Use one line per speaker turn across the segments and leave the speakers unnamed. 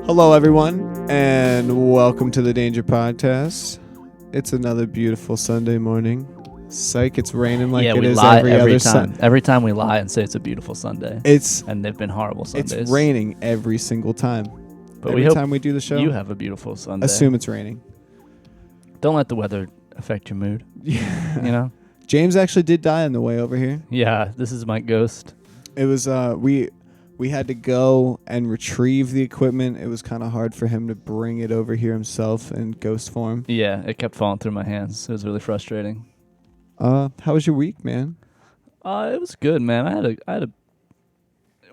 Hello, everyone, and welcome to the Danger Podcast. It's another beautiful Sunday morning. Psych, it's raining like it is every other
time. Every time we lie and say it's a beautiful Sunday. And they've been horrible Sundays.
It's raining every single time.
But
every time we do the show,
you have a beautiful Sunday.
Assume it's raining.
Don't let the weather affect your mood.
Yeah.
You know?
James actually did die on the way over here.
Yeah, this is my ghost.
It was, we had to go and retrieve the equipment. It was kind of hard for him to bring it over here himself in ghost form.
Yeah, it kept falling through my hands. It was really frustrating.
How was your week, man?
It was good, man. I had a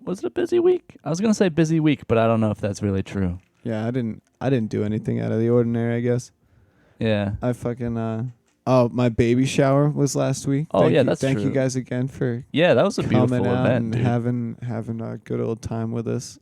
was it a busy week? I was gonna say busy week, but I don't know if that's really true.
Yeah, I didn't do anything out of the ordinary, I guess.
Yeah.
I fucking my baby shower was last week. Thank you guys again for
that was a beautiful event,
and having a good old time with us.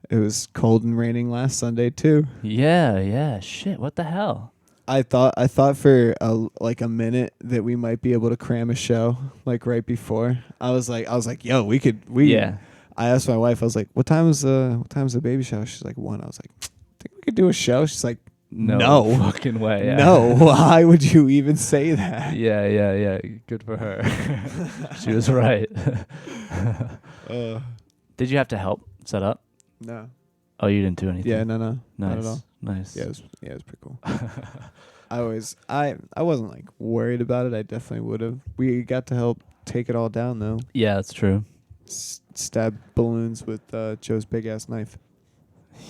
It was cold and raining last Sunday too.
Yeah. Shit, what the hell?
I thought for a minute that we might be able to cram a show like right before. I was like, yo,
Yeah.
I asked my wife, I was like, what time is the baby shower? She's like 1. I was like, I think we could do a show. She's like, no
fucking way. Yeah.
No, why would you even say that?
Yeah. Good for her. She was right. Did you have to help set up?
No.
Oh, you didn't do anything?
Yeah, no.
Nice.
Not at all.
Nice.
Yeah, it was pretty cool. I wasn't like worried about it. I definitely would have. We got to help take it all down though.
Yeah, that's true.
Stab balloons with Joe's big ass knife.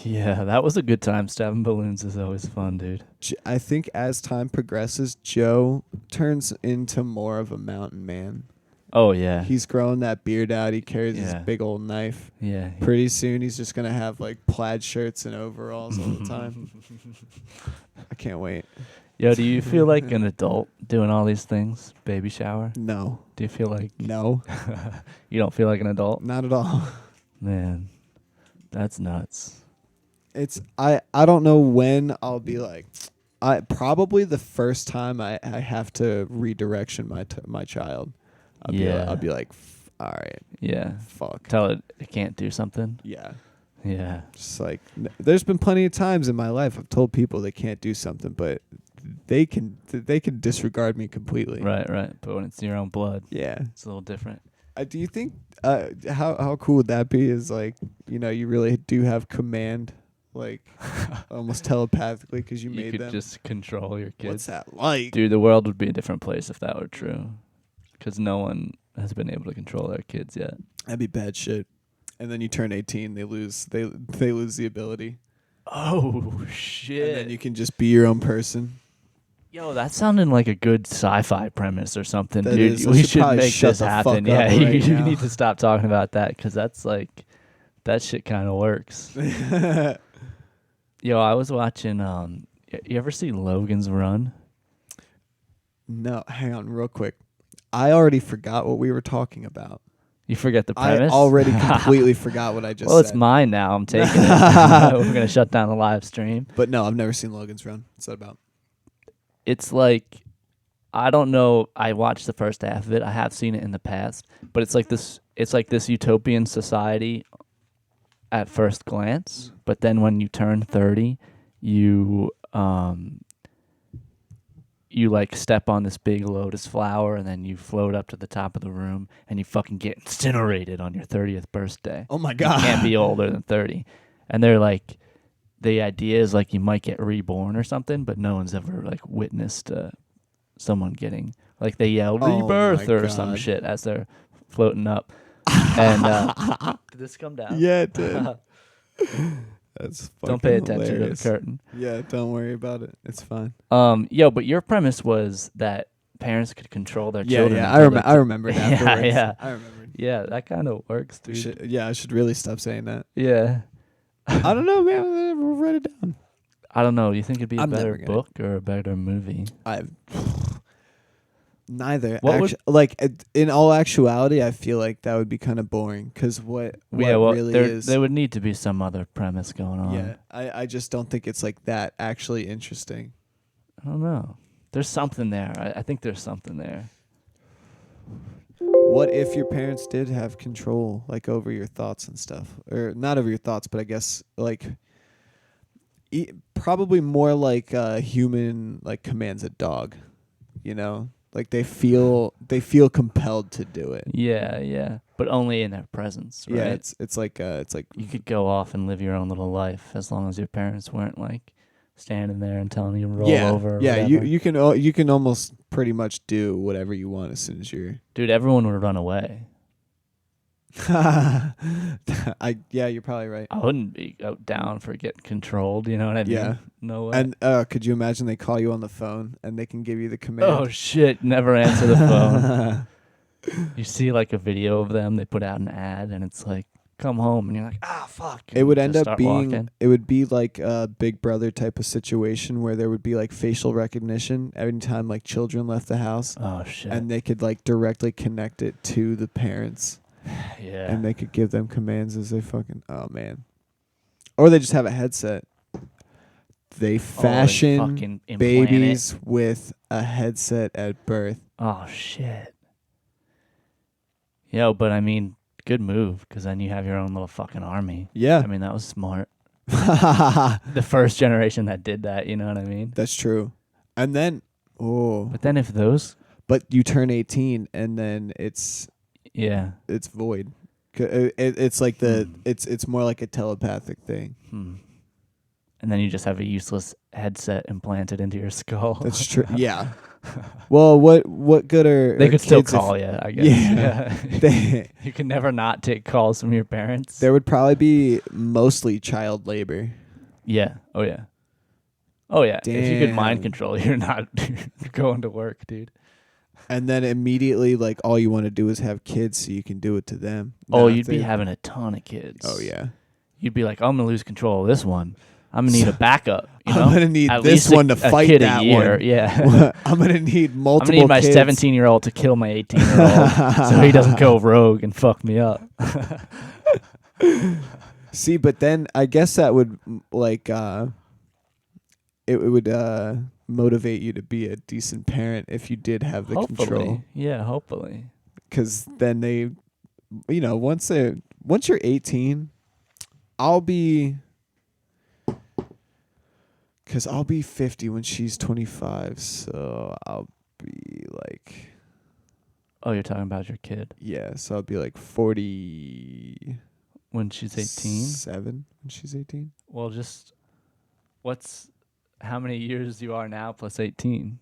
Yeah, that was a good time. Stabbing balloons is always fun, dude.
I think as time progresses, Joe turns into more of a mountain man.
Oh, yeah.
He's growing that beard out. He carries his big old knife.
Yeah.
Pretty soon, he's just going to have like plaid shirts and overalls all the time. I can't wait.
Yo, do you feel like an adult doing all these things? Baby shower?
No.
Do you feel like...
No.
You don't feel like an adult?
Not at all.
Man, that's nuts.
I don't know when I'll be like, probably the first time I have to redirection my child. I'll be like, all right.
Yeah.
Fuck.
Tell it can't do something.
Yeah.
Yeah.
Just like, there's been plenty of times in my life I've told people they can't do something, but they can disregard me completely.
Right. But when it's your own blood,
yeah,
it's a little different.
Do you think how cool would that be? Is like, you really do have command. Like almost telepathically because you made them.
You could just control your kids.
What's that like?
Dude, the world would be a different place if that were true. Because no one has been able to control their kids yet.
That'd be bad shit. And then you turn 18, they lose the ability.
Oh, shit.
And then you can just be your own person.
Yo, that sounded like a good sci-fi premise or something,
that
dude.
Is,
we should make this happen. Yeah, you
now.
need to stop talking about that because that's like, that shit kind of works. Yo, I was watching, you ever see Logan's Run?
No, hang on real quick. I already forgot what we were talking about.
You forget the premise?
I already completely forgot what I just said.
Well, it's mine now. I'm taking it. We're going to shut down the live stream.
But no, I've never seen Logan's Run. What's that about?
It's like, I don't know. I watched the first half of it. I have seen it in the past. But it's like this utopian society at first glance, but then when you turn 30, you like step on this big lotus flower and then you float up to the top of the room and you fucking get incinerated on your 30th birthday.
Oh my God.
You can't be older than 30. And they're like, the idea is like you might get reborn or something, but no one's ever like witnessed someone getting, like they yell rebirth or some shit as they're floating up. And did this come down?
Yeah, it did. That's fucking
Don't pay attention
hilarious.
to the curtain.
Yeah, don't worry about it. It's fine.
Yo, but your premise was that parents could control their children.
Yeah, I remember it afterwards.
Yeah.
I remembered.
Yeah, that kind of works, dude.
I should really stop saying that.
Yeah.
I don't know, man. We'll write it down.
I don't know. You think it'd be a better
gonna.
book or a better movie?
Neither. In all actuality, I feel like that would be kind of boring because
there would need to be some other premise going on.
Yeah, I just don't think it's like that actually interesting.
I don't know. There's something there. I think there's something there.
What if your parents did have control, like over your thoughts and stuff, or not over your thoughts, but I guess like Probably more like a human like commands a dog, you know? Like they feel compelled to do it.
Yeah, yeah. But only in their presence, right?
Yeah, it's like
you could go off and live your own little life as long as your parents weren't like standing there and telling you to roll over or
yeah,
whatever.
you can almost pretty much do whatever you want as soon as you're
Dude, everyone would run away.
you're probably right.
I wouldn't be down for getting controlled, you know what I mean?
Yeah.
No way.
And could you imagine they call you on the phone and they can give you the command?
Oh shit, never answer the phone. You see like a video of them, they put out an ad and it's like, come home, and you're like, fuck.
It would end up being
walking.
It would be like a Big Brother type of situation where there would be like facial recognition every time like children left the house.
Oh shit.
And they could like directly connect it to the parents.
Yeah.
And they could give them commands as they fucking man. Or they just have a headset. They fashion babies with a headset at birth.
Oh shit. Yo, but I mean, good move, because then you have your own little fucking army.
Yeah.
I mean, that was smart. The first generation that did that, you know what I mean?
That's true. And then,
But then if those...
But you turn 18 and then it's void. It's like it's more like a telepathic thing.
And then you just have a useless headset implanted into your skull.
That's true. Yeah. Well, what good are
they could still call you, I guess.
Yeah.
You can never not take calls from your parents.
There would probably be mostly child labor.
Yeah. Oh yeah. Oh yeah.
Damn.
If you could mind control, you're not going to work, dude.
And then immediately, like, all you want to do is have kids so you can do it to them.
Oh, you'd be having a ton of kids.
Oh, yeah.
You'd be like, I'm going to lose control of this one. I'm going to need a backup. You know?
I'm going to need
At
this one to fight that one.
Yeah.
I'm going to need multiple
I'm going to need my
kids.
17-year-old to kill my 18-year-old so he doesn't go rogue and fuck me up.
See, but then I guess that would, like, it would motivate you to be a decent parent if you did have the control.
Yeah, hopefully.
Because then they, you know, once you're 18, I'll be 50 when she's 25, so I'll be like...
Oh, you're talking about your kid?
Yeah, so I'll be like 40...
When she's 18?
7 when she's 18.
Well, how many years you are now plus 18?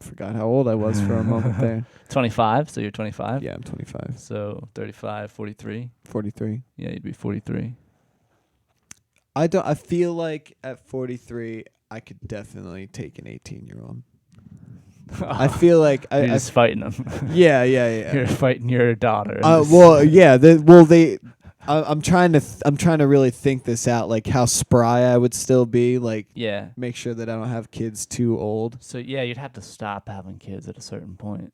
Forgot how old I was for a moment there.
25, so you're 25?
Yeah, I'm 25.
So 35, 43?
43.
Yeah, you'd be 43.
I feel like at 43, I could definitely take an 18-year-old. I feel like
you're just fighting them.
Yeah.
You're fighting your daughter.
Well, yeah. I'm trying to really think this out, like how spry I would still be, like make sure that I don't have kids too old.
So yeah, you'd have to stop having kids at a certain point.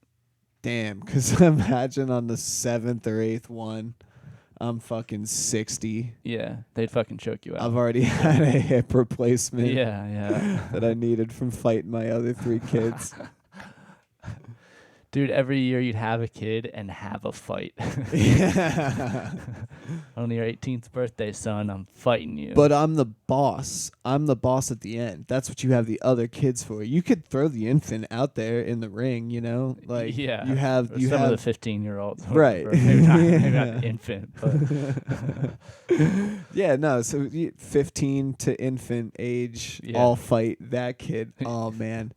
Damn, because imagine on the 7th or 8th one, I'm fucking 60.
Yeah, they'd fucking choke you out.
I've already had a hip replacement.
Yeah.
That I needed from fighting my other 3 kids.
Dude, every year you'd have a kid and have a fight.
Yeah.
On your 18th birthday, son, I'm fighting you.
But I'm the boss. I'm the boss at the end. That's what you have the other kids for. You could throw the infant out there in the ring, you know? Like you have
of the 15-year-olds.
Right.
Maybe not the infant, but
yeah, no, so 15 to infant age all fight that kid. Oh man.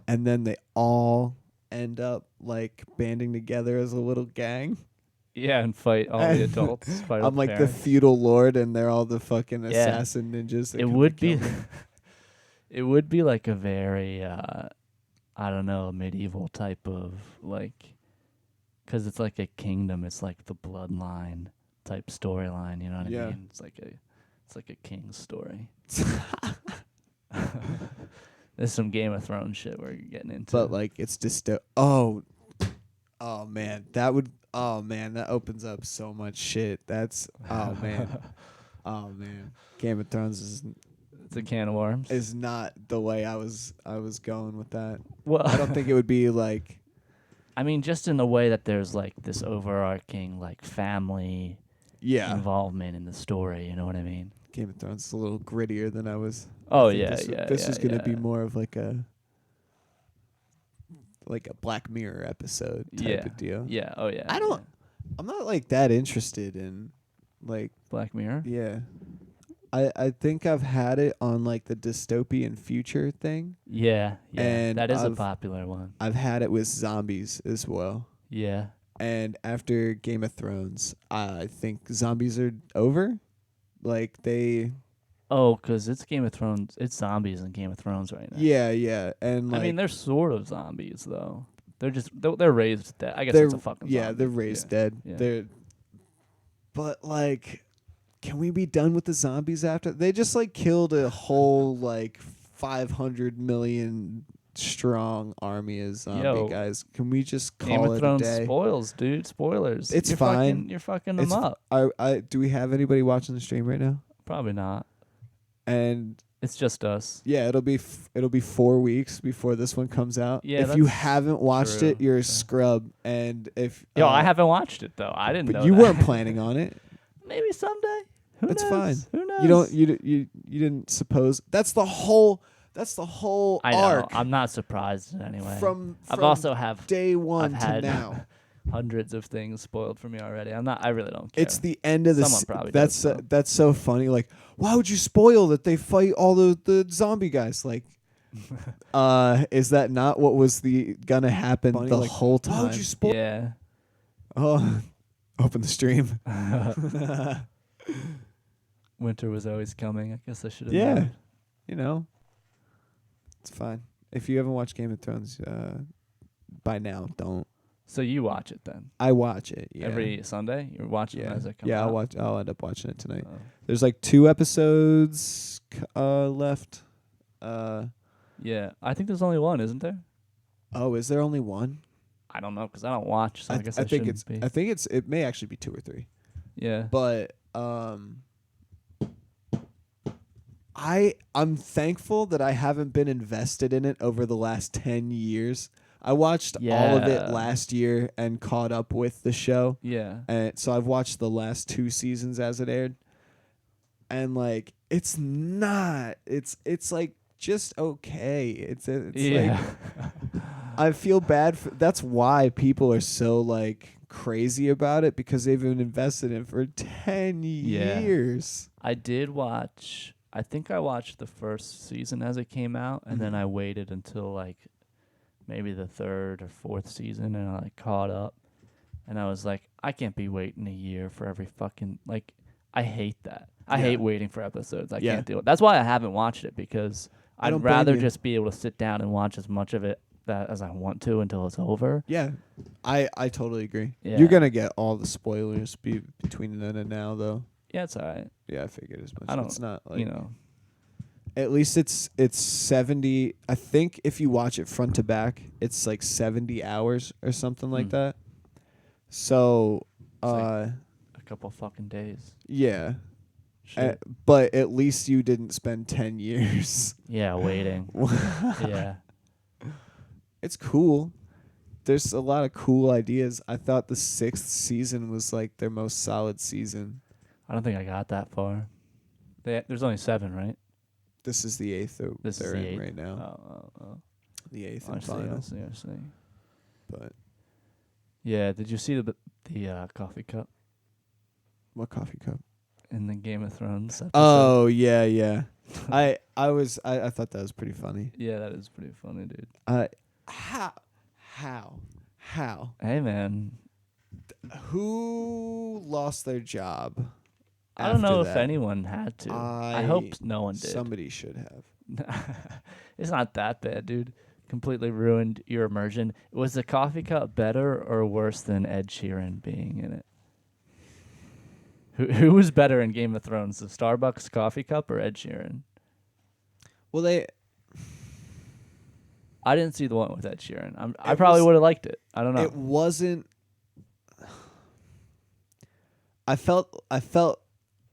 And then they all end up like banding together as a little gang.
Yeah, and fight all the adults.
I'm like the feudal lord, and they're all the fucking assassin ninjas.
It would be, it would be like a very, I don't know, medieval type of like, because it's like a kingdom. It's like the bloodline type storyline. You know what I mean? It's like a king's story. There's some Game of Thrones shit where you're getting into.
But like it's just oh man, that opens up so much shit. That's oh man. Game of Thrones
it's a can of worms.
Is not the way I was going with that.
Well,
I don't think it would be like
I mean, just in the way that there's like this overarching like family involvement in the story. You know what I mean?
Game of Thrones is a little grittier than I was.
Oh
I think
yeah,
this is gonna be more of like a Black Mirror episode type of deal.
Yeah. Oh yeah.
I'm not like that interested in like
Black Mirror.
Yeah. I think I've had it on like the dystopian future thing.
Yeah.
And
that is a popular one.
I've had it with zombies as well.
Yeah.
And after Game of Thrones, I think zombies are over. Like they.
Oh, because it's Game of Thrones. It's zombies in Game of Thrones right now.
Yeah, and like,
I mean, they're sort of zombies though. They're raised dead. I guess it's a fucking zombie.
Yeah, they're raised dead. Yeah. But like, can we be done with the zombies after they just like killed a whole like 500 million strong army of zombie guys? Can we just call
Game of
it
Thrones
a day?
spoils, dude. Spoilers.
It's fine.
You're fucking them up.
Do we have anybody watching the stream right now?
Probably not.
And
it's just us.
Yeah, it'll be 4 weeks before this one comes out.
Yeah,
if you haven't watched it, you're a scrub. And if
I haven't watched it though. I didn't.
But you weren't planning on it.
Maybe someday. Who knows?
Fine.
Who knows?
You didn't suppose that's the whole
I know.
arc.
I'm not surprised in any way.
I've
also have
day one
I've
to
had
now.
Hundreds of things spoiled for me already. I really don't care.
It's the end of the.
Someone probably
that's so funny. Like, why would you spoil that they fight all the zombie guys? Like, is that not what was gonna happen the whole time?
Why would you spoil? Yeah.
Oh, open the stream.
Winter was always coming. I guess I should have.
Yeah,
known.
You know, it's fine. If you haven't watched Game of Thrones, by now, don't.
So you watch it then?
I watch it. Yeah.
Every Sunday, you're watching it as it comes out.
Yeah, I'll end up watching it tonight. There's like 2 episodes left.
Yeah, I think there's only one, isn't there?
Oh, is there only one?
I don't know because I don't watch. So I guess I
think
shouldn't be.
I think it may actually be 2 or 3.
Yeah.
But I'm thankful that I haven't been invested in it over the last 10 years. I watched all of it last year and caught up with the show.
Yeah.
And so I've watched the last 2 seasons as it aired. And like it's like just okay. It's like I feel bad that's why people are so like crazy about it, because they've been invested in it for 10 years.
I did watch. I think I watched the first season as it came out, and then I waited until like maybe the 3rd or 4th season, and I like caught up. And I was like, I can't be waiting a year for every fucking like. I hate that. I hate waiting for episodes. I can't do it. That's why I haven't watched it, because I'd rather just be able to sit down and watch as much of it as I want to until it's over.
Yeah, I totally agree.
Yeah.
You're gonna get all the spoilers between then and now, though.
Yeah, it's all right.
Yeah, I figured as much.
I don't.
It's not like,
you know.
At least it's 70. I think if you watch it front to back, it's like 70 hours or something like that. So,
like a couple fucking days.
Yeah. But at least you didn't spend 10 years.
Yeah, waiting. Yeah.
It's cool. There's a lot of cool ideas. I thought the 6th season was like their most solid season.
I don't think I got that far. There's only 7, right?
This is the 8th that they're in right now.
Oh.
The 8th and final.
I see.
But
yeah, did you see the coffee cup?
What coffee cup?
In the Game of Thrones episode?
Oh yeah. I thought that was pretty funny.
Yeah, that is pretty funny, dude.
How?
Hey, man.
Who lost their job?
I don't know if anyone had to. I hope no one did.
Somebody should have.
It's not that bad, dude. Completely ruined your immersion. Was the coffee cup better or worse than Ed Sheeran being in it? Who was better in Game of Thrones, the Starbucks coffee cup or Ed Sheeran?
Well,
I didn't see the one with Ed Sheeran. I probably would have liked it. I don't know.
It wasn't. I felt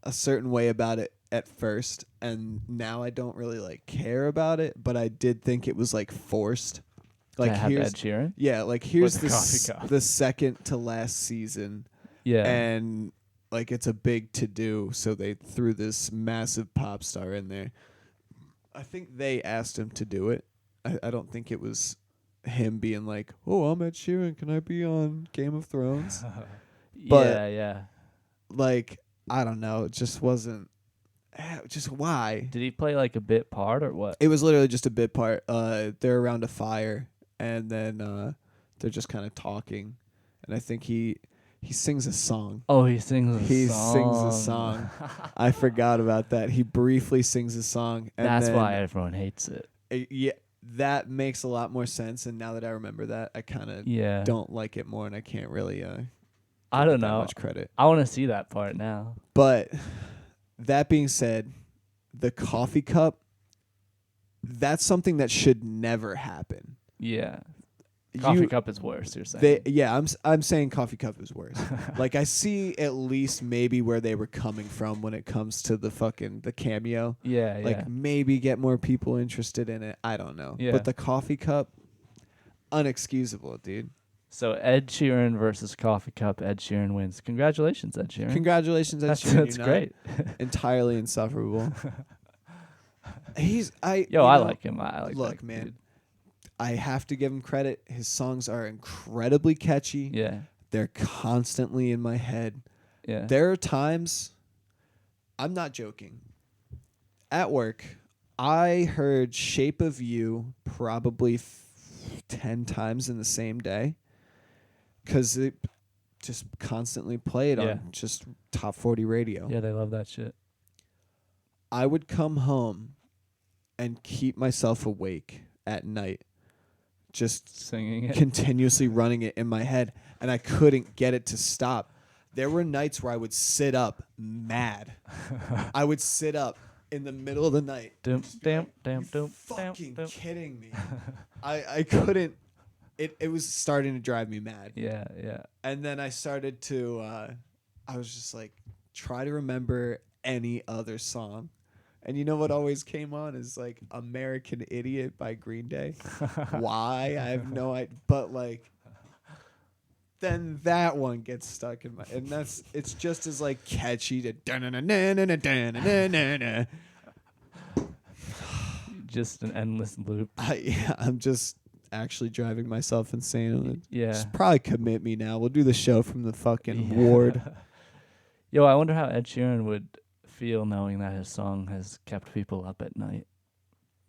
a certain way about it at first, and now I don't really like care about it. But I did think it was like forced. Like
here's Ed Sheeran.
Yeah, like here's
the coffee cup.
The second to last season.
Yeah,
and like it's a big to do, so they threw this massive pop star in there. I think they asked him to do it. I don't think it was him being like, "Oh, I'm Ed Sheeran. Can I be on Game of Thrones?" But
yeah.
like, I don't know. It just wasn't. Just why?
Did he play like a bit part or what?
It was literally just a bit part. They're around a fire, and then they're just kind of talking, and I think he sings a song.
Oh, he sings a song.
Sings a song. I forgot about that. He briefly sings a song. And
that's
then,
why everyone hates it.
Yeah, that makes a lot more sense. And now that I remember that, I kind of don't like it more, and I can't really
I don't know
much credit.
I want to see that part now.
But that being said, the coffee cup, that's something that should never happen.
Yeah. Coffee cup is worse, you're saying.
I'm saying coffee cup is worse. Like, I see at least maybe where they were coming from when it comes to the cameo.
Yeah,
like maybe get more people interested in it. I don't know.
Yeah.
But the coffee cup, unexcusable, dude.
So Ed Sheeran versus coffee cup. Ed Sheeran wins. Congratulations, Ed Sheeran.
Congratulations, Ed Sheeran.
That's great.
Entirely insufferable.
I like him. I like.
Look,
that
man.
Dude.
I have to give him credit. His songs are incredibly catchy.
Yeah.
They're constantly in my head.
Yeah.
There are times, I'm not joking. At work, I heard Shape of You probably 10 times in the same day, because it just constantly played on just top 40 radio.
Yeah, they love that shit.
I would come home and keep myself awake at night, just
singing it,
continuously running it in my head, and I couldn't get it to stop. There were nights where I would sit up mad. I would sit up in the middle of the night. Fucking kidding me. I couldn't. It was starting to drive me mad.
Yeah.
And then I started to, I was just like, try to remember any other song. And you know what always came on is like American Idiot by Green Day. Why? I have no idea. But like, then that one gets stuck in my, and it's just as like catchy to
just an endless loop.
I'm just actually driving myself insane.
Yeah.
Just probably commit me now. We'll do the show from the fucking ward.
Yo, I wonder how Ed Sheeran would feel knowing that his song has kept people up at night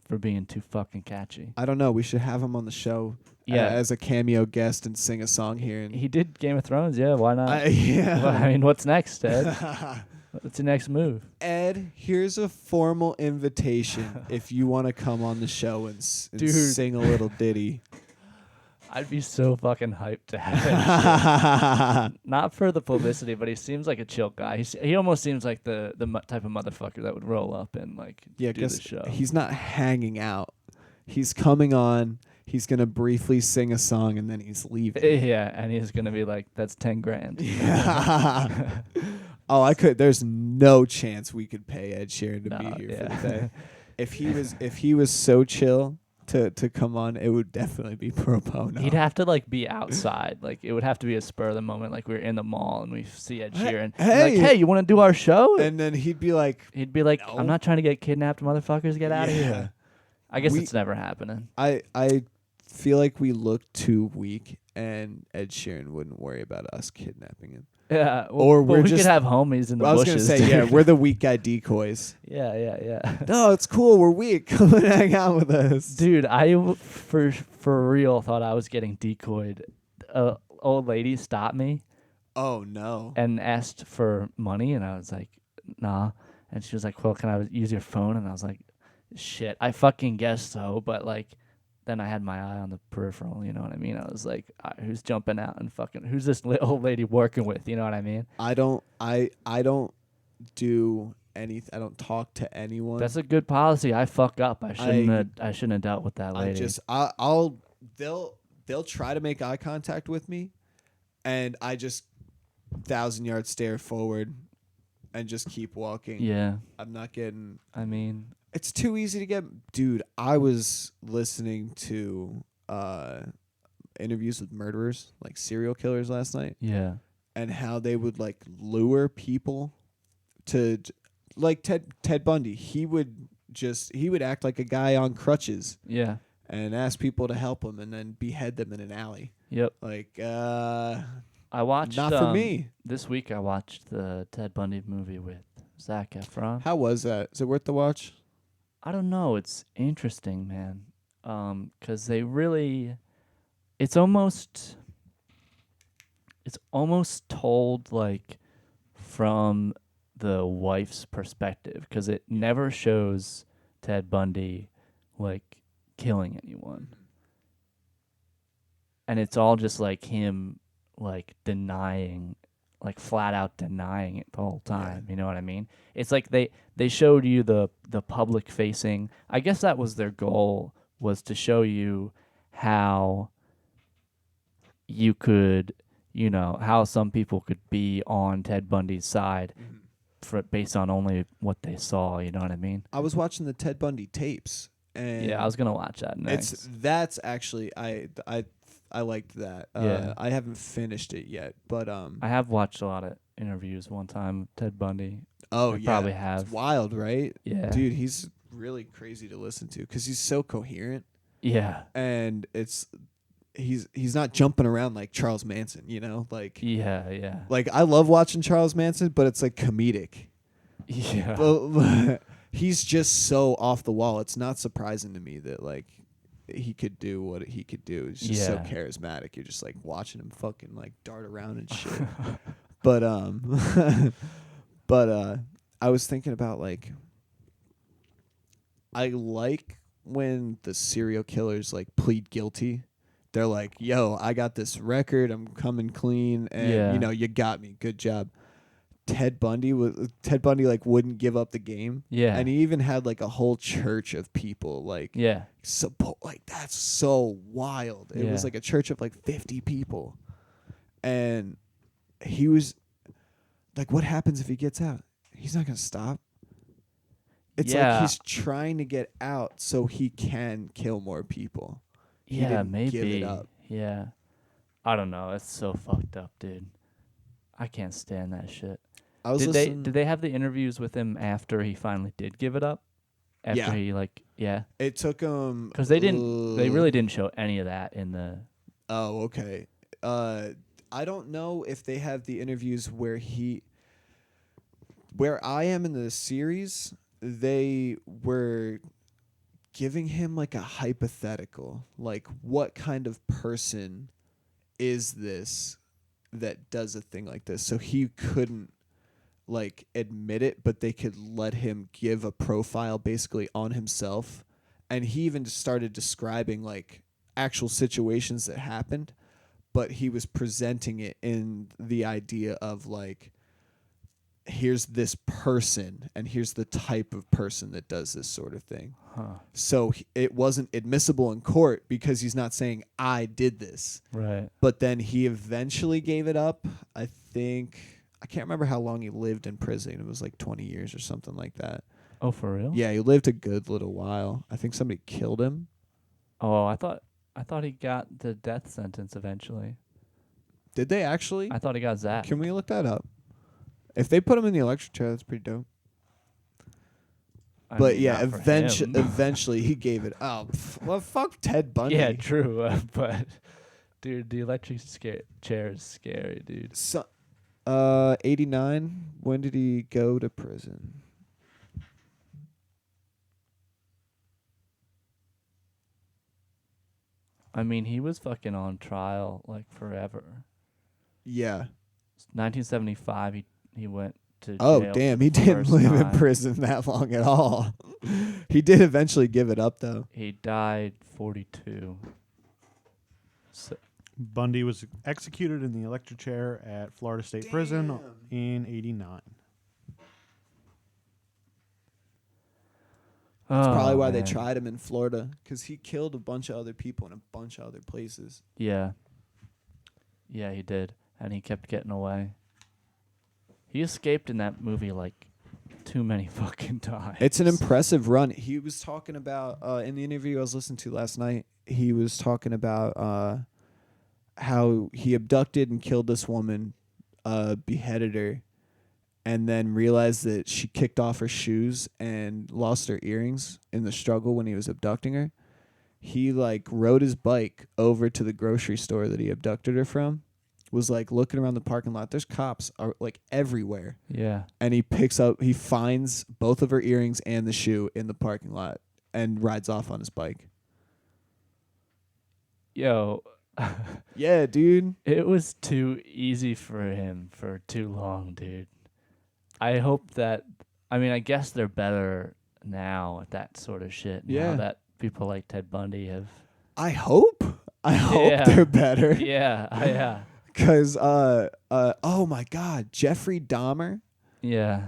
for being too fucking catchy.
I don't know. We should have him on the show as a cameo guest and sing a song here. And
he did Game of Thrones, yeah. Why not?
Yeah.
Well, I mean, what's next, Ed? What's the next move?
Ed, here's a formal invitation if you want to come on the show and sing a little ditty.
I'd be so fucking hyped to have him. Not for the publicity, but he seems like a chill guy. He almost seems like the type of motherfucker that would roll up and like do the show.
He's not hanging out. He's coming on. He's going to briefly sing a song and then he's leaving.
Yeah, and he's going to be like, that's 10 grand.
Oh, there's no chance we could pay Ed Sheeran to be here for the day. If he was so chill to come on, it would definitely be pro bono.
He'd have to like be outside. Like it would have to be a spur of the moment. Like we're in the mall and we see Ed Sheeran. Hey, you want to do our show?
And then he'd be like,
no. I'm not trying to get kidnapped, motherfuckers. Get out of here. I guess it's never happening.
I feel like we look too weak, and Ed Sheeran wouldn't worry about us kidnapping him.
Yeah, we could have homies in the bushes.
I was gonna say, we're the weak guy decoys.
Yeah.
No, it's cool. We're weak. Come and hang out with us,
dude. I for real thought I was getting decoyed. Old lady stopped me.
Oh no!
And asked for money, and I was like, nah. And she was like, well, can I use your phone? And I was like, shit, I fucking guess so, but like. Then I had my eye on the peripheral, you know what I mean? I was like, who's jumping out and fucking, who's this old lady working with, you know what I mean?
I don't do anything. I don't talk to anyone.
That's a good policy. I fuck up. I shouldn't have dealt with that lady.
They'll try to make eye contact with me, and I just 1,000-yard stare forward and just keep walking.
Yeah.
I'm not getting,
it's
too easy to get. Dude, I was listening to interviews with murderers, like serial killers last night.
Yeah.
and how they would like lure people to like Ted Bundy. He would act like a guy on crutches.
Yeah.
And ask people to help him and then behead them in an alley.
Yep.
Like
I watched
not for me.
This week I watched the Ted Bundy movie with Zac Efron.
How was that? Is it worth the watch?
I don't know. It's interesting, man. 'Cause they really, it's almost told like from the wife's perspective, 'cause it never shows Ted Bundy like killing anyone. And it's all just like him like denying, like flat out denying it the whole time. You know what I mean? It's like they showed you the public facing. I guess that was their goal, was to show you how you could, how some people could be on Ted Bundy's side based on only what they saw, you know what I mean?
I was watching the Ted Bundy tapes. And
yeah, I was gonna watch that next.
That's actually I liked that.
Yeah.
I haven't finished it yet, but
I have watched a lot of interviews one time with Ted Bundy.
Oh,
I
yeah,
probably have.
It's wild, right?
Yeah,
dude, he's really crazy to listen to because he's so coherent.
Yeah,
and he's not jumping around like Charles Manson, like
yeah.
Like I love watching Charles Manson, but it's like comedic.
Yeah.
But he's just so off the wall. It's not surprising to me that like he could do what he could do. He's just so charismatic. You're just like watching him fucking like dart around and shit. but I was thinking about like I like when the serial killers like plead guilty. They're like, "Yo, I got this record. I'm coming clean, and you got me. Good job." Ted Bundy like wouldn't give up the game.
Yeah.
And he even had like a whole church of people like support. Like that's so wild. It was like a church of like 50 people. And he was like, what happens if he gets out? He's not going to stop. It's like he's trying to get out so he can kill more people. He didn't
maybe.
give it up.
Yeah. I don't know. It's so fucked up, dude. I can't stand that shit. Did they have the interviews with him after he finally did give it up? After he
It took him
because they really didn't show any of that in the.
Oh, okay. I don't know if they have the interviews where I am in the series. They were giving him like a hypothetical, like what kind of person is this that does a thing like this? So he couldn't like admit it, but they could let him give a profile basically on himself. And he even started describing like actual situations that happened, but he was presenting it in the idea of like, here's this person and here's the type of person that does this sort of thing. So it wasn't admissible in court because he's not saying I did this.
Right.
But then he eventually gave it up. I can't remember how long he lived in prison. It was like 20 years or something like that.
Oh, for real?
Yeah, he lived a good little while. I think somebody killed him.
Oh, I thought he got the death sentence eventually.
Did they actually?
I thought he got zapped.
Can we look that up? If they put him in the electric chair, that's pretty dope. But yeah, eventually he gave it up. Well, fuck Ted Bundy.
Yeah, true. But dude, the electric chair is scary, dude.
So, 89. When did he go to prison?
I mean, he was fucking on trial like forever.
Yeah.
1975. He went to jail.
Oh, damn. He didn't live in prison that long at all. He did eventually give it up, though.
He died 42. So
Bundy was executed in the electric chair at Florida State Prison in 89.
That's probably why they tried him in Florida, because he killed a bunch of other people in a bunch of other places.
Yeah. Yeah, he did. And he kept getting away. He escaped in that movie like too many fucking times.
It's an impressive run. He was talking about, in the interview I was listening to last night, he was talking about how he abducted and killed this woman beheaded her, and then realized that she kicked off her shoes and lost her earrings in the struggle when he was abducting her. He like rode his bike over to the grocery store that he abducted her from, was like looking around the parking lot. There's cops are like everywhere.
Yeah.
And he finds both of her earrings and the shoe in the parking lot and rides off on his bike.
Yo.
Yeah, dude.
It was too easy for him for too long, dude. I hope that, I mean, I guess they're better now at that sort of shit.
Yeah.
Now that people like Ted Bundy have.
I hope they're better.
Yeah, yeah.
Cause oh my God, Jeffrey Dahmer.
Yeah.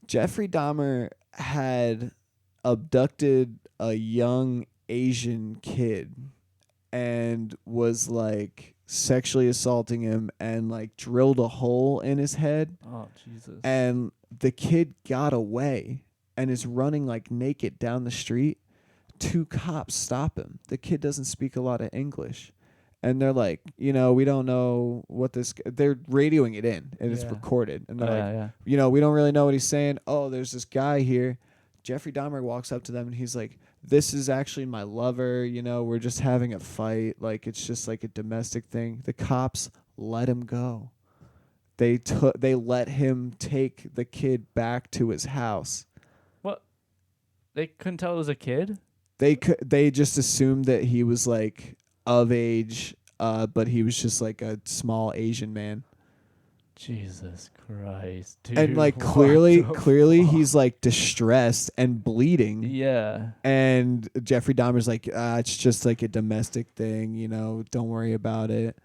Jeffrey Dahmer had abducted a young Asian kid and was like sexually assaulting him and like drilled a hole in his head.
Oh, Jesus.
And the kid got away and is running like naked down the street. 2 cops stop him. The kid doesn't speak a lot of English. And they're like, we don't know what this... They're radioing it in, and it's recorded. And they're we don't really know what he's saying. Oh, there's this guy here. Jeffrey Dahmer walks up to them, and he's like, this is actually my lover. We're just having a fight. Like, it's just like a domestic thing. The cops let him go. They let him take the kid back to his house.
What? They couldn't tell it was a kid?
They just assumed that he was like... of age, but he was just like a small Asian man.
Jesus Christ, dude.
And like clearly he's like distressed and bleeding.
Yeah.
And Jeffrey Dahmer's like, it's just like a domestic thing, don't worry about it.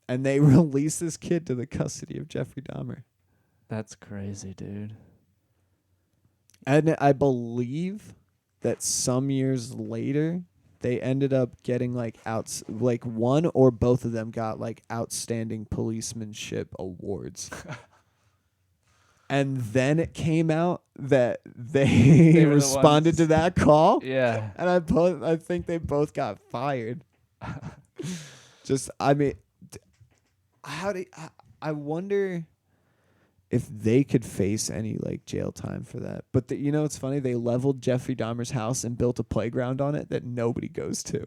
And they release this kid to the custody of Jeffrey Dahmer.
That's crazy, dude.
And I believe that some years later they ended up getting like one or both of them got like outstanding policemanship awards. And then it came out that they responded to that call.
Yeah.
And I think they both got fired. I wonder if they could face any like jail time for that. But it's funny, they leveled Jeffrey Dahmer's house and built a playground on it that nobody goes to.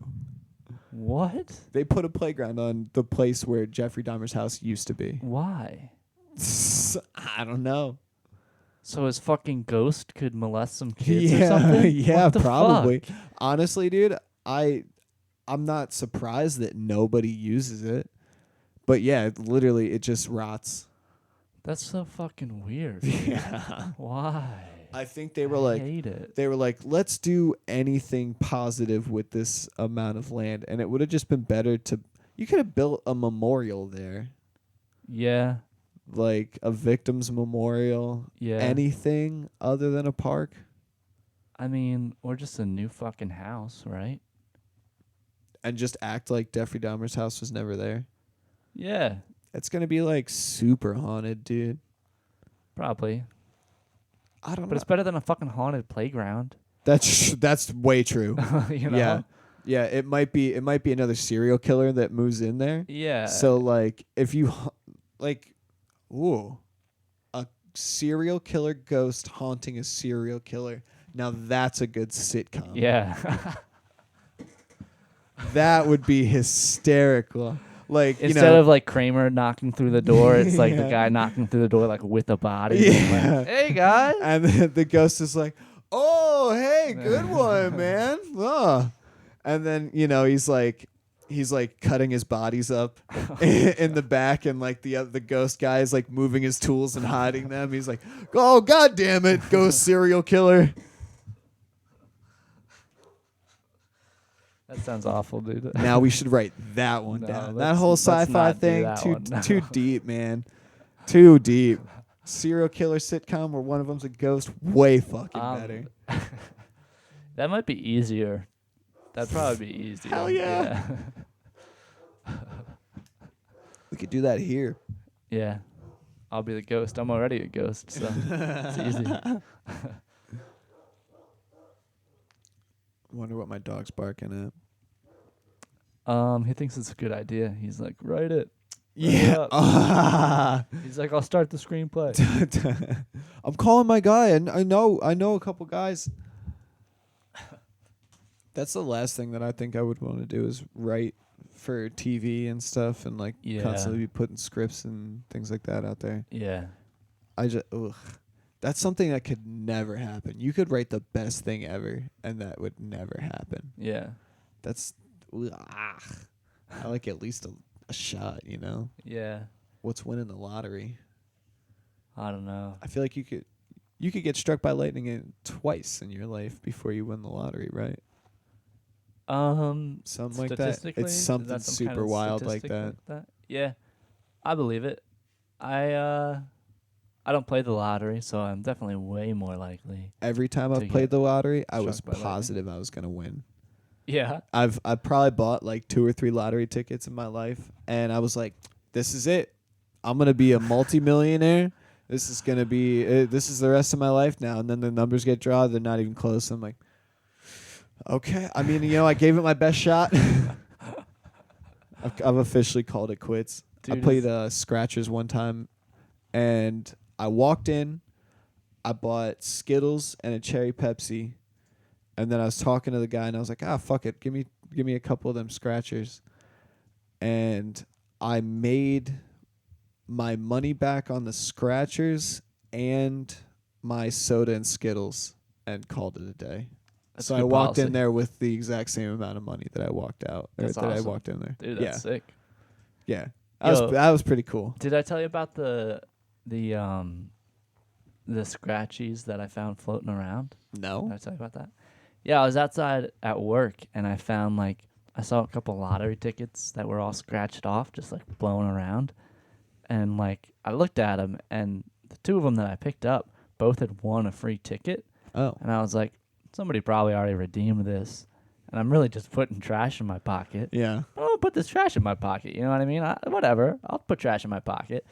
What?
They put a playground on the place where Jeffrey Dahmer's house used to be.
Why?
I don't know.
So his fucking ghost could molest some kids or something?
Yeah, probably.
Fuck?
Honestly, dude, I'm not surprised that nobody uses it. But yeah, literally it just rots.
That's so fucking weird.
Yeah.
Why?
I think they were like,
hate it.
They were like, let's do anything positive with this amount of land, and it would have just been better to. You could have built a memorial there.
Yeah.
Like a victim's memorial.
Yeah.
Anything other than a park.
I mean, or just a new fucking house, right?
And just act like Jeffrey Dahmer's house was never there.
Yeah.
It's going to be like super haunted, dude.
Probably.
I don't know.
But it's better than a fucking haunted playground.
That's way true.
You know?
Yeah. Yeah, it might be another serial killer that moves in there.
Yeah.
So like if you like a serial killer ghost haunting a serial killer. Now that's a good sitcom.
Yeah.
That would be hysterical. Like
instead of like Kramer knocking through the door, it's like the guy knocking through the door like with a body.
Yeah.
Like, hey guys.
And the ghost is like, "Oh, hey, good one, man." Oh. And then he's like cutting his bodies up in the back, and like the ghost guy is like moving his tools and hiding them. He's like, "Oh, god damn it, ghost serial killer."
That sounds awful, dude.
Now we should write that one down. That whole sci-fi thing, too deep, man. Too deep. Serial killer sitcom where one of them's a ghost, way fucking better.
That might be easier. That'd probably be easier.
Hell yeah. We could do that here.
Yeah. I'll be the ghost. I'm already a ghost, so it's easy.
Wonder what my dog's barking at.
He thinks it's a good idea. He's like, write it.
Yeah.
He's like, I'll start the screenplay.
I'm calling my guy, and I know a couple guys. That's the last thing that I think I would want to do is write for TV and stuff, and like constantly be putting scripts and things like that out there.
Yeah.
That's something that could never happen. You could write the best thing ever, and that would never happen.
Yeah.
That's I like at least a shot, you know?
Yeah.
What's winning the lottery?
I don't know.
I feel like you could get struck by lightning twice in your life before you win the lottery, right? Something like that. It's something super wild like that.
Yeah. I believe it. I don't play the lottery, so I'm definitely way more likely.
Every time I've played the lottery, I was positive I was going to win.
Yeah.
I've probably bought like 2 or 3 lottery tickets in my life, and I was like, this is it. I'm going to be a multimillionaire. This is going to be this is the rest of my life now. And then the numbers get drawn, they're not even close. I'm like, okay. I mean, I gave it my best shot. I've officially called it quits. Dude, I played Scratchers one time, and I walked in, I bought Skittles and a cherry Pepsi, and then I was talking to the guy, and I was like, fuck it, give me a couple of them Scratchers. And I made my money back on the Scratchers and my soda and Skittles and called it a day. So I walked in there with the exact same amount of money that I walked out.
That's
awesome.
I
walked in there.
Dude, that's sick.
Yeah. That was pretty cool.
Did I tell you about the scratchies that I found floating around?
No.
Did I tell you about that? Yeah, I was outside at work and I found I saw a couple lottery tickets that were all scratched off, just like blowing around. And I looked at them, and the 2 of them that I picked up both had won a free ticket.
Oh.
And I was like, somebody probably already redeemed this. And I'm really just putting trash in my pocket.
Yeah.
I'll put this trash in my pocket. You know what I mean? Whatever. I'll put trash in my pocket.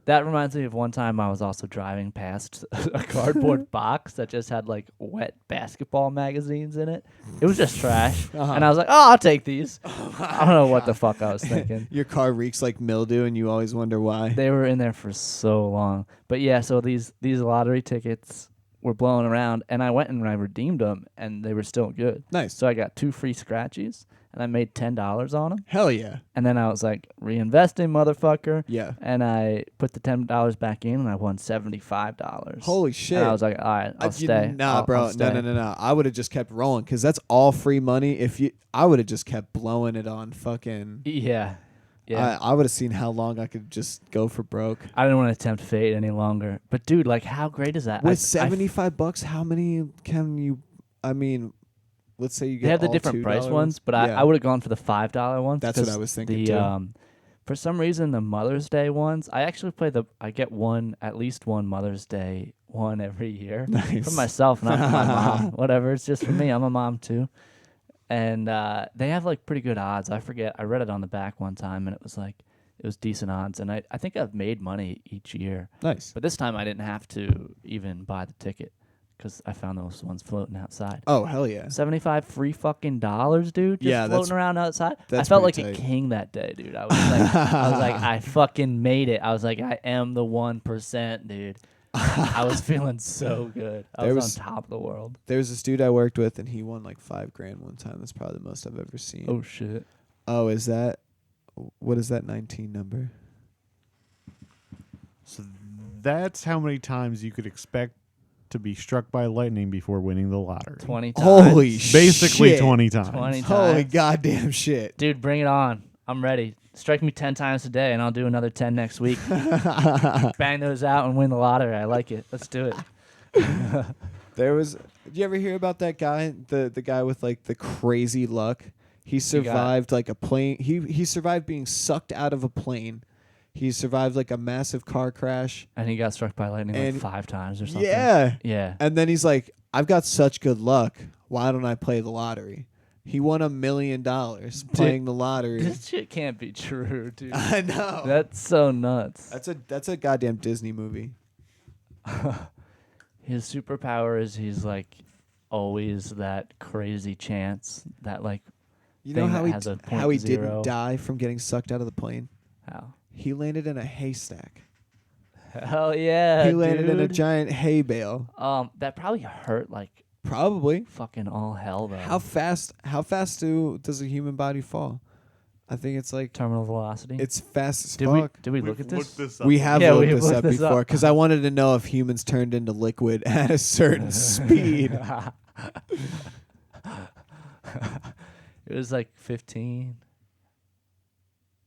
That reminds me of one time I was also driving past a cardboard box that just had wet basketball magazines in it. It was just trash. And I was like, oh, I'll take these. I don't know what the fuck I was thinking.
Your car reeks like mildew and you always wonder why.
They were in there for so long. But yeah, so these lottery tickets were blowing around, and I went and I redeemed them, and they were still good.
Nice.
So I got 2 free scratchies, and I made $10 on them.
Hell yeah.
And then I was like, reinvesting, motherfucker.
Yeah.
And I put the $10 back in, and I won $75.
Holy shit.
And I was like, all right, I'll stay.
Bro. No. I would have just kept rolling, because that's all free money. I would have just kept blowing it on fucking...
Yeah. Yeah.
I would have seen how long I could just go for broke.
I didn't want to tempt fate any longer. But, dude, how great is that?
With $75, how many can you... I mean... Let's say you get
they have the different price ones, but I would have gone for the $5 ones.
That's what I was thinking too.
For some reason, the Mother's Day ones, I actually play I get at least one Mother's Day one every year.
Nice.
For myself, not for my mom. Whatever, it's just for me. I'm a mom too. And they have pretty good odds. I forget. I read it on the back one time, and it was decent odds. And I think I've made money each year.
Nice.
But this time I didn't have to even buy the ticket, because I found those ones floating outside.
Oh, hell yeah.
75 free fucking dollars, dude. Just floating around outside. I felt like a king that day, dude. I was like, I fucking made it. I was like, I am the 1%, dude. I was feeling so good. I was on top of the world.
There was this dude I worked with, and he won $5,000 one time. That's probably the most I've ever seen.
Oh, shit.
Oh, what is that 19 number?
So that's how many times you could expect to be struck by lightning before winning the lottery.
20 times.
Holy shit.
Basically 20 times.
20 times.
Holy goddamn shit.
Dude, bring it on. I'm ready. Strike me 10 times a day, and I'll do another 10 next week. Bang those out and win the lottery. I like it. Let's do it.
Did you ever hear about that guy? The guy with the crazy luck? He survived a plane. He survived being sucked out of a plane. He survived a massive car crash.
And he got struck by lightning 5 times or something.
Yeah.
Yeah.
And then he's like, I've got such good luck. Why don't I play the lottery? He won $1 million playing the lottery.
This shit can't be true, dude.
I know.
That's so nuts.
That's a goddamn Disney movie.
His superpower is he's always that crazy chance that
you know how
has
he
a
didn't die from getting sucked out of the plane?
How?
He landed in a haystack.
Hell yeah,
He landed in a
dude.
giant hay bale.
That probably hurt like
Probably.
fucking all hell though.
How fast does a human body fall? I think it's like
Terminal velocity?
it's fast as
Did
fuck.
we
We've
look at
looked
this?
up
We have
Yeah,
looked
we
this
looked
up
this
before
up.
because I wanted to know if humans turned into liquid at a certain speed.
It was like 15.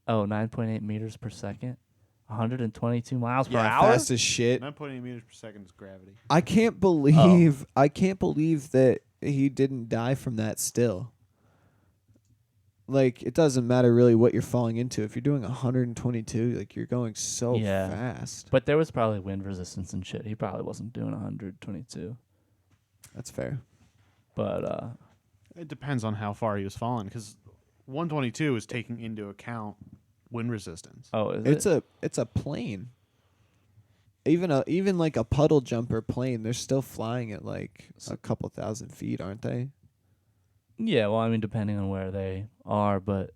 Oh, 9.8 meters per second. 122 miles per
Yeah,
hour?
fast as shit.
9.8 meters per second is gravity.
I can't believe that he didn't die from that still. Like, it doesn't matter really what you're falling into. If you're doing 122, like, you're going so
Yeah.
fast.
But there was probably wind resistance and shit. He probably wasn't doing 122.
That's fair.
But
It depends on how far he was falling, because 122 is taking into account wind resistance.
oh, is it?
It's a plane. Even like a puddle jumper plane, they're still flying at like a couple thousand feet, aren't they?
Yeah, well, I mean, depending on where they are, but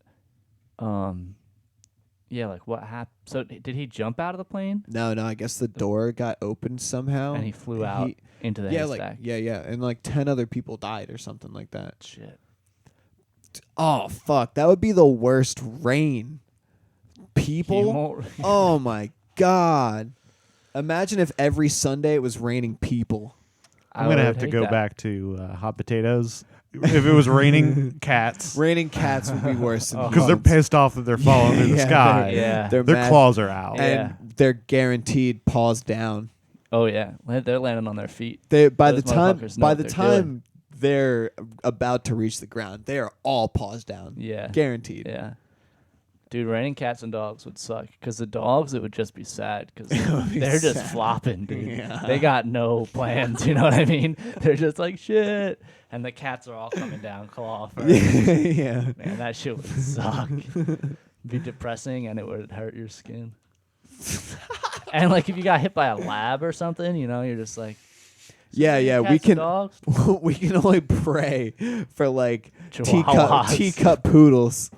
yeah, like what happened? So did he jump out of the plane
No, I guess the door got opened somehow.
and he flew out into the haystack?
Yeah, and like 10 other people died or something like that.
Shit.
Oh fuck, that would be the worst rain. People? Oh my god. Imagine if every Sunday it was raining people.
I'm going to have to go back to hot potatoes. If it was raining cats.
Raining cats would be worse than
Because they're
humans.
pissed off that they're falling through the sky.
Yeah.
They're
Their
mad,
claws are out.
Yeah.
and they're guaranteed paws down.
Oh yeah, they're landing on their feet.
By
Those
the time
motherfuckers know what they're doing.
they're about to reach the ground, they are all paws down.
Yeah.
Guaranteed.
Yeah. Dude, raining cats and dogs would suck. Because the dogs, it would just be sad. Because
would be
they're just
sad.
flopping, dude.
Yeah.
They got no plans, you know what I mean? They're just like, shit. And the cats are all coming down claw first.
Yeah.
Man, that shit would suck. Be depressing, and it would hurt your skin. And, like, if you got hit by a lab or something, you know, you're just like,
Yeah,
cats
we
and
can
dogs?
we can only pray for like
Chihuahuas.
teacup poodles.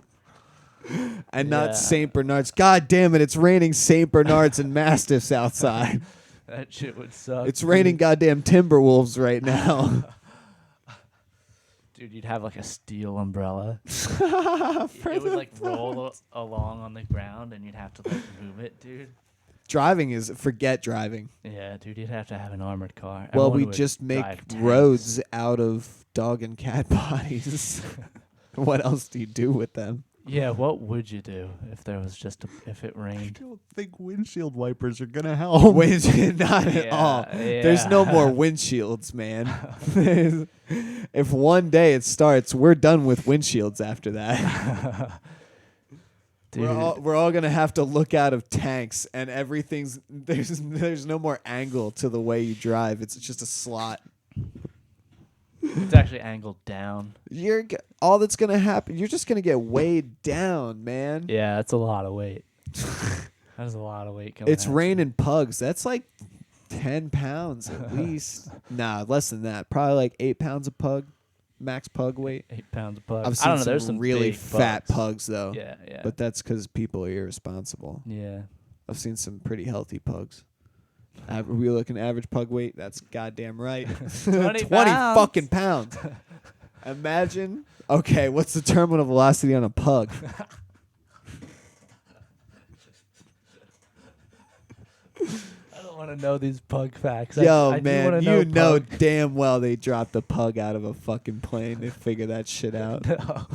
And
Yeah.
not Saint Bernards. God damn it, it's raining Saint Bernards and Mastiffs outside.
That shit would suck.
It's raining goddamn Timberwolves right now.
Dude, you'd have like a steel umbrella. It would like roll along on the ground, and you'd have to like move it, dude.
Forget driving.
Yeah, dude, you'd have to have an armored car.
Well,
Everyone
we
would
just make
drive tanks.
roads out of dog and cat bodies. What else do you do with them?
Yeah, what would you do if there was if it
I
rained?
don't think windshield wipers are going to help.
Not at all. There's no more windshields, man. If one day it starts, we're done with windshields after that.
Dude,
We're all gonna have to look out of tanks, and there's no more angle to the way you drive. It's just a slot.
it's actually angled down.
All that's gonna happen. You're just gonna get weighed down, man.
Yeah, that's a lot of weight. That's a lot of weight coming.
It's
at
raining pugs. That's like 10 pounds at least. Nah, less than that. Probably like 8 pounds of pug, max pug weight.
you. 8 pounds of pug.
I've
I
seen
don't know. There's some
really
big
fat pugs though.
Yeah, yeah.
But that's because people are irresponsible.
yeah.
I've seen some pretty healthy pugs. We looking average pug weight? That's goddamn right.
20
20
pounds.
fucking pounds. Imagine. Okay, what's the terminal velocity on a pug?
I don't want to know these pug facts.
Yo,
I do
man,
wanna
you know
pug.
damn well they dropped a pug out of a fucking plane. They figure that shit out.
No.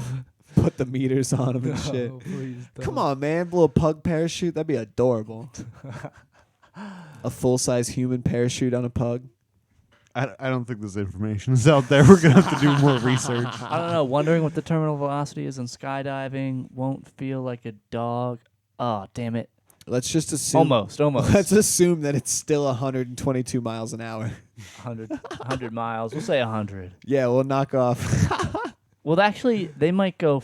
Put the meters on them and shit.
No, please don't.
Come on, man. Little pug parachute. That'd be adorable. A full-size human parachute on a pug.
I don't think this information is out there. We're going to have to do more research.
I don't know. Wondering what the terminal velocity is in skydiving. Won't feel like a dog. Oh, damn it.
Let's just assume.
Almost.
Let's assume that it's still 122 miles an hour.
100 miles. We'll say 100.
Yeah, we'll knock off.
Well, actually, they might go.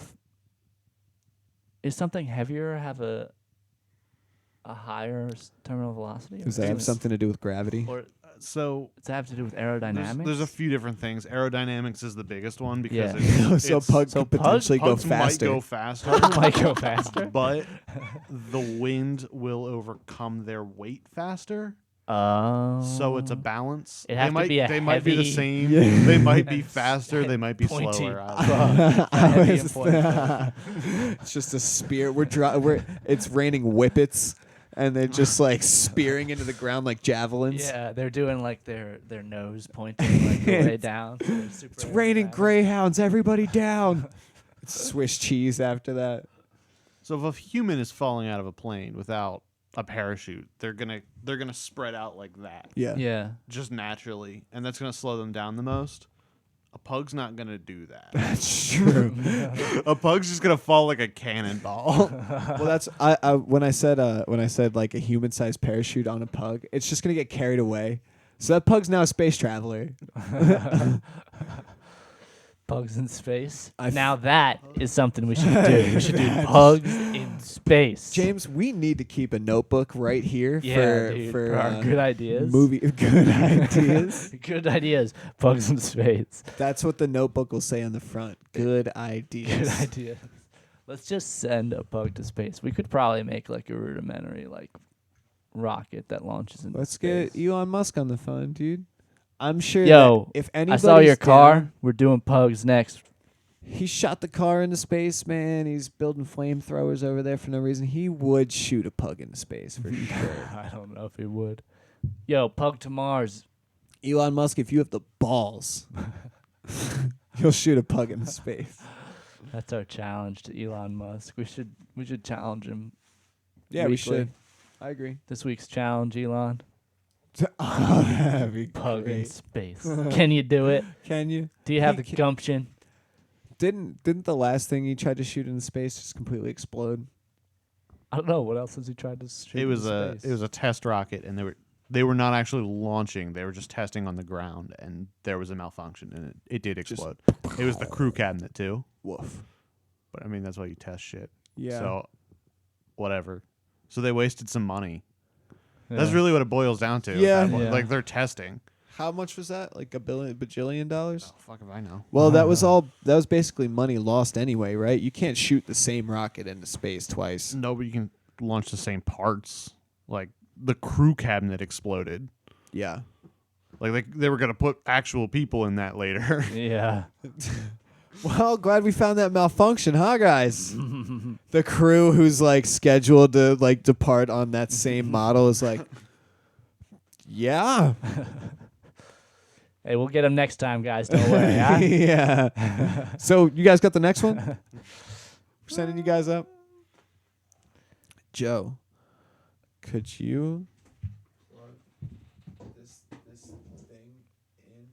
Is something heavier have a higher terminal velocity?
Does that have something to do with gravity?
Or
So
Does that have to do with aerodynamics?
there's a few different things. Aerodynamics is the biggest one because
Yeah.
So Pug could potentially go
pugs
faster.
might go faster,
might go faster.
but the wind will overcome their weight faster.
Oh.
So it's a balance.
It has to be a
They might be the
heavy-
same.
Yeah.
They might be faster. They might be
Pointy
slower. I don't know.
bug. Heavy and pointy.
It's just a spear. It's raining whippets, and they're just like spearing into the ground like javelins.
Yeah, they're doing like their nose pointing like the way down. So they're super
It's raining
aerodynamic.
greyhounds. Everybody down. It's Swiss cheese after that.
So if a human is falling out of a plane without a parachute, they're gonna spread out like that,
Yeah.
Yeah.
just naturally, and that's gonna slow them down the most. A pug's not gonna do that.
That's true.
A pug's just gonna fall like a cannonball.
Well, that's I when I said like a human-sized parachute on a pug, it's just gonna get carried away. So that pug's now a space traveler.
Pugs in space.
I f-
Now that is something we should do. We should do pugs in space.
James, we need to keep a notebook right here
Yeah, dude,
for
our good ideas.
movie good ideas.
Good ideas. Pugs in space.
That's what the notebook will say on the front. Good ideas.
Good idea. Let's just send a pug to space. We could probably make like a rudimentary like rocket that launches into
Let's
space.
get Elon Musk on the phone, dude. I'm sure
Yo,
that if
I
anybody's
saw your car.
down-
We're doing pugs next.
he shot the car into space, man. He's building flamethrowers over there for no reason. He would shoot a pug into space for sure.
I don't know if he would. Yo, pug to Mars.
Elon Musk, if you have the balls, you'll shoot a pug into space.
That's our challenge to Elon Musk. We should challenge him.
Yeah, we
weekly.
should. I agree.
This week's challenge, Elon.
Oh, that'd be
Pug in
great.
space. Can you do it?
Can you?
Do you have
He
the
ca-
gumption?
Didn't the last thing he tried to shoot into space just completely explode?
I don't know. What else has he tried to shoot
It was
into space?
it was a test rocket, and they were not actually launching. They were just testing on the ground, and there was a malfunction, and it did explode. It was the crew cabinet too.
Woof.
But I mean, that's why you test shit.
Yeah.
So, whatever. So they wasted some money.
Yeah.
That's really what it boils down to. at
Yeah.
that point.
Yeah.
Like they're testing.
How much was that? Like bajillion dollars?
Oh, fuck if I know.
Well, that was basically money lost anyway, right? You can't shoot the same rocket into space twice.
No, but you can launch the same parts. Like the crew cabinet exploded.
Yeah.
Like they were gonna put actual people in that later.
Yeah.
Well, glad we found that malfunction, huh, guys? The crew who's like scheduled to like depart on that same model is like, yeah,
Hey, we'll get him next time, guys. Don't worry. Huh?
yeah. So you guys got the next one? We're sending you guys up. Joe, could you plug this thing in?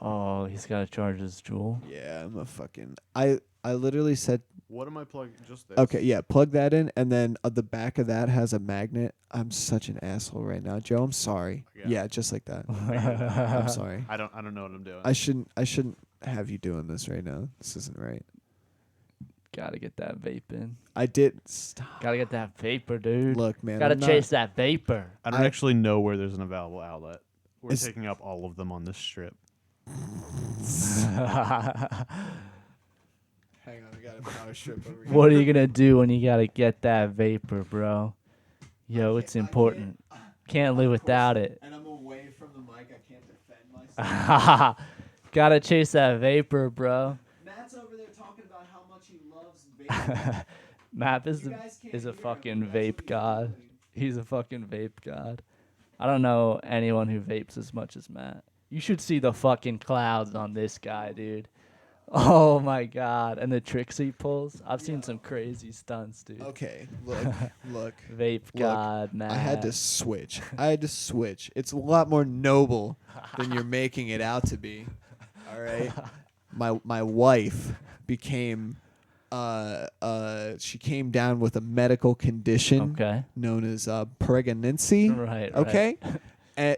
Oh, he's got to charge his jewel.
Yeah, I'm a fucking. I literally said,
What am I plugging? Just this.
okay, yeah, plug that in, and then the back of that has a magnet. I'm such an asshole right now, Joe. I'm sorry.
Yeah.
Yeah, just like that. I'm sorry.
I don't know what I'm doing.
I shouldn't have you doing this right now. This isn't right.
Gotta get that vape in.
I did stop.
Gotta get that vapor, dude.
Look, man.
Gotta
I'm not-
chase that vapor.
I don't actually know where there's an available outlet. We're
It's-
taking up all of them on this strip.
Hang on, I got a power strip over here.
What are you gonna do when you gotta get that vapor, bro? Yo, it's important. Can't live without it.
And I'm away from the mic. I can't defend myself.
Gotta chase that vapor, bro.
Matt's over there talking about how much he loves vaping.
Map is
You
a,
guys can't
is a
hear him,
fucking
but that's what
vape
he's
god.
doing.
He's a fucking vape god. I don't know anyone who vapes as much as Matt. You should see the fucking clouds on this guy, dude. Oh my god. And the tricks he pulls. I've seen some crazy stunts, dude.
Okay, look.
Vape god, Matt.
I had to switch. It's a lot more noble than you're making it out to be. All right. My wife became she came down with a medical condition
Okay.
known as pregnancy.
Right.
Okay.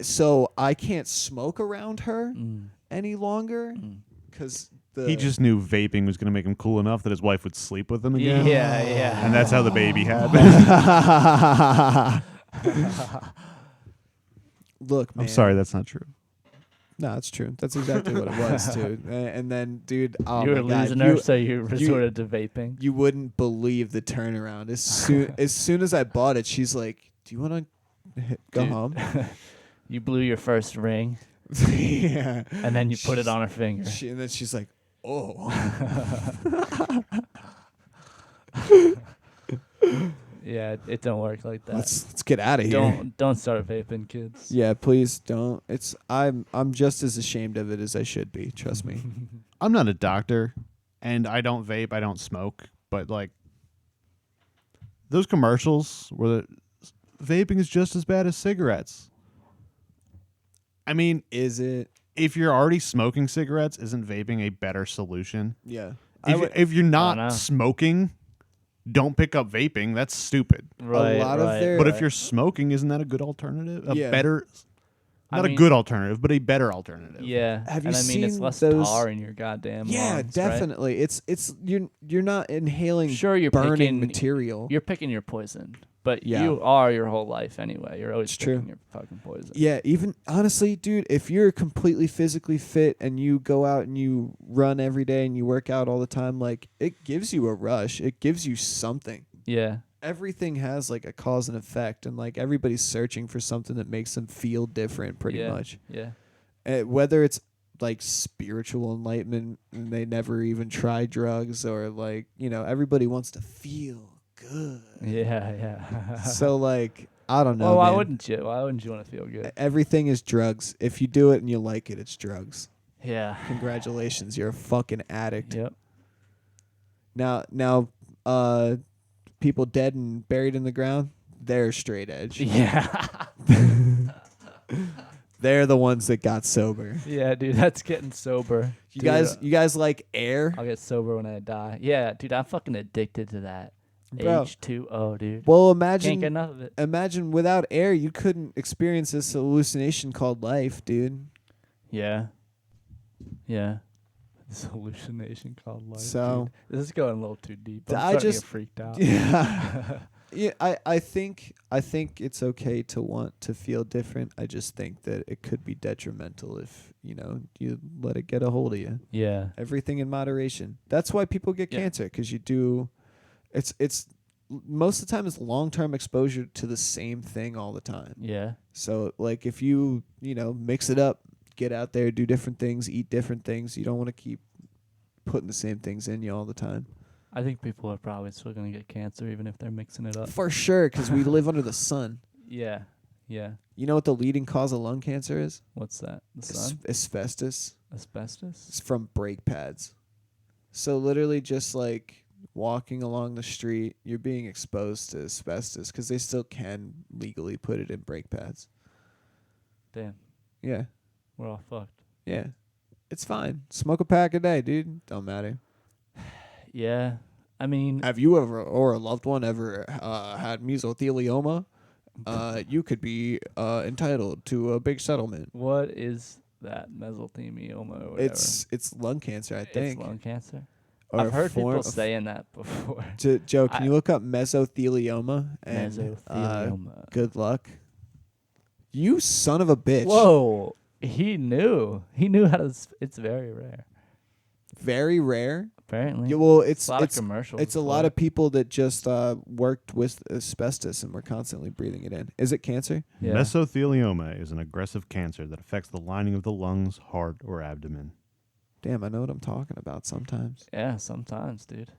So I can't smoke around her
Mm.
any longer
Mm.
because
He just knew vaping was going to make him cool enough that his wife would sleep with him
Yeah,
again.
yeah.
And that's how the baby happened.
Look, man.
I'm sorry, that's not true.
No, that's true. That's exactly what it was, too. And then, dude, oh
you were
my
losing
God,
her, so you resorted to vaping.
You wouldn't believe the turnaround. As soon as I bought it, she's like, "Do you want to go home?"
You blew your first ring.
Yeah.
And then you put it on her finger.
And then she's like, "Oh."
Yeah, it don't work like that.
Let's get out of here.
Don't start vaping, kids.
Yeah, please don't. I'm just as ashamed of it as I should be. Trust me.
I'm not a doctor, and I don't vape. I don't smoke. But like those commercials where vaping is just as bad as cigarettes. I mean,
Is it?
if you're already smoking cigarettes, isn't vaping a better solution?
Yeah.
If you're
I don't know.
not smoking, don't pick up vaping. That's stupid.
Right,
lot of
right.
their-
But if you're smoking, isn't that a good alternative?
Yeah.
Not
I
a
mean-
good alternative, but a better alternative.
Yeah.
Have you
and I mean, it's
seen
less
those-
tar in your goddamn
Yeah,
lungs, right?
definitely. It's you're not inhaling
Sure, you're
burning
picking
material.
You're picking your poison, but
Yeah.
you are your whole life anyway. You're always
It's
picking
true.
your fucking poison.
Yeah, even honestly, dude, if you're completely physically fit and you go out and you run every day and you work out all the time, like it gives you a rush. It gives you something.
Yeah.
Everything has like a cause and effect, and like everybody's searching for something that makes them feel different, pretty
Yeah.
much.
Yeah.
Whether it's like spiritual enlightenment and they never even try drugs, or like, everybody wants to feel good.
Yeah. Yeah.
So like, I don't know.
Well, why
man.
wouldn't you? Why wouldn't you want to feel good?
Everything is drugs. If you do it and you like it, it's drugs.
Yeah.
Congratulations, you're a fucking addict.
Yep.
Now, people dead and buried in the ground, they're straight edge.
Yeah.
They're the ones that got sober.
Yeah, dude, that's getting sober.
You
Dude,
you guys like air?
I'll get sober when I die. Yeah, dude, I'm fucking addicted to that.
Bro.
H2O, dude.
Well,
Can't get
imagine
enough of it.
without air, you couldn't experience this hallucination called life, dude.
Yeah. Yeah. This hallucination called life.
So-
dude. This is going a little too deep. I'm
I
starting to
just-
get freaked out.
Yeah. Yeah, I think it's okay to want to feel different. I just think that it could be detrimental if, you let it get a hold of you.
Yeah.
Everything in moderation. That's why people get
Yeah.
cancer, because you do it's most of the time it's long-term exposure to the same thing all the time.
Yeah.
So like if you, mix it up, get out there, do different things, eat different things, you don't want to keep putting the same things in you all the time.
I think people are probably still going to get cancer even if they're mixing it up.
For sure, because we live under the sun.
Yeah. Yeah.
You know what the leading cause of lung cancer is?
What's that? The sun?
Asbestos.
Asbestos?
It's from brake pads. So literally just like walking along the street, you're being exposed to asbestos because they still can legally put it in brake pads.
Damn.
Yeah.
We're all fucked.
Yeah. It's fine. Smoke a pack a day, dude. Don't matter.
Yeah. I mean,
Have you ever, or a loved one ever, had mesothelioma? You could be entitled to a big settlement.
what is that mesothelioma or whatever?
It's lung cancer, I think.
It's lung cancer.
Or
I've
a
heard
form
people
of-
saying that before.
Joe, can you look up mesothelioma? And,
Mesothelioma.
good luck. You son of a bitch.
Whoa. He knew. He knew how to. It's very rare.
Very rare.
Apparently.
Yeah, well,
It's a lot of commercials.
It's a lot of people that just worked with asbestos and were constantly breathing it in. Is it cancer?
Yeah.
Mesothelioma is an aggressive cancer that affects the lining of the lungs, heart, or abdomen.
Damn, I know what I'm talking about sometimes.
Yeah, sometimes, dude.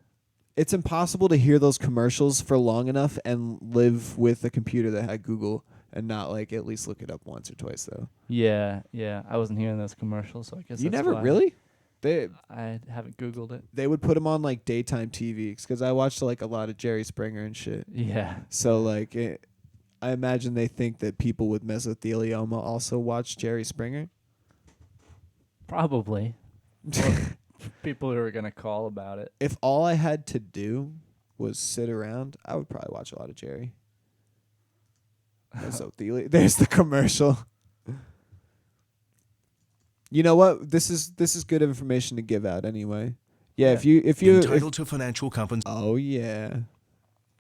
It's impossible to hear those commercials for long enough and live with a computer that had Google and not like at least look it up once or twice though.
Yeah, yeah. I wasn't hearing those commercials, so I guess
You
that's
never
why
really? They
I haven't Googled it.
they would put them on like daytime TV because I watched like a lot of Jerry Springer and shit.
Yeah.
So like I imagine they think that people with mesothelioma also watch Jerry Springer.
Probably. Or people who are gonna call about it.
If all I had to do was sit around, I would probably watch a lot of Jerry. Mesothelioma. There's the commercial. You know what? This is good information to give out anyway. Yeah,
Yeah.
if you
Entitled to financial compensation.
oh yeah.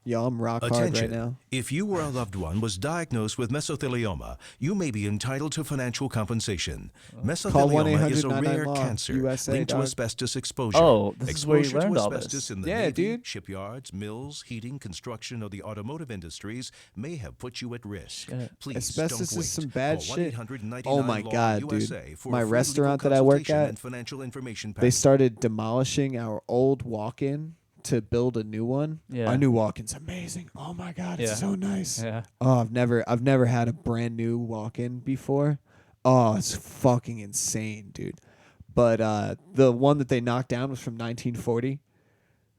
Yo, I'm rock hard right
Attention.
now.
If you or a loved one was diagnosed with mesothelioma, you may be entitled to financial compensation.
Call
Mesothelioma is a
1-800-99
rare
law,
cancer
USA,
linked to
dog.
asbestos exposure.
Oh, this is where you
Exposure to
learned all
asbestos
this.
in the
Yeah,
Navy,
dude.
shipyards, mills, heating, construction, or the automotive industries may have put you at risk.
Shit.
Please
Asbestos
don't wait.
is some bad
Call
shit.
1-800-99
Oh my
Law
God, dude.
USA for
My
a free
restaurant
legal
that I work
consultation
at,
and financial information
They
package.
started demolishing our old walk-in to build a new one.
Yeah.
Our new walk-in's amazing. Oh my god, it's
Yeah.
so nice.
Yeah.
Oh, I've never had a brand new walk-in before. Oh, it's fucking insane, dude. But the one that they knocked down was from 1940.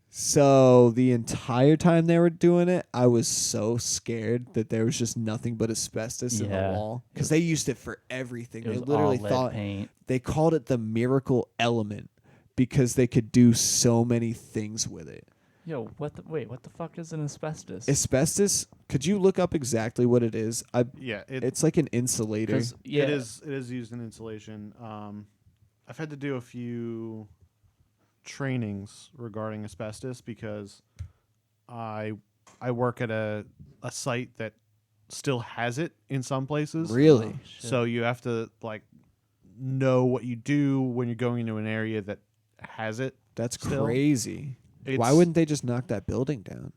So the entire time they were doing it, I was so scared that there was just nothing but asbestos in the
Yeah.
wall because they used it for everything.
It
They
was
literally
all lead
thought
paint.
they called it the miracle element because they could do so many things with it.
Yo, what the fuck is an asbestos?
Asbestos, could you look up exactly what it is?
Yeah,
It's like an insulator.
'Cause, yeah,
it is used in insulation. I've had to do a few trainings regarding asbestos because I work at a site that still has it in some places.
Really?
Oh, shit.
So you have to like know what you do when you're going into an area that has it.
That's
still.
crazy. Why
It's-
wouldn't they just knock that building down?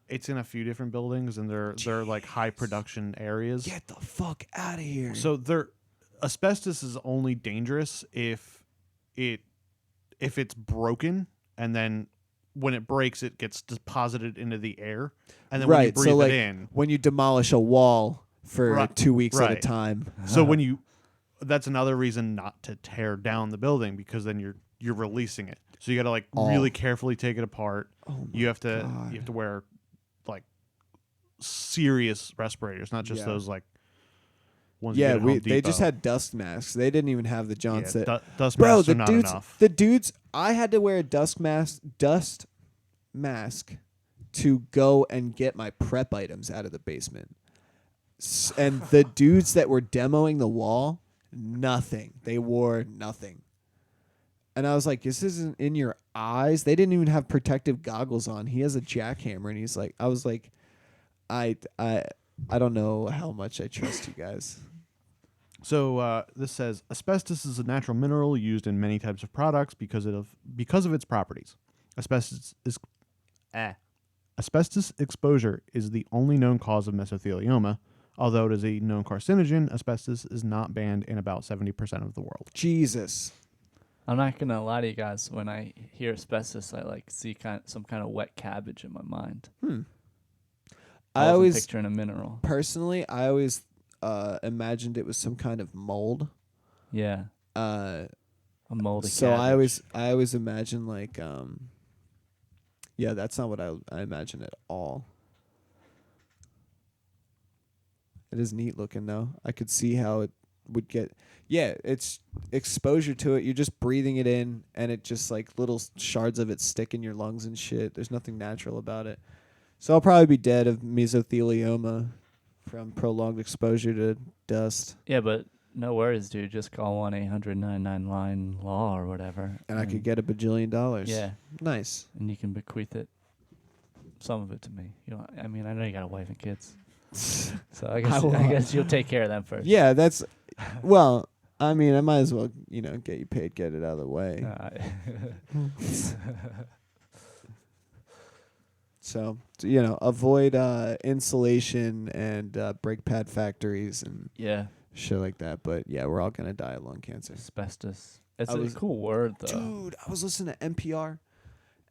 It's in a few different buildings and they're like high production areas.
Get the fuck out of here.
So asbestos is only dangerous if it's broken and then when it breaks it gets deposited into the air and then when you
right,
breathe
so like
it in.
when you demolish a wall for
Right,
2 weeks at a
right.
time.
So that's another reason not to tear down the building because then you're releasing it. So you got to like really carefully take it apart.
Oh
You have
God.
to wear like serious respirators, not just
Yeah.
those like ones. you get
Yeah,
at Home
they just
Depot.
had dust masks. They didn't even have the John set.
Dust
Bro,
masks
the
are not
dudes,
enough.
the dudes, I had to wear a dust mask to go and get my prep items out of the basement. And the dudes that were demoing the wall, nothing. They wore nothing. And I was like, this isn't in your eyes. They didn't even have protective goggles on. He has a jackhammer, and he's like, I was like, I don't know how much I trust you guys.
So this says asbestos is a natural mineral used in many types of products because of its properties. Asbestos exposure is the only known cause of mesothelioma. Although it is a known carcinogen, asbestos is not banned in about 70% of the world.
Jesus.
I'm not gonna lie to you guys. When I hear asbestos, I like see some kind of wet cabbage in my mind.
I
wasn't
always
picturing a mineral.
personally, I always imagined it was some kind of mold.
Yeah,
Uh,
a moldy.
so
cabbage.
I always imagine like yeah, that's not what I imagine at all. It is neat looking though. I could see how it would get. Yeah, it's exposure to it. You're just breathing it in, and it just like little shards of it stick in your lungs and shit. There's nothing natural about it. So I'll probably be dead of mesothelioma from prolonged exposure to dust.
Yeah, but no worries, dude. Just call 1-800-99-LINE-LAW or whatever,
And I could get $1 billion.
Yeah,
Nice.
and you can bequeath it, some of it to me. You know, I mean, I know you got a wife and kids, so I guess you'll take care of them first.
Yeah, that's. Well, I mean, I might as well, get you paid, get it out of the way. So, avoid insulation and brake pad factories and
Yeah,
shit like that. But yeah, we're all gonna die of lung cancer.
asbestos. It's
I
a
was-
cool word though.
Dude, I was listening to NPR.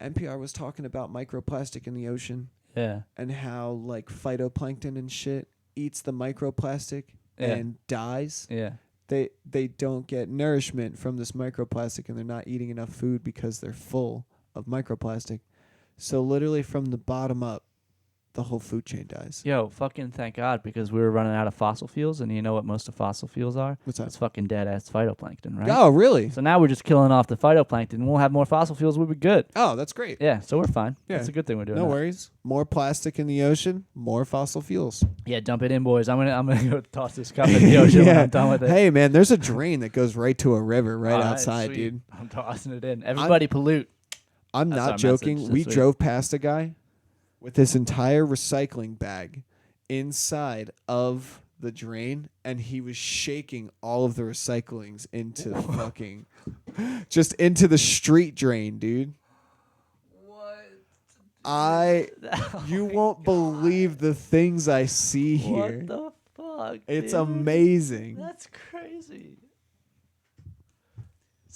NPR was talking about microplastic in the ocean
Yeah,
and how like phytoplankton and shit eats the microplastic
Yeah.
and dies.
yeah.
They don't get nourishment from this microplastic and they're not eating enough food because they're full of microplastic. So literally from the bottom up, the whole food chain dies.
Yo, fucking thank God, because we were running out of fossil fuels, and you know what most of fossil fuels are?
What's that?
It's fucking dead-ass phytoplankton, right?
Oh, really?
So now we're just killing off the phytoplankton, and we'll have more fossil fuels. We'll be good.
Oh, that's great.
Yeah, so we're fine.
Yeah.
That's a good thing we're doing.
No
that.
worries. More plastic in the ocean, more fossil fuels.
Yeah, dump it in, boys. I'm gonna go toss this cup in the ocean when I'm done with it.
Hey, man, there's a drain that goes right to a river right
All right,
outside,
sweet.
dude.
I'm tossing it in. Everybody pollute.
I'm
That's
not
our
joking.
message
We
this week.
drove past a guy with his entire recycling bag inside of the drain, and he was shaking all of the recyclings into the fucking just into the street drain, dude. You won't believe the things I see here.
What the fuck?
It's
dude?
amazing.
That's crazy.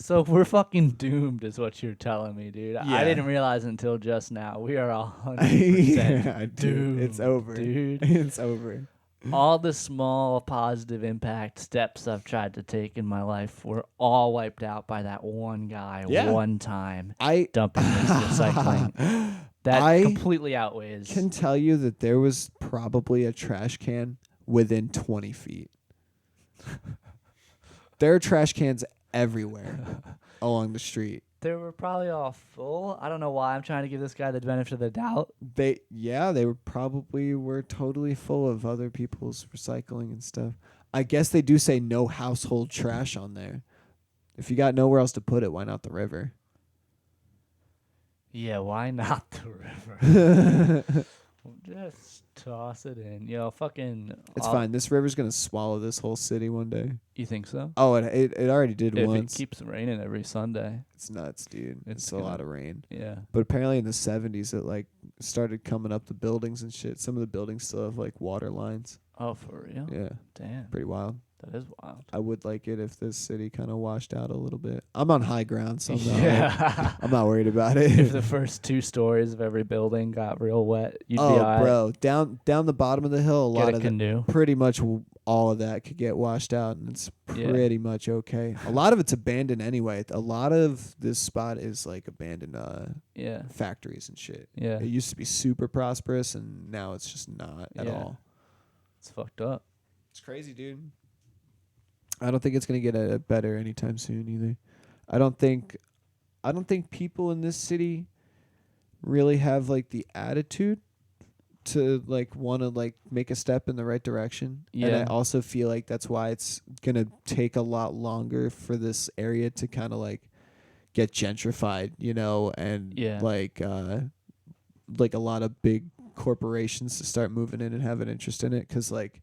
So we're fucking doomed, is what you're telling me, dude.
Yeah.
I didn't realize until just now. We are 100%
Yeah, dude,
doomed.
it's over,
dude.
It's over.
All the small positive impact steps I've tried to take in my life were all wiped out by that one guy one time dumping his recycling. That completely outweighs.
I can tell you that there was probably a trash can within 20 feet. There are trash cans everywhere along the street.
They were probably all full. I don't know why I'm trying to give this guy the benefit of the doubt.
They were totally full of other people's recycling and stuff. I guess they do say no household trash on there. If you got nowhere else to put it, why not the river?
Yeah, why not the river? Just toss it in. Yo, fucking...
It's fine. This river's going to swallow this whole city one day.
You think so?
Oh, it already did once.
If it keeps raining every Sunday.
It's nuts, dude. It's a lot of rain.
Yeah.
But apparently in the 70s, it like started coming up the buildings and shit. Some of the buildings still have like water lines.
Oh, for real?
Yeah.
Damn.
Pretty wild.
That is wild.
I would like it if this city kind of washed out a little bit. I'm on high ground, so I'm not worried about it.
If the first 2 stories of every building got real wet, you'd be all right.
Bro, down the bottom of the hill,
canoe.
Pretty much all of that could get washed out, and it's pretty much okay. A lot of it's abandoned anyway. A lot of this spot is like abandoned factories and shit.
Yeah.
It used to be super prosperous, and now it's just not at all.
It's fucked up.
It's crazy, dude. I don't think it's gonna get better anytime soon either. I don't think people in this city really have like the attitude to like want to like make a step in the right direction.
Yeah.
And I also feel like that's why it's gonna take a lot longer for this area to kind of like get gentrified, you know, and like a lot of big corporations to start moving in and have an interest in it, because like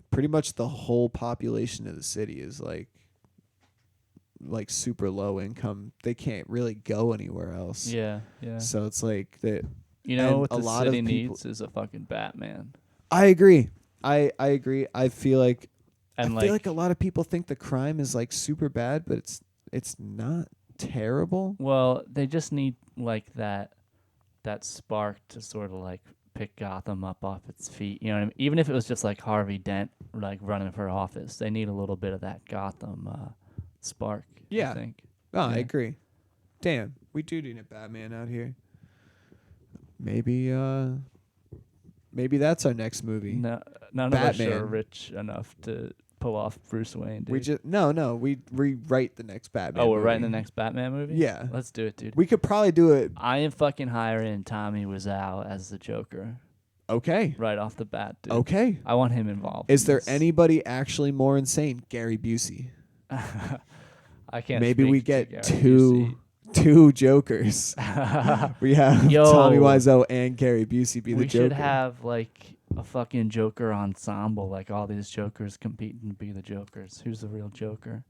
pretty much the whole population of the city is like super low income. They can't really go anywhere else.
Yeah, yeah.
So it's like that.
You know what the city needs is a fucking Batman.
I agree. I agree. I feel like
a
lot of people think the crime is like super bad, but it's not terrible.
Well, they just need like that spark to sort of like pick Gotham up off its feet. You know what I mean? Even if it was just like Harvey Dent like running for office, they need a little bit of that Gotham spark.
Yeah.
I think.
Oh, yeah. I agree. Damn, we do need a Batman out here. Maybe that's our next movie.
No, none
Batman.
of us are rich enough to pull off Bruce Wayne, dude.
We rewrite the next Batman.
Oh, we're
movie.
writing the next Batman movie?
Yeah.
Let's do it, dude.
We could probably do it.
I am fucking hiring Tommy Wiseau as the Joker.
Okay.
Right off the bat, dude.
Okay.
I want him involved.
Is there anybody actually more insane? Gary Busey.
I can't.
Maybe we get two Jokers. We have Tommy Wiseau and Gary Busey be the Joker.
We should have like a fucking Joker ensemble, like all these Jokers competing to be the Jokers. Who's the real Joker?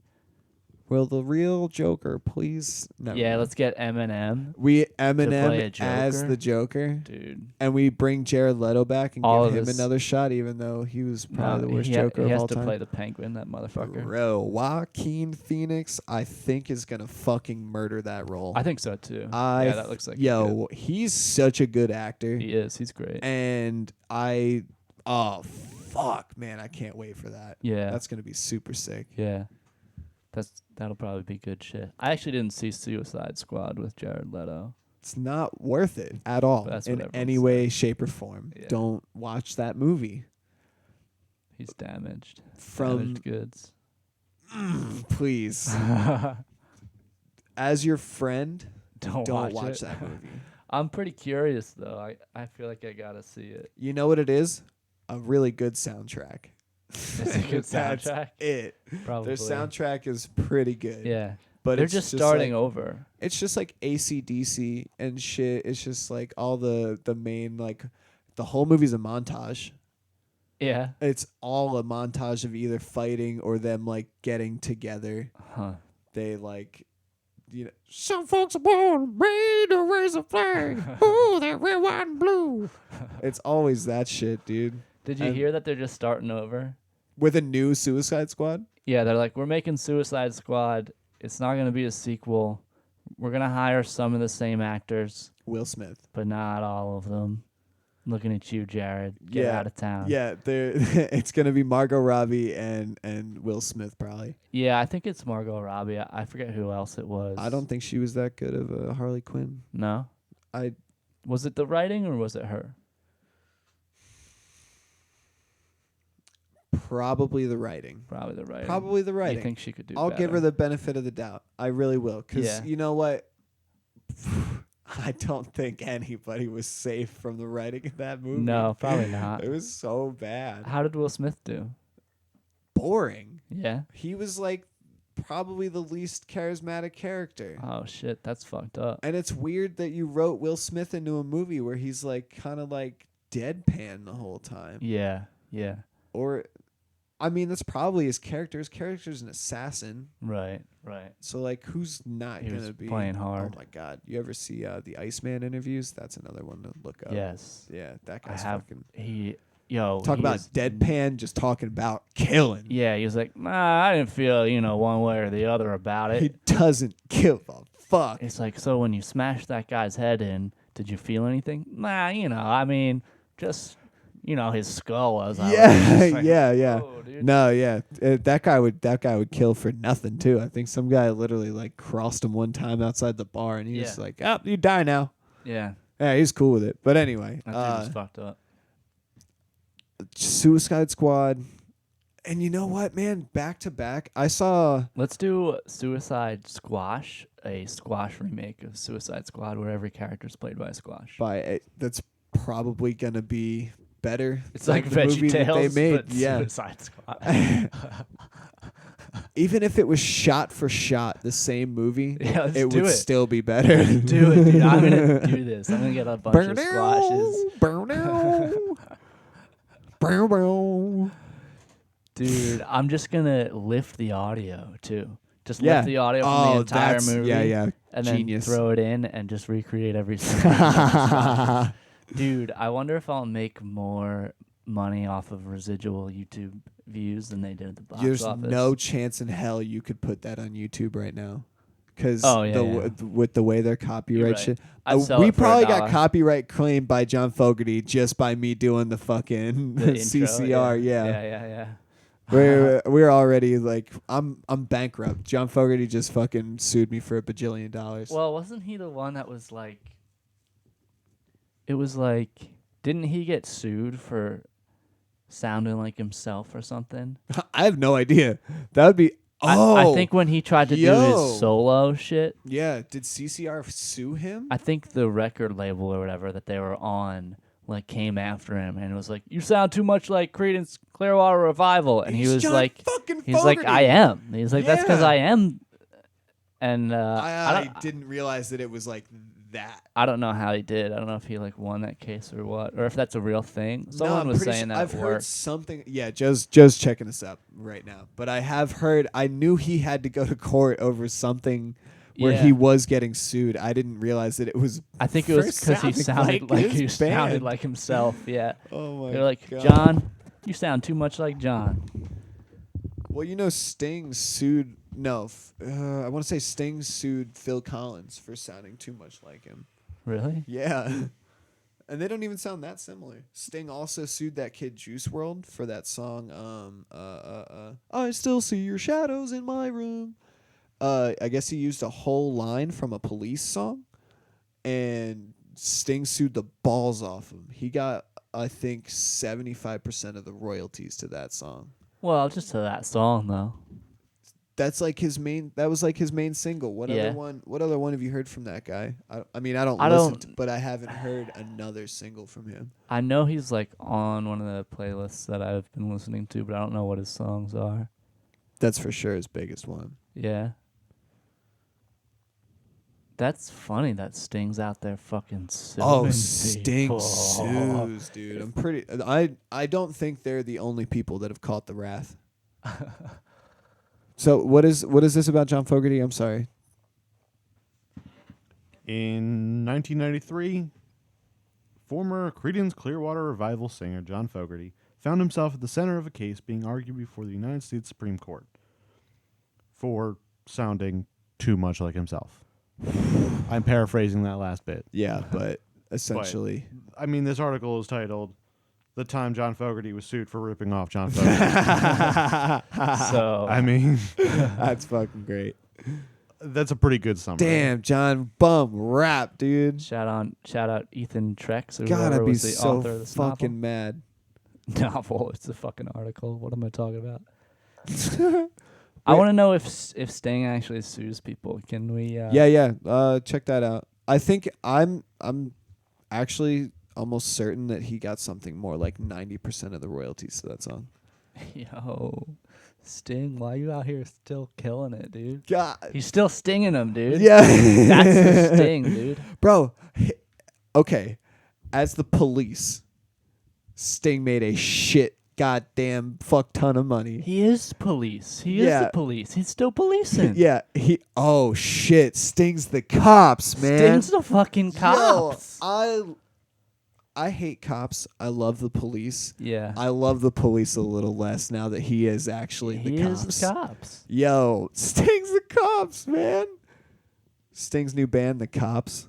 Will the real Joker please?
Let's get Eminem.
Eminem as the Joker,
dude.
And we bring Jared Leto back and give him another shot, even though he was probably the worst Joker of all time.
He has to play the Penguin, that motherfucker.
Bro, Joaquin Phoenix, I think is gonna fucking murder that role.
I think so too. That looks like
he's such a good actor.
He is. He's great.
And fuck, man, I can't wait for that.
Yeah,
that's gonna be super sick.
Yeah. That'll probably be good shit. I actually didn't see Suicide Squad with Jared Leto.
It's not worth it at all in any way, shape, or form. Yeah. Don't watch that movie.
He's damaged.
From
damaged goods.
Please. As your friend, don't watch that movie.
I'm pretty curious though. I feel like I gotta see it.
You know what it is? A really good soundtrack.
It's a good soundtrack.
That's it.
Probably.
Their soundtrack is pretty good.
Yeah.
But
they're
it's
just starting
like,
over.
It's just like AC/DC and shit. It's just like all the main, like, the whole movie's a montage.
Yeah.
It's all a montage of either fighting or them like getting together.
Huh.
They like, some folks are born made to raise a flag. Ooh, they're red, white, and blue. It's always that shit, dude.
Did you hear that they're just starting over?
With a new Suicide Squad?
Yeah, they're like, we're making Suicide Squad. It's not going to be a sequel. We're going to hire some of the same actors.
Will Smith.
But not all of them. Looking at you, Jared. Get out of town.
Yeah, it's going to be Margot Robbie and Will Smith probably.
Yeah, I think it's Margot Robbie. I forget who else it was.
I don't think she was that good of a Harley Quinn.
No? Was it the writing or was it her?
Probably the writing.
Probably the writing.
Probably the writing.
You think she could do
I'll
better.
give her the benefit of the doubt. I really will. Because you know what? I don't think anybody was safe from the writing of that movie.
No, probably not.
It was so bad.
How did Will Smith do?
Boring.
Yeah?
He was like probably the least charismatic character.
Oh, shit. That's fucked up.
And it's weird that you wrote Will Smith into a movie where he's like kind of like deadpan the whole time.
Yeah, yeah.
Or, I mean, that's probably his character. His character's an assassin.
Right, right.
So, like, who's not
He
going
was
to be
playing hard.
Oh, my God. You ever see the Iceman interviews? That's another one to look up.
Yes.
Yeah, that guy's fucking...
Talk
about deadpan, just talking about killing.
Yeah, he was like, nah, I didn't feel, one way or the other about it.
He doesn't give a fuck.
It's like, so when you smashed that guy's head in, did you feel anything? Nah, I mean, just... his skull was.
Yeah.
Oh,
No, yeah. That guy would kill for nothing too. I think some guy literally like crossed him one time outside the bar, and he was like, "Oh, you die now."
Yeah.
Yeah, he's cool with it. But anyway,
That dude was fucked up.
Suicide Squad, and you know what, man? Back to back, I saw.
Let's do Suicide Squash, a squash remake of Suicide Squad, where every character is played by a squash.
That's probably gonna be better.
It's like
the movie that they
VeggieTales,
made.
but
Yeah.
Suicide Squad.
Even if it was shot for shot the same movie,
let's
it
do
would
it.
still be better.
Do it, dude. I'm gonna do this. I'm gonna get a bunch of squashes. Dude, I'm just gonna lift the audio too. Just lift the audio from the entire movie.
Yeah.
And
Genius.
then throw it in and just recreate every single Dude, I wonder if I'll make more money off of residual YouTube views than they did at the box
There's
office.
no chance in hell you could put that on YouTube right now. Because with the way their copyright
right.
shit.
I'd sell
We
it for
probably
$1.
got copyright claimed by John Fogerty just by me doing the fucking
The intro,
CCR.
Yeah.
We're already like, I'm bankrupt. John Fogerty just fucking sued me for $1 bajillion.
Well, wasn't he the one that was like... It was like... Didn't he get sued for sounding like himself or something?
I have no idea. That would be...
I think when he tried to do his solo shit...
Yeah, did CCR sue him?
I think the record label or whatever that they were on like came after him and was like, "You sound too much like Creedence Clearwater Revival," and he was
John
like,
fucking
"He's like,
Fogerty.
I am." He's like, "That's because
Yeah.
I am." And
I didn't realize that it was like that.
I don't know how he did. I don't know if he like won that case or what, or if that's a real thing. Someone was saying that
I've
at
heard
work.
something. Yeah, Joe's checking this up right now. But I have heard. I knew he had to go to court over something where he was getting sued. I didn't realize that it was.
I think it was because he sounded like he sounded like himself. Yeah.
Oh my.
They're like,
God.
"John, you sound too much like John."
Well, Sting sued. No, I want to say Sting sued Phil Collins for sounding too much like him.
Really?
Yeah. And they don't even sound that similar. Sting also sued that kid Juice WRLD for that song. I still see your shadows in my room. I guess he used a whole line from a Police song, and Sting sued the balls off him. He got, I think, 75% of the royalties to that song.
Well, just to that song though.
That's like his main. That was like his main single. What other one? What other one have you heard from that guy? I mean, I don't listen, but I haven't heard another single from him.
I know he's like on one of the playlists that I've been listening to, but I don't know what his songs are.
That's for sure his biggest one.
Yeah. That's funny that Sting's out there fucking suing
Oh, Sting
people.
sues, dude. I'm pretty. I don't think they're the only people that have caught the wrath. So what is this about John Fogerty? I'm sorry.
In 1993, former Creedence Clearwater Revival singer John Fogerty found himself at the center of a case being argued before the United States Supreme Court for sounding too much like himself. I'm paraphrasing that last bit.
Yeah, but essentially,
I mean, this article is titled "The Time John Fogerty Was Sued for Ripping Off John Fogerty."
So
I mean,
that's fucking great.
that's a pretty good summary.
Damn, John Bum rap, dude.
shout out Ethan Trex, or
God,
whoever
I'd be
was the
so
author of this
fucking mad.
novel. It's a fucking article. What am I talking about? I want to know if Sting actually sues people. Can we?
Yeah. Check that out. I think I'm actually almost certain that he got something more like 90% of the royalties to that song.
Yo, Sting, why you out here still killing it, dude?
God.
He's still stinging them, dude.
Yeah.
That's the sting, dude.
Bro, okay. As the police, Sting made a shit goddamn fuck ton of money.
He is police. He is
Yeah.
the police. He's still policing.
Yeah, oh shit, Sting's the cops, man.
Sting's the fucking cops.
Yo, I hate cops. I love the police.
Yeah.
I love the police a little less now that he is actually
He
the cops.
is the cops.
Yo, Sting's the cops, man. Sting's new band, The Cops.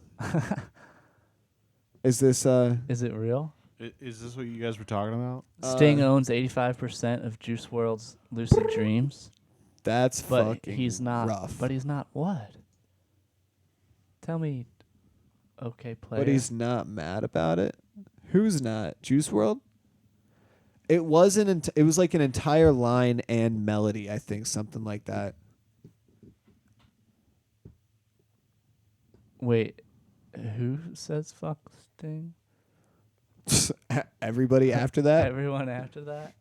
Is this
Is it real?
Is this what you guys were talking about?
Sting owns 85% of Juice WRLD's Lucid Dreams,
that's
but
fucking
he's not.
rough.
But he's not what? Tell me, okay, player.
But he's not mad about it. Who's not? Juice WRLD? It wasn't. It was like an entire line and melody. I think something like that.
Wait, who says fuck Sting?
Everybody after that.
Everyone after that?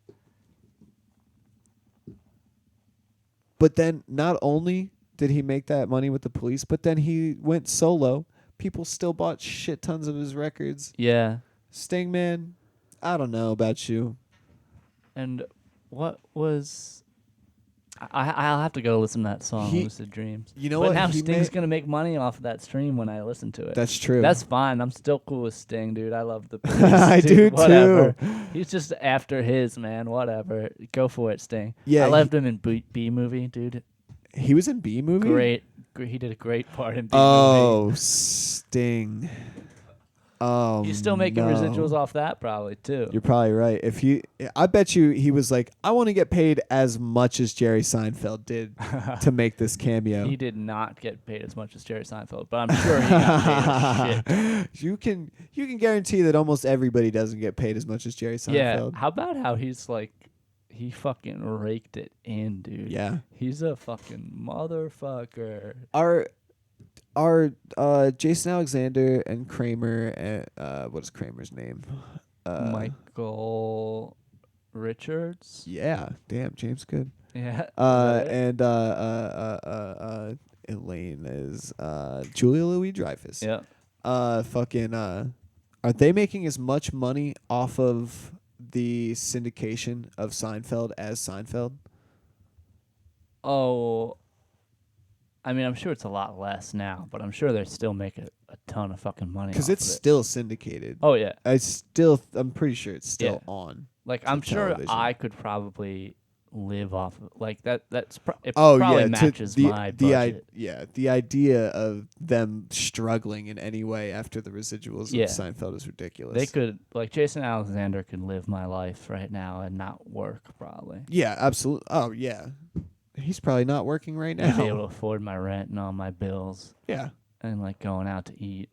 But then not only did he make that money with the police, but then he went solo. People still bought shit tons of his records.
Yeah.
Sting, man, I don't know about you.
And what was... I'll have to go listen to that song, Lucid Dreams.
You know
but
what?
now
He
Sting's going to make money off of that stream when I listen to it.
That's true.
That's fine. I'm still cool with Sting, dude. I love the police,
I do
whatever.
too.
He's just after his, man. Whatever. Go for it, Sting.
Yeah,
I loved him in B Movie, dude.
He was in B Movie?
Great. He did a great part in B
Oh,
Movie.
Sting. Oh,
He's still making
no.
residuals off that probably too.
You're probably right. I bet you he was like, I want to get paid as much as Jerry Seinfeld did to make this cameo.
He did not get paid as much as Jerry Seinfeld, but I'm sure he got paid as shit.
You can guarantee that almost everybody doesn't get paid as much as Jerry
Yeah.
Seinfeld.
How about how he's like, he fucking raked it in, dude.
Yeah.
He's a fucking motherfucker.
Are Jason Alexander and Kramer, what is Kramer's name?
Michael Richards.
Yeah, damn, James good.
Yeah.
And Elaine is Julia Louis-Dreyfus.
Yeah.
Are they making as much money off of the syndication of Seinfeld as Seinfeld?
Oh, I mean, I'm sure it's a lot less now, but I'm sure they still make a ton of fucking money.
Because
off
it's
of it.
still syndicated.
Oh yeah.
I'm pretty sure it's still on.
Like I'm sure
television.
I could probably live off of like that. It
Oh
probably
yeah,
matches my budget.
the idea of them struggling in any way after the residuals
Yeah.
of Seinfeld is ridiculous.
They could like Jason Alexander could live my life right now and not work probably.
Yeah, absolutely. Oh yeah, he's probably not working right
I'd be able
now.
to afford my rent and all my bills
Yeah,
and like going out to eat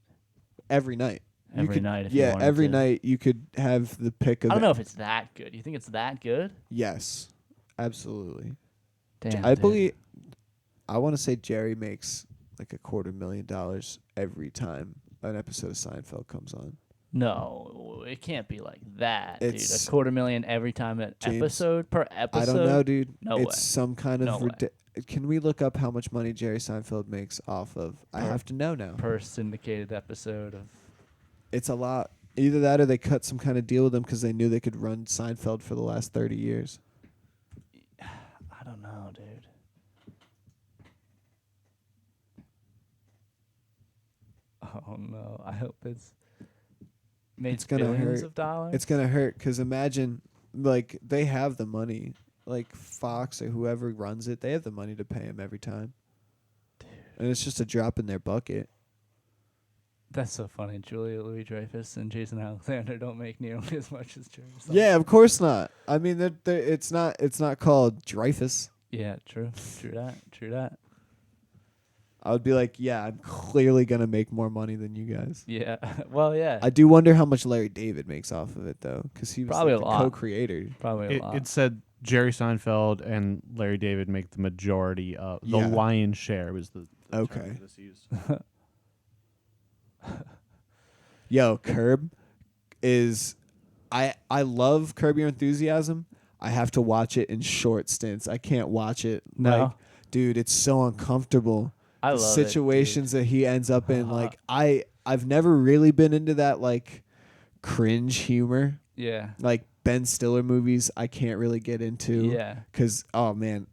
every night.
every night. If you
Yeah,
wanted
every
to.
night you could have the pick of.
I don't know if it's that good. You think it's that good?
Yes, absolutely.
Damn.
I
dude.
believe. I want to say Jerry makes like $250,000 every time an episode of Seinfeld comes on.
No, it can't be like that, dude.
It's
$250,000 every time an
James,
episode per episode.
I don't know, dude.
No
it's
way.
some kind of
No way.
Can we look up how much money Jerry Seinfeld makes off of? I have to know now.
Per syndicated episode of.
It's a lot. Either that or they cut some kind of deal with him because they knew they could run Seinfeld for the last 30 years.
I don't know, dude. Oh no! I hope it's made
It's gonna
billions
hurt.
of dollars.
It's going to hurt because imagine, like, they have the money. Like, Fox or whoever runs it, they have the money to pay him every time.
Dude.
And it's just a drop in their bucket.
That's so funny. Julia Louis-Dreyfus and Jason Alexander don't make nearly as much as Jerry Seinfeld.
Yeah, of course not. I mean, it's not called Dreyfus.
Yeah, true. True that.
I would be like, yeah, I'm clearly going to make more money than you guys.
Yeah. Well, yeah.
I do wonder how much Larry David makes off of it, though, because he was
Probably
like
a
the
lot.
co-creator.
Probably a lot.
It said Jerry Seinfeld and Larry David make the majority of the
Yeah.
lion's share was the
Okay.
term this used.
Yo, Curb is... I love Curb Your Enthusiasm. I have to watch it in short stints. I can't watch it.
No.
Like, dude, it's so uncomfortable.
I
The
love
situations that he ends up in. Like, I've never really been into that, like, cringe humor.
it, dude. Yeah.
Like, Ben Stiller movies, I can't really get into.
Yeah.
Because, oh, man,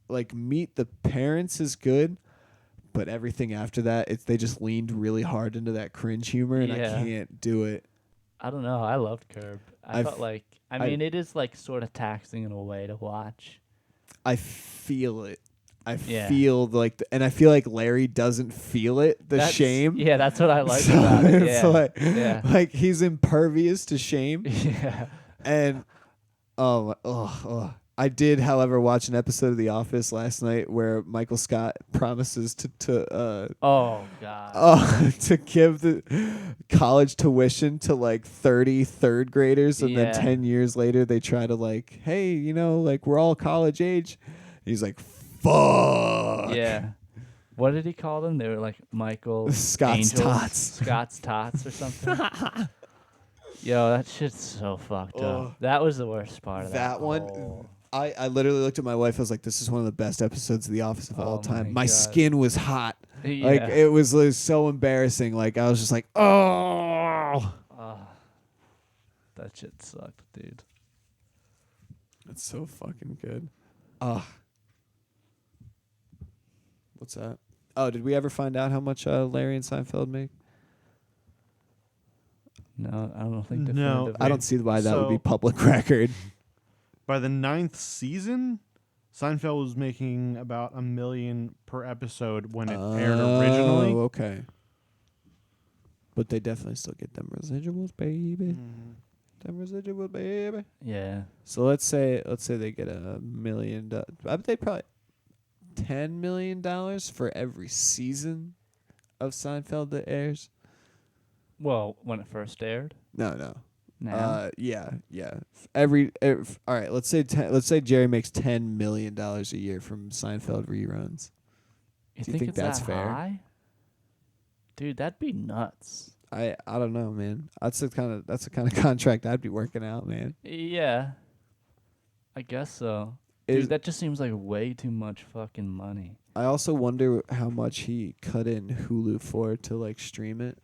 like, Meet the Parents is good, but everything after that, they just leaned really hard into that cringe humor, and
Yeah.
I can't do it.
I don't know. I loved Curb. I
I've-
felt like. I mean, it is like sort of taxing in a way to watch.
I feel it. I
Yeah.
feel like, and I feel like Larry doesn't feel it, the
That's-
shame.
Yeah, that's what I like
So
about it.
it's
Yeah.
like,
Yeah.
like he's impervious to shame.
Yeah.
And I did, however, watch an episode of The Office last night where Michael Scott promises to
Oh God.
to give the college tuition to like 30 third graders, and
Yeah.
then 10 years later they try to like, hey, like we're all college age. He's like, fuck.
Yeah. What did he call them? They were like Michael
Scott's
Angels?
Tots.
Scott's Tots or something. Yo, that shit's so fucked up. That was the worst part of that.
That one,
whole-
I literally looked at my wife. I was like, this is one of the best episodes of The Office of all
Oh
time.
my
My
God.
skin was hot.
Yeah.
Like, it was so embarrassing. Like, I was just like, oh.
That shit sucked, dude.
It's so fucking good. What's that? Oh, did we ever find out how much Larry and Seinfeld make?
No, I don't think.
No,
definitively.
I don't see why that would be
So-
public record.
By the 9th season, Seinfeld was making about $1 million per episode when it aired originally.
Oh, okay. But they definitely still get them residuals, baby.
Mhm.
Them residuals, baby.
Yeah.
So let's say they get $1 million. I bet they probably $10 million for every season of Seinfeld that airs.
Well, when it first aired.
No.
Now.
Yeah. All right. Let's say Jerry makes $10 million a year from Seinfeld reruns.
you
do you think
it's
that's
that
fair?
high? Dude, that'd be nuts.
I don't know, man. That's the kind of contract I'd be working out, man.
Yeah. I guess so.
Is-
Dude, that just seems like way too much fucking money.
I also wonder how much he cut in Hulu for to like stream it.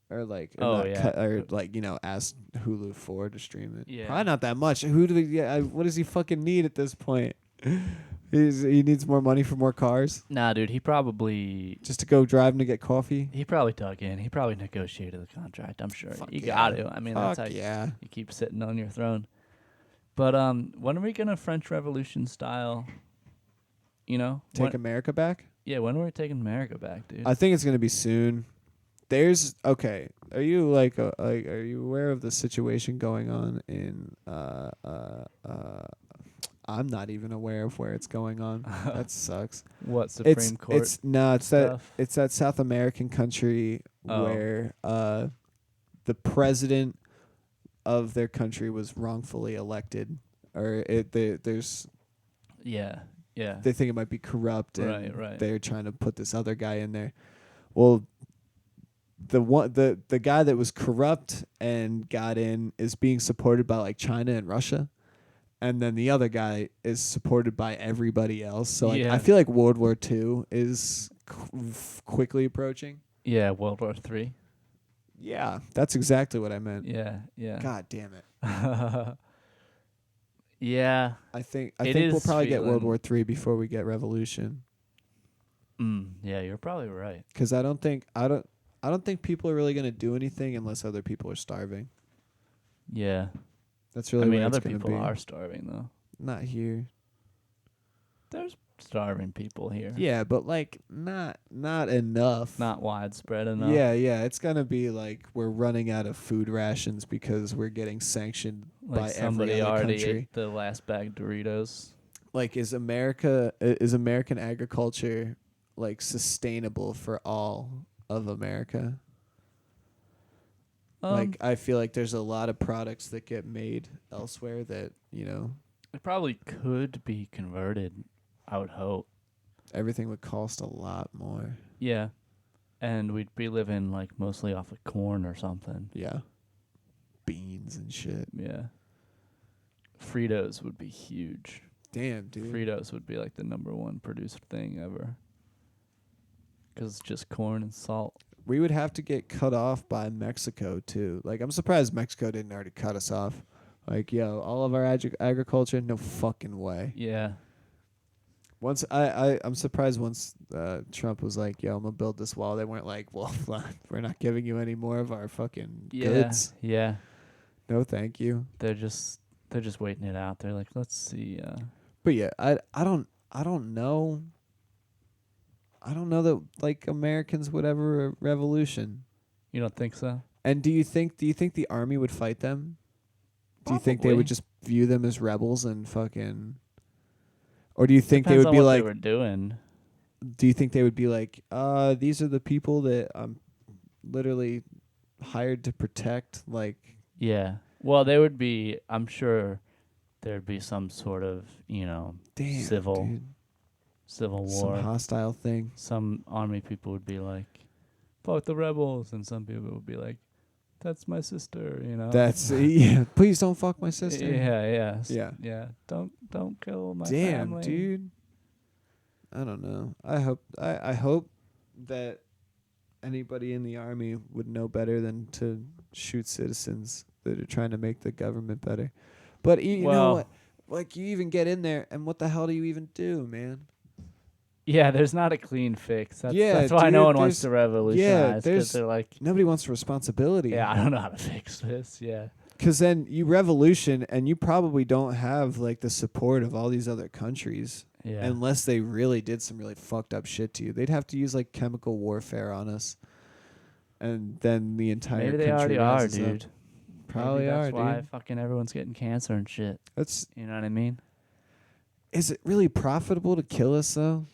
Or like, asked Hulu for to stream it.
Yeah.
Probably not that much. What does he fucking need at this point? He needs more money for more cars
Nah, dude, he probably
just to go driving to get coffee.
dug in. He probably negotiated the contract, I'm sure.
Fuck
You
yeah.
got to. I mean, that's how
Fuck yeah.
you keep sitting on your throne. But when are we going to French Revolution style,
Take America back?
Yeah, when are we taking America back, dude?
I think it's gonna be soon. Okay. Are you are you aware of the situation going on in I'm not even aware of where it's going on. That sucks.
What, Supreme Court?
It's that
stuff?
it's that South American country
Oh.
where the president of their country was wrongfully elected, or there's
Yeah.
they think it might be corrupt, and
Right.
they're trying to put this other guy in there. Well, the guy that was corrupt and got in is being supported by like China and Russia, and then the other guy is supported by everybody else. So like, I feel like World War II is quickly approaching.
Yeah, World War III.
Yeah, that's exactly what I meant.
Yeah, yeah.
God damn it.
Yeah.
I think we'll probably get World War III before we get revolution.
Yeah, you're probably right.
Because I don't think people are really gonna do anything unless other people are starving.
Yeah.
That's really. I mean,
other people are starving though.
Not here.
There's starving people here.
Yeah, but like not enough.
Not widespread enough.
Yeah. It's gonna be like we're running out of food rations because we're getting sanctioned
like
by
somebody
every other
already
country.
ate the last bag of Doritos.
Like, is American agriculture like sustainable for all of America? Like, I feel like there's a lot of products that get made elsewhere that,
it probably could be converted, I would hope.
Everything would cost a lot more.
Yeah. And we'd be living like mostly off of corn or something.
Yeah. Beans and shit.
Yeah. Fritos would be huge.
Damn, dude.
Fritos would be like the #1 produced thing ever. Because it's just corn and salt.
We would have to get cut off by Mexico, too. Like, I'm surprised Mexico didn't already cut us off. Like, yo, all of our agriculture, no fucking way.
Yeah.
I'm surprised once Trump was like, yo, I'm going to build this wall. They weren't like, well, we're not giving you any more of our fucking goods.
Yeah.
No, thank you.
They're just waiting it out. They're like, let's see.
But yeah, I don't know. I don't know that like Americans would ever a revolution.
You don't think so?
And do you think the army would fight them? Do you think they
Probably.
would just view them as rebels and fucking? Or do you think
Depends
they would
on
be
what
like?
they were doing.
Do you think they would be like, these are the people that I'm literally hired to protect? Like,
Yeah. Well, they would be. I'm sure there'd be some sort of
damn,
civil
dude.
war.
Some hostile thing.
Some army people would be like, "Fuck the rebels," and some people would be like, "That's my sister,"
That's yeah. Please don't fuck my sister.
Yeah. Don't kill my family.
Damn, dude. I don't know. I hope that anybody in the army would know better than to shoot citizens that are trying to make the government better. But you know what? Like, you even get in there, and what the hell do you even do, man?
Yeah, there's not a clean fix. That's why
dude,
no one wants to revolutionize. Because they're like,
nobody wants responsibility.
yeah, I don't know how to fix this. Yeah.
Because then you revolution, and you probably don't have like the support of all these other countries.
Yeah.
Unless they really did some really fucked up shit to you. They'd have to use like chemical warfare on us. And then the entire
Maybe they
country
already are,
rises up.
dude.
Probably
Maybe
are,
that's why
dude.
fucking everyone's getting cancer and shit.
That's
You know what I mean?
Is it really profitable to kill us though?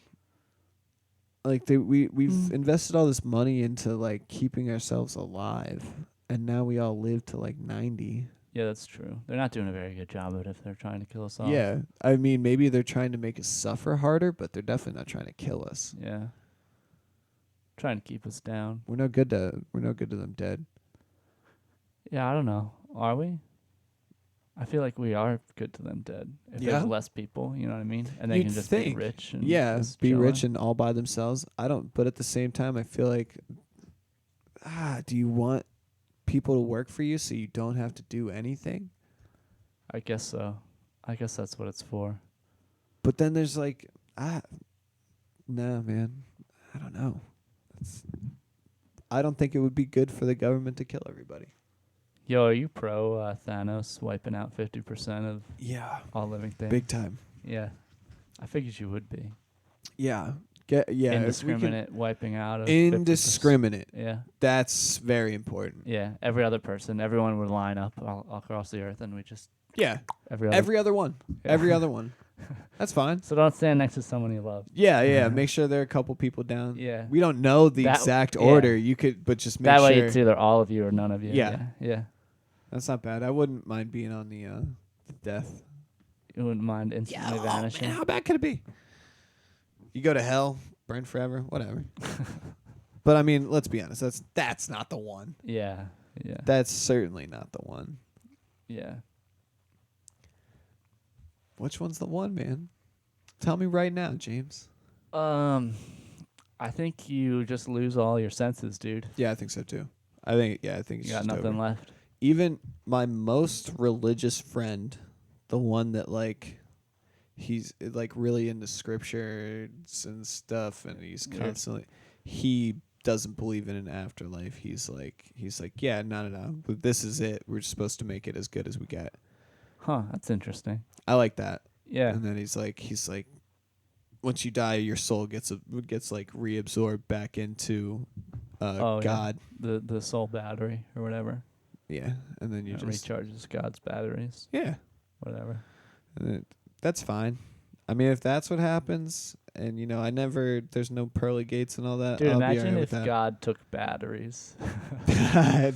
Like we've invested all this money into like keeping ourselves alive, and now we all live to like 90.
Yeah, that's true. They're not doing a very good job of it if they're trying to kill us off.
Yeah, I mean maybe they're trying to make us suffer harder, but they're definitely not trying to kill us.
Yeah. Trying to keep us down.
We're no good to them dead.
Yeah, I don't know. Are we? I feel like we are good to them dead. If
Yeah?
there's less people, you know what I mean? And they
You'd
can just
think.
be rich and
Yeah,
just
be
chilling.
rich and all by themselves. I don't, but at the same time, I feel like, do you want people to work for you so you don't have to do anything?
I guess so. I guess that's what it's for.
But then there's like, no, man, I don't know. I don't think it would be good for the government to kill everybody.
Yo, are you pro Thanos wiping out 50% of
Yeah,
all living things?
big time.
Yeah. I figured you would be.
Yeah, if we can-
Indiscriminate wiping out of 50%.
indiscriminate.
Yeah.
That's very important.
Yeah. Every other person, everyone would line up all across the earth and we just
Yeah,
every other.
every other one.
Yeah.
Every other one. That's fine.
So don't stand next to someone you love.
Yeah. Make sure there are a couple people down.
Yeah.
We don't know the
That-
exact
yeah.
order. You could, but just make
That
sure.
way it's either all of you or none of you.
Yeah.
Yeah.
That's not bad. I wouldn't mind being on the death.
You wouldn't mind instantly vanishing.
Man, how bad could it be? You go to hell, burn forever, whatever. But I mean, let's be honest. That's not the one.
Yeah. Yeah.
That's certainly not the one.
Yeah.
Which one's the one, man? Tell me right now, James.
I think you just lose all your senses, dude.
Yeah, I think so too. I think it's
You got
just
nothing
over.
left.
Even my most religious friend, the one that like he's like really into scriptures and stuff, and he's constantly he doesn't believe in an afterlife. He's like yeah, no, but this is it. We're supposed to make it as good as we get.
Huh, that's interesting.
I like that.
Yeah.
And then he's like once you die, your soul gets like reabsorbed back into God.
Yeah. The soul battery or whatever.
Yeah, and then you just
recharges God's batteries.
Yeah,
whatever.
And that's fine. I mean, if that's what happens, and there's no pearly gates and all that.
Dude,
I'll
imagine
be
if God took batteries.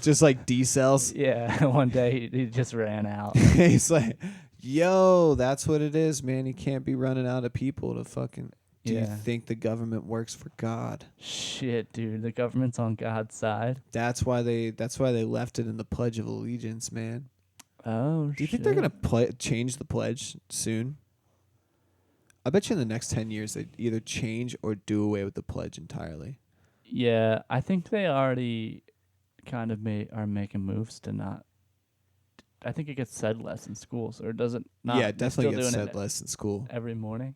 just like D cells.
Yeah, one day he just ran out.
He's like, yo, that's what it is, man. You can't be running out of people to fucking. Do you think the government works for God?
Shit, dude, the government's on God's side.
That's why they left it in the Pledge of Allegiance, man.
Oh,
do you think they're gonna change the pledge soon? I bet you in the next 10 years they either change or do away with the pledge entirely.
Yeah, I think they already kind of are making moves to not. I think it gets said less in schools, or does it not?
Yeah, it definitely gets said less in school.
Every morning.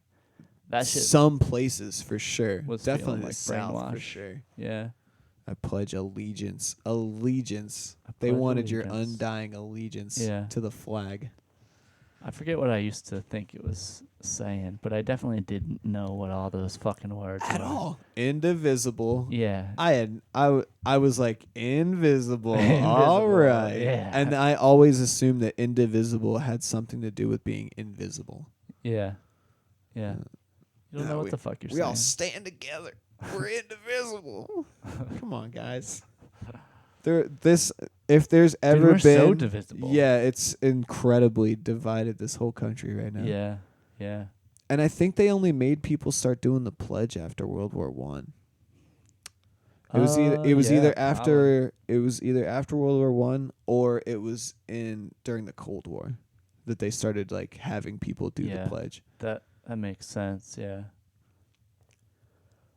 That shit.
Some places for sure.
Was
definitely
like
the South
brainwashed.
for sure.
Yeah.
I pledge allegiance. Allegiance. They wanted your undying allegiance to the flag.
I forget what I used to think it was saying, but I definitely didn't know what all those fucking words
at
were.
all. Indivisible.
Yeah.
I was like invisible. All right.
Yeah.
And I always assumed that indivisible had something to do with being invisible.
Yeah. Yeah. You don't know what the fuck you're saying.
We all stand together. We're indivisible. Come on, guys. If there's ever
we're
been
so divisible.
Yeah, it's incredibly divided, this whole country right now.
Yeah. Yeah.
And I think they only made people start doing the pledge after World War One. It was either after World War One or it was during the Cold War that they started like having people do the pledge.
That makes sense, yeah.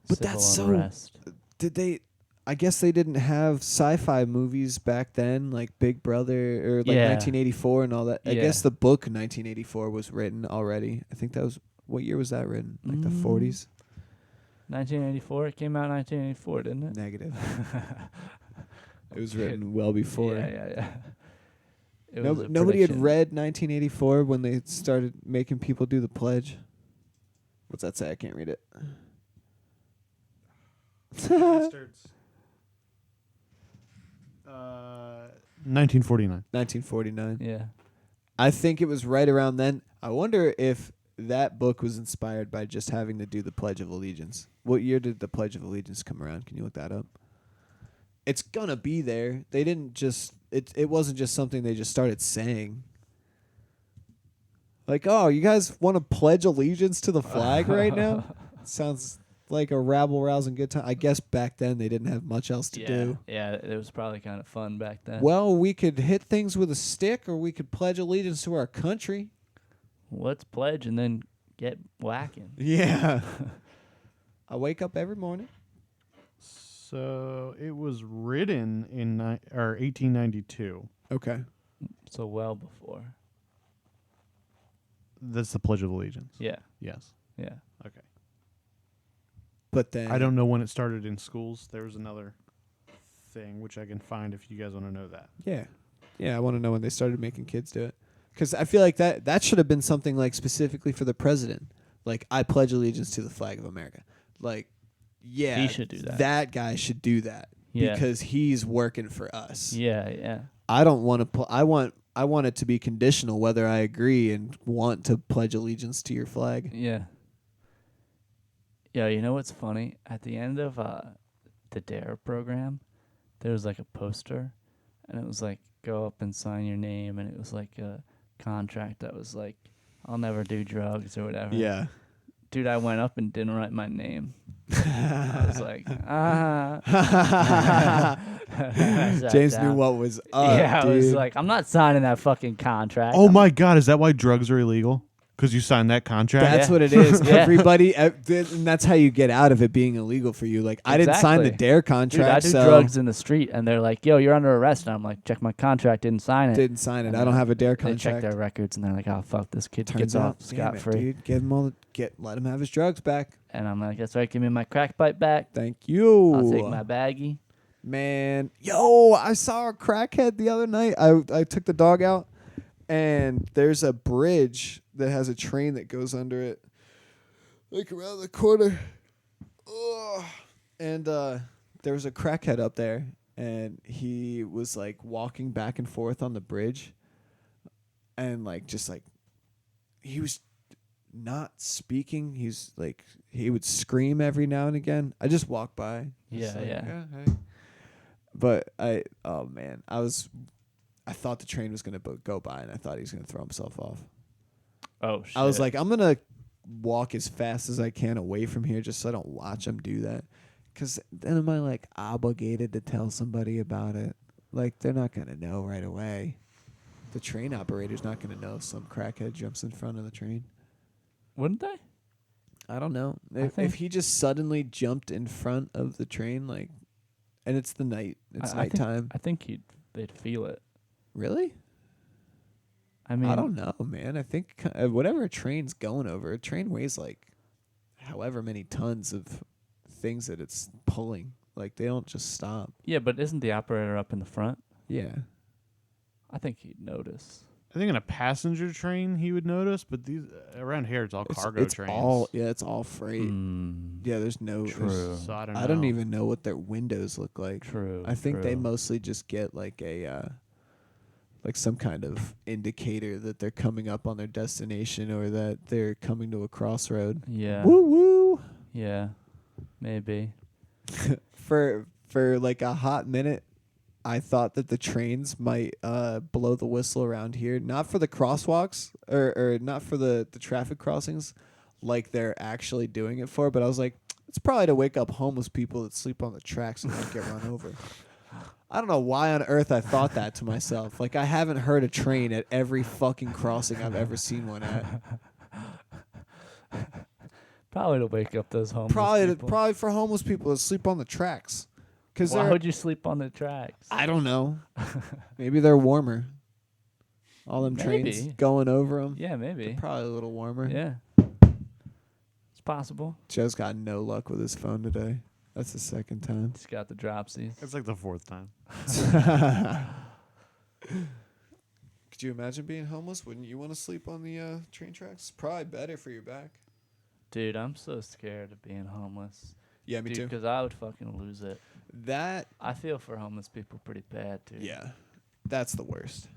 But
Civil
that's
unrest.
Did they? I guess they didn't have sci-fi movies back then, like Big Brother or like 1984 and all that. I guess the book 1984 was written already. I think that was, what year was that written? Like the 40s?
1984. It came out in 1984, didn't it?
Negative. It was written well before.
Yeah.
Nobody had read 1984 when they started making people do the pledge. What's that say? I can't read it.
Bastards. 1949.
1949.
Yeah.
I think it was right around then. I wonder if that book was inspired by just having to do the Pledge of Allegiance. What year did the Pledge of Allegiance come around? Can you look that up? It's gonna be there. They didn't just it wasn't just something they just started saying. Like, oh, you guys want to pledge allegiance to the flag right now? Sounds like a rabble-rousing good time. I guess back then they didn't have much else to do.
Yeah, it was probably kind of fun back then.
Well, we could hit things with a stick, or we could pledge allegiance to our country.
Let's pledge and then get whacking.
Yeah. I wake up every morning.
So it was written in 1892.
Okay.
So well before.
That's the Pledge of Allegiance.
Yeah.
Yes.
Yeah.
Okay.
But then
I don't know when it started in schools. There was another thing which I can find if you guys want to know that.
Yeah. Yeah, I want to know when they started making kids do it. Because I feel like that should have been something like specifically for the president. Like, I pledge allegiance to the flag of America. Like, yeah.
He should do that.
That guy should do that.
Yeah.
Because he's working for us.
Yeah, yeah.
I don't want to I want it to be conditional whether I agree and want to pledge allegiance to your flag.
Yeah. Yeah, you know what's funny? At the end of the DARE program, there was like a poster, and it was like, go up and sign your name, and it was like a contract that was like, I'll never do drugs or whatever.
Yeah.
Dude, I went up and didn't write my name. I was like,
James knew what was up.
Yeah, I
dude.
was like, I'm not signing that fucking contract.
Oh my God, is that why drugs are illegal? Because you signed that contract?
That's
Yeah.
what it is.
Yeah.
Everybody, and that's how you get out of it being illegal for you. Like, I didn't sign the
Exactly.
DARE
Dude,
contract,
I do
so
drugs in the street, and they're like, "Yo, you're under arrest." And I'm like, "Check my contract, didn't sign it."
didn't sign it.
And
I don't have a DARE
They check
contract.
their records, and they're like, "Oh fuck, this kid
Turns
gets
out,
off
damn
scot
it,
free."
dude. Give him all. Let him have his drugs back.
And I'm like, "That's right, give me my crack pipe back.
Thank you.
I'll take my baggie."
Man, yo, I saw a crackhead the other night. I took the dog out, and there's a bridge that has a train that goes under it, like around the corner. Ugh. And there was a crackhead up there, and he was like walking back and forth on the bridge, and like just like he was not speaking. He's like he would scream every now and again. I just walked by. Just
Yeah,
like,
yeah.
Hey. But oh man, I thought the train was gonna go by, and I thought he was gonna throw himself off.
Oh shit!
I was like, I'm gonna walk as fast as I can away from here, just so I don't watch him do that. Cause then am I like obligated to tell somebody about it? Like they're not gonna know right away. The train operator's not gonna know if some crackhead jumps in front of the train.
Wouldn't they?
I don't know.
think-
If he just suddenly jumped in front of the train, like, and it's the night, it's nighttime.
I think they'd feel it.
Really?
I mean,
I don't know, man. I think whatever a train's going over, a train weighs like however many tons of things that it's pulling. Like they don't just stop.
Yeah, but isn't the operator up in the front?
Yeah.
I think he'd notice.
I think in a passenger train he would notice, but these around here it's all cargo
it's
trains.
It's all freight. Yeah, there's no.
True.
So I don't know.
I don't even know what their windows look like.
True.
I think they
true.
mostly just get like like some kind of indicator that they're coming up on their destination or that they're coming to a crossroad.
Yeah.
Woo woo.
Yeah. Maybe.
For like a hot minute, I thought that the trains might blow the whistle around here, not for the crosswalks or not for the traffic crossings like they're actually doing it for, but I was like, it's probably to wake up homeless people that sleep on the tracks and don't get run over. I don't know why on earth I thought that to myself. Like, I haven't heard a train at every fucking crossing I've ever seen one at.
Probably to wake up those homeless people.
Probably for homeless people that sleep on the tracks.
Why would you sleep on the tracks?
I don't know. Maybe they're warmer. All them trains
Maybe.
going over them.
Yeah, maybe.
Probably a little warmer.
Yeah. It's possible.
Joe's got no luck with his phone today. That's the second time.
He's got the dropsies.
It's like the fourth time.
Could you imagine being homeless? Wouldn't you want to sleep on the train tracks? Probably better for your back.
Dude, I'm so scared of being homeless.
Yeah, me too.
Because I would fucking lose it.
That,
I feel for homeless people pretty bad, dude.
yeah, that's the worst.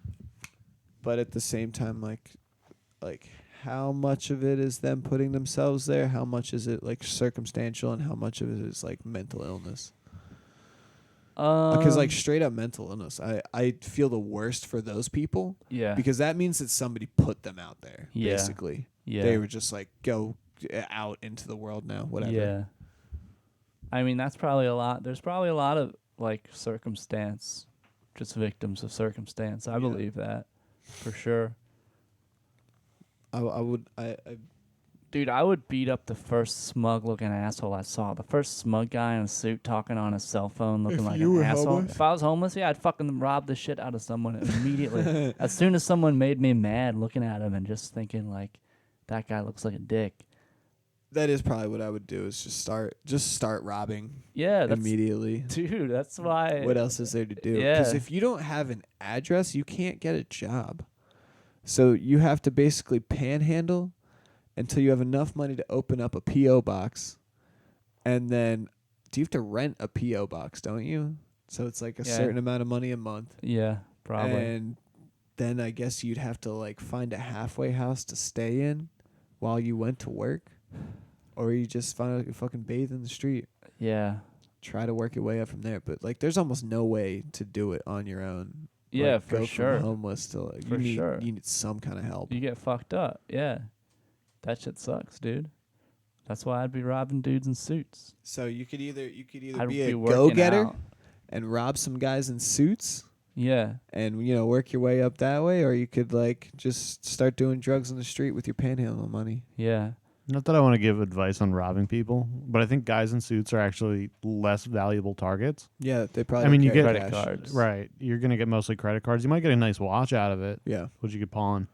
But at the same time, like how much of it is them putting themselves there? How much is it like circumstantial, and how much of it is like mental illness? Because like straight up mental illness, I feel the worst for those people.
Yeah.
Because that means that somebody put them out there.
Yeah.
Basically.
Yeah.
They were just like, go out into the world now. Whatever.
Yeah. I mean, that's probably a lot. There's probably a lot of like circumstance, just victims of circumstance. I believe that for sure. Dude, I would beat up the first smug-looking asshole I saw. The first smug guy in a suit talking on his cell phone, looking like an asshole.
homeless?
If I was homeless, yeah, I'd fucking rob the shit out of someone immediately. As soon as someone made me mad looking at him and just thinking, like, that guy looks like a dick.
That is probably what I would do. Is just start robbing.
Yeah, that's
immediately.
Dude, that's why.
What else is there to do?
Yeah.
Because if you don't have an address, you can't get a job. So you have to basically panhandle until you have enough money to open up a P.O. box. And then, do you have to rent a P.O. box, don't you? So it's like a certain amount of money a month.
Yeah, probably.
And then I guess you'd have to like find a halfway house to stay in while you went to work. Or you just fucking bathe in the street.
Yeah.
Try to work your way up from there. But like there's almost no way to do it on your own.
Yeah,
like,
for
go
sure.
From homeless to like
For sure.
You need some kind of help.
You get fucked up. Yeah. That shit sucks, dude. That's why I'd be robbing dudes in suits.
So you could either
I'd
be a
working
go-getter
out.
and rob some guys in suits
Yeah.
and work your way up that way, or you could like just start doing drugs on the street with your panhandle money.
Yeah.
Not that I want to give advice on robbing people, but I think guys in suits are actually less valuable targets.
Yeah, they probably.
I mean, you get
credit cards.
Right. You're going to get mostly credit cards. You might get a nice watch out of it,
Yeah.
which you could pawn.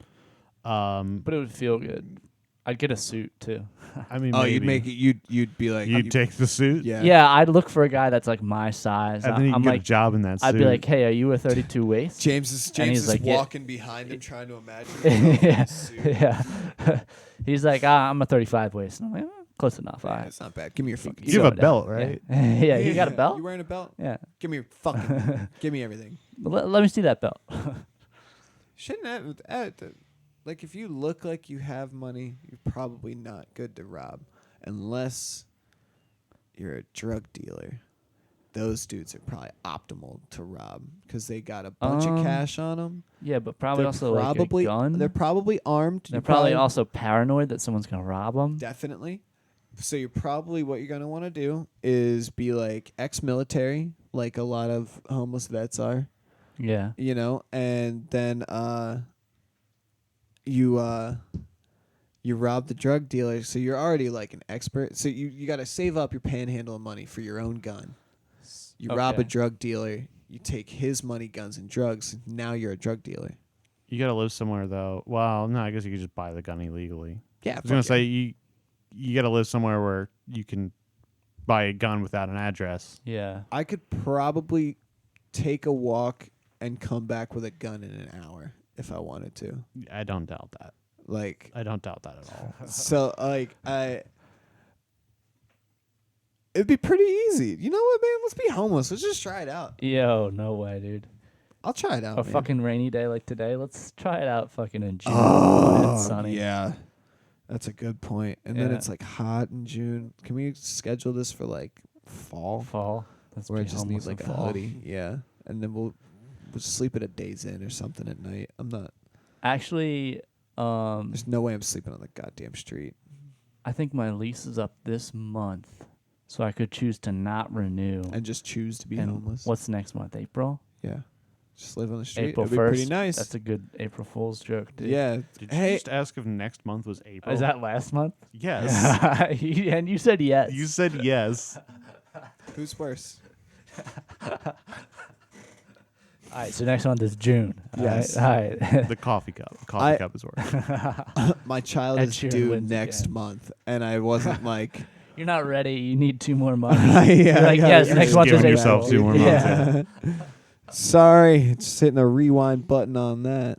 But it would feel good. I'd get a suit too.
I mean,
Oh,
maybe.
you'd make it. You'd be like.
You'd take the suit?
Yeah.
Yeah, I'd look for a guy that's like my size.
And then you
I'm
can get
like,
a job in that suit.
I'd be like, hey, are you a 32 waist?
James is
And he's like, yeah.
walking behind him trying to imagine.
Yeah. Yeah. He's like, I'm a 35 waist. And I'm like, close enough. All right.
It's not bad. Give me your fucking.
You have a
down.
belt, right?
Yeah. Yeah, you got a belt?
You wearing a belt?
Yeah.
Give me your fucking. Give me everything.
Let me see that belt.
Shouldn't that, like if you look like you have money, you're probably not good to rob, unless you're a drug dealer. Those dudes are probably optimal to rob because they got a bunch of cash on them.
Yeah, but probably
They're
also
probably
like a gun.
They're probably armed.
They're probably also paranoid that someone's gonna rob them.
Definitely. So you're probably what you're gonna want to do is be like ex-military, like a lot of homeless vets are.
Yeah.
And then you rob the drug dealer, so you're already like an expert. So you got to save up your panhandle money for your own gun. You rob a
Okay.
drug dealer, you take his money, guns, and drugs. Now you're a drug dealer.
You got to live somewhere, though. Well, no, I guess you could just buy the gun illegally.
Yeah,
I was going to say, you got to live somewhere where you can buy a gun without an address.
Yeah.
I could probably take a walk and come back with a gun in an hour if I wanted to.
I don't doubt that.
Like,
I don't doubt that at all.
so like it'd be pretty easy. You know what, man? Let's be homeless. Let's just try it out.
Yo, no way, dude.
I'll try it out.
A
man.
fucking rainy day like today. Let's try it out fucking in June. when
Oh,
it's sunny.
yeah. That's a good point. And then
Yeah.
it's like hot in June. Can we schedule this for like fall?
Fall. Let's
Where I
be
just need
homeless
like
in
a
fall.
hoodie. Yeah. And then we'll sleep at a Days Inn or something at night.
Actually,
There's no way I'm sleeping on the goddamn street.
I think my lease is up this month, so I could choose to not renew.
And just choose to be
And
homeless.
what's next month? April?
Yeah. Just live on the street.
April
It'd
1st.
be pretty nice.
That's a good April Fool's joke, dude.
yeah.
Did
Hey,
you just ask if next month was April?
Is that last month?
Yes.
And you said yes.
You said yes.
who's worse?
All right, so next month is June.
Yes.
All right.
The coffee cup. The coffee cup is worse.
My child
Ed
is
Sheeran
due
wins
next
again.
month, and I wasn't like,
You're not ready. You need 2 more months.
yeah,
You're like, yes,
you're
next
just
month is
giving
April.
yourself 2 more months.
Yeah.
Sorry, just hitting the rewind button on that.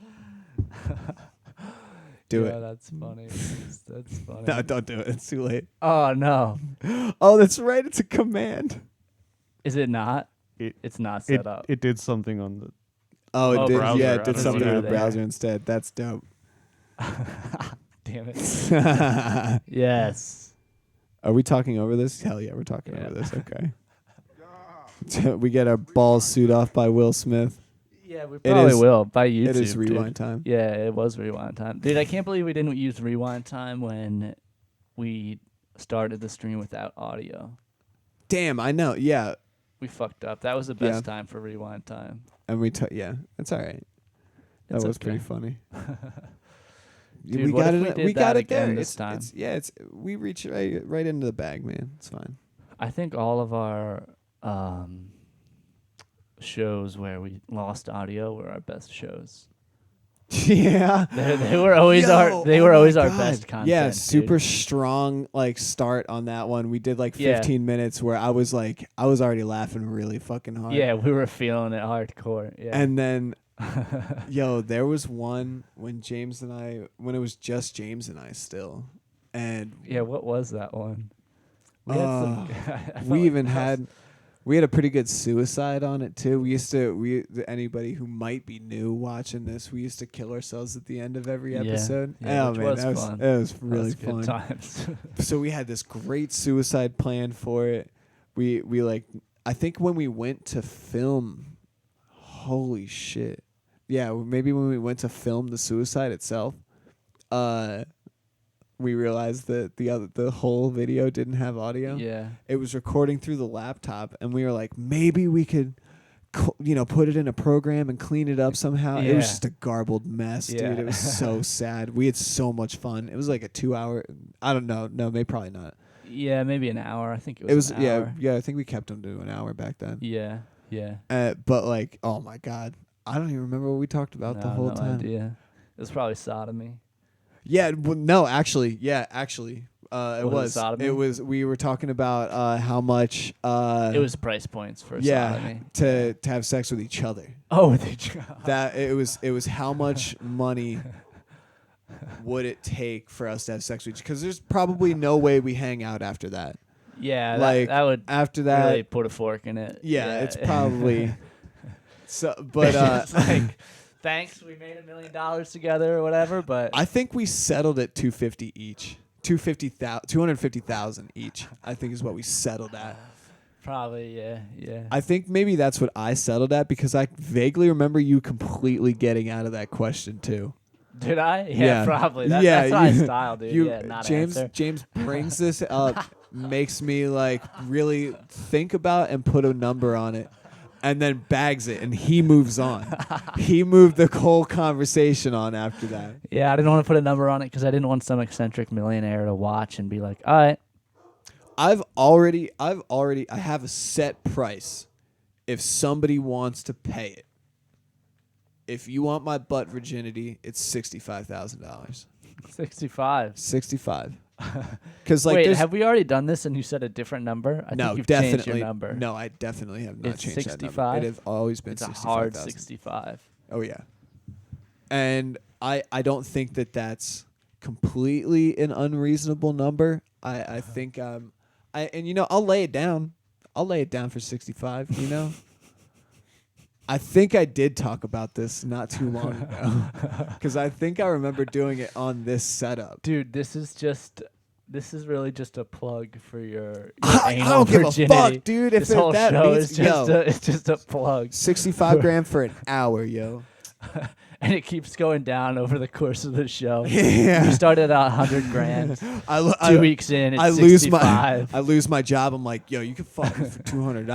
Do
Yeah,
it.
that's funny. That's funny.
No, don't do it. It's too late.
Oh, no.
Oh, that's right. It's a command.
Is it not?
It-
It's not set up.
It did something on the.
Oh, it
Oh,
did.
browser.
Yeah,
I
it did
don't
something
see
in
it
the
there.
browser instead. That's dope.
Damn it. Yes.
Are we talking over this? Hell yeah, we're talking
Yeah.
over this. Okay. We get our balls sued off by Will Smith.
Yeah, we
It
probably
is-
will by YouTube.
It is
dude.
rewind time.
Yeah, it was rewind time. Dude, I can't believe we didn't use rewind time when we started the stream without audio.
Damn, I know. Yeah,
We fucked up. That was the best
Yeah.
time for rewind time.
and yeah, it's all right. That
It's
was
okay.
pretty funny.
Dude,
we
what
got
if
it.
we
We
did
got
that
it there.
again this time?
We reach right into the bag, man. It's fine.
I think all of our shows where we lost audio were our best shows.
Yeah.
They were always our best content.
Yeah,
dude.
super strong like start on that one. We did like
Yeah.
15 minutes where I was already laughing really fucking hard.
Yeah, we were feeling it hardcore. Yeah.
And then there was one when it was just James and I still. And
yeah, what was that one? We had some. I felt
we
like
even
that was-
we had a pretty good suicide on it too. Anybody who might be new watching this, we used to kill ourselves at the end of every
Yeah,
episode.
yeah,
Oh
which
man,
was
that
fun.
was
that
really
was good
fun.
times.
So we had this great suicide plan for it. We like, I think when we went to film, holy shit. Yeah, maybe when we went to film the suicide itself, we realized that the whole video didn't have audio.
Yeah.
It was recording through the laptop, and we were like, maybe we could, put it in a program and clean it up somehow. It was
Yeah.
just a garbled mess,
Yeah.
dude. It was so sad. We had so much fun. It was like a 2-hour. I don't know. No, maybe probably not.
Yeah, maybe an hour. I think it was an hour.
Yeah. I think we kept them to an hour back then.
Yeah. Yeah.
But like, oh my god, I don't even remember what we talked about the whole time.
Idea. It was probably sodomy.
Yeah, well, no, actually, it was.
sodomy?
It was. We were talking about how much.
It was price points for sodomy.
to have sex with each other.
Oh, with each other.
That it was how much money would it take for us to have sex with each? Because there's probably no way we hang out after that.
Yeah,
Like,
that would
after that,
really put a fork in it.
yeah, it's probably. So, but
it's like, thanks, we made $1 million together or whatever. But
I think we settled at $250 each. $250,000 each. I think is what we settled at.
probably, yeah.
I think maybe that's what I settled at because I vaguely remember you completely getting out of that question too.
Did I?
Yeah.
Probably.
Yeah,
That's my
you-
style, dude.
You,
yeah, not
James
answer.
James brings this up, makes me like really think about and put a number on it, and then bags it, and he moves on. He moved the whole conversation on after that.
Yeah, I didn't want to put a number on it because I didn't want some eccentric millionaire to watch and be like, all right.
I have a set price if somebody wants to pay it. If you want my butt virginity, it's $65,000.
65.
65. Because like,
Wait,
there's
have we already done this and you said a different number? I
no,
think you've
definitely
changed your number.
No, I definitely have not
It's
changed that
65?
number. It has always been
It's a
65,000.
hard 65.
Oh yeah, and I don't think that that's completely an unreasonable number. I think and I'll lay it down. I'll lay it down for 65. You know. I think I did talk about this not too long ago because I think I remember doing it on this setup.
Dude, this is really just a plug for your
I
anal
don't give
virginity.
a fuck, dude. If
This whole
that
show
means
is just it's just a plug.
65 grand for an hour, yo.
And it keeps going down over the course of the show.
Yeah.
You started at 100 grand. 2 weeks in, it's
I
65.
I lose my job. I'm like, yo, you can fuck me for $200,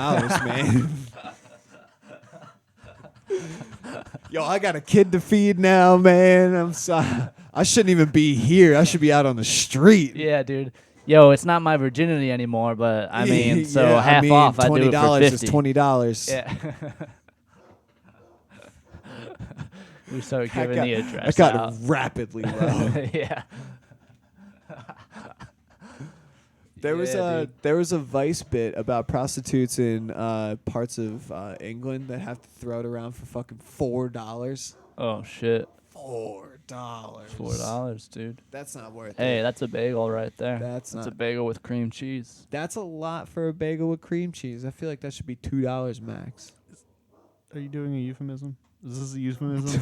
man. Yo, I got a kid to feed now, man. I'm sorry. I shouldn't even be here. I should be out on the street.
Yeah, dude. Yo, it's not my virginity anymore, but I mean, so half off, I do it for
$20
$50.
is $20.
Yeah. We started giving the
I
address
got
out.
rapidly low.
Yeah.
There was a Vice bit about prostitutes in parts of England that have to throw it around for fucking $4.
Oh shit.
$4.
$4, dude.
That's not worth
Hey,
it.
that's a bagel right there.
That's
a
not.
bagel with cream cheese.
That's a lot for a bagel with cream cheese. I feel like that should be $2 max.
Are you doing a euphemism? Is this a euphemism?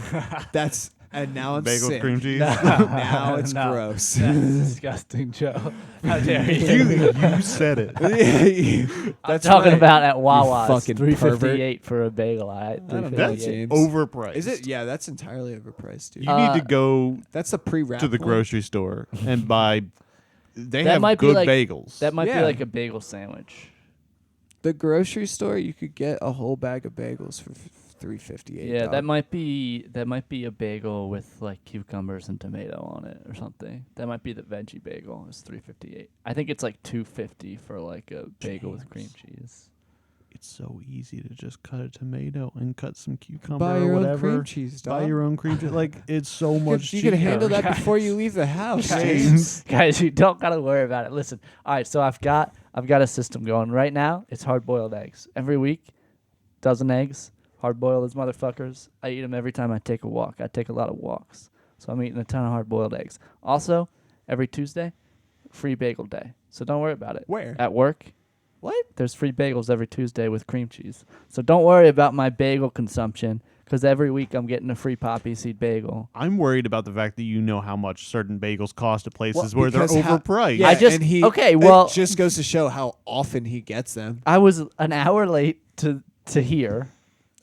That's and now I'm
Bagel
sick.
cream cheese.
Now it's
No.
gross.
That's disgusting, Joe. How dare you?
You said it.
I'm
That's
talking
right.
about at Wawa. It's
fucking
$3.58 for a bagel. I
don't know,
That's
James.
overpriced.
Is it? Yeah, that's entirely overpriced, dude.
You need to go
That's the pre-wrap
to the
one.
grocery store and buy. They
That
have
might be
good
like-
bagels.
That might
Yeah.
be like a bagel sandwich.
The grocery store, you could get a whole bag of bagels for $3.58.
Yeah, that might be a bagel with like cucumbers and tomato on it or something. That might be the veggie bagel. It's $3.58. I think it's like $2.50 for like a bagel with cream cheese.
It's so easy to just cut a tomato and cut some cucumber
Buy
or
your
whatever.
own cream cheese, dog.
Buy your own cream cheese. Like it's so much.
You could handle
cheaper.
that before you leave the house,
Guys.
James.
Guys, you don't gotta worry about it. Listen, all right. So I've got a system going right now. It's hard boiled eggs every week, dozen eggs. Hard boil those motherfuckers. I eat them every time I take a walk. I take a lot of walks, so I'm eating a ton of hard boiled eggs. Also, every Tuesday, free bagel day. So don't worry about it.
Where?
At work.
What?
There's free bagels every Tuesday with cream cheese. So don't worry about my bagel consumption, because every week I'm getting a free poppy seed bagel.
I'm worried about the fact that you know how much certain bagels cost at places
Well,
where they're
because how-
overpriced.
Yeah,
I just-
and he,
okay, well-
it just goes to show how often he gets them.
I was an hour late to here.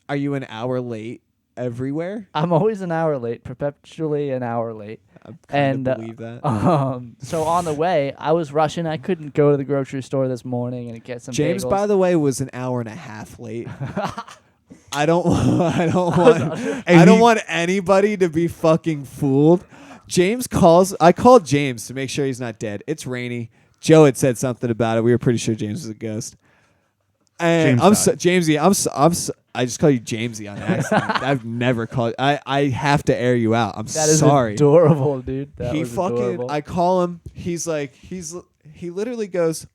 Are you an hour late everywhere.
I'm always an hour late, perpetually an hour late.
I kind of believe that.
So on the way, I was rushing. I couldn't go to the grocery store this morning and get some
James,
bagels.
by the way, was an hour and a half late. I don't want anybody to be fucking fooled. I called James to make sure he's not dead. It's rainy. Joe had said something about it. We were pretty sure James was a ghost. And Jamesy, I just call you Jamesy on accident. I've never called. I have to air you out. I'm sorry.
That is adorable, dude. That was adorable.
I call him. He literally goes,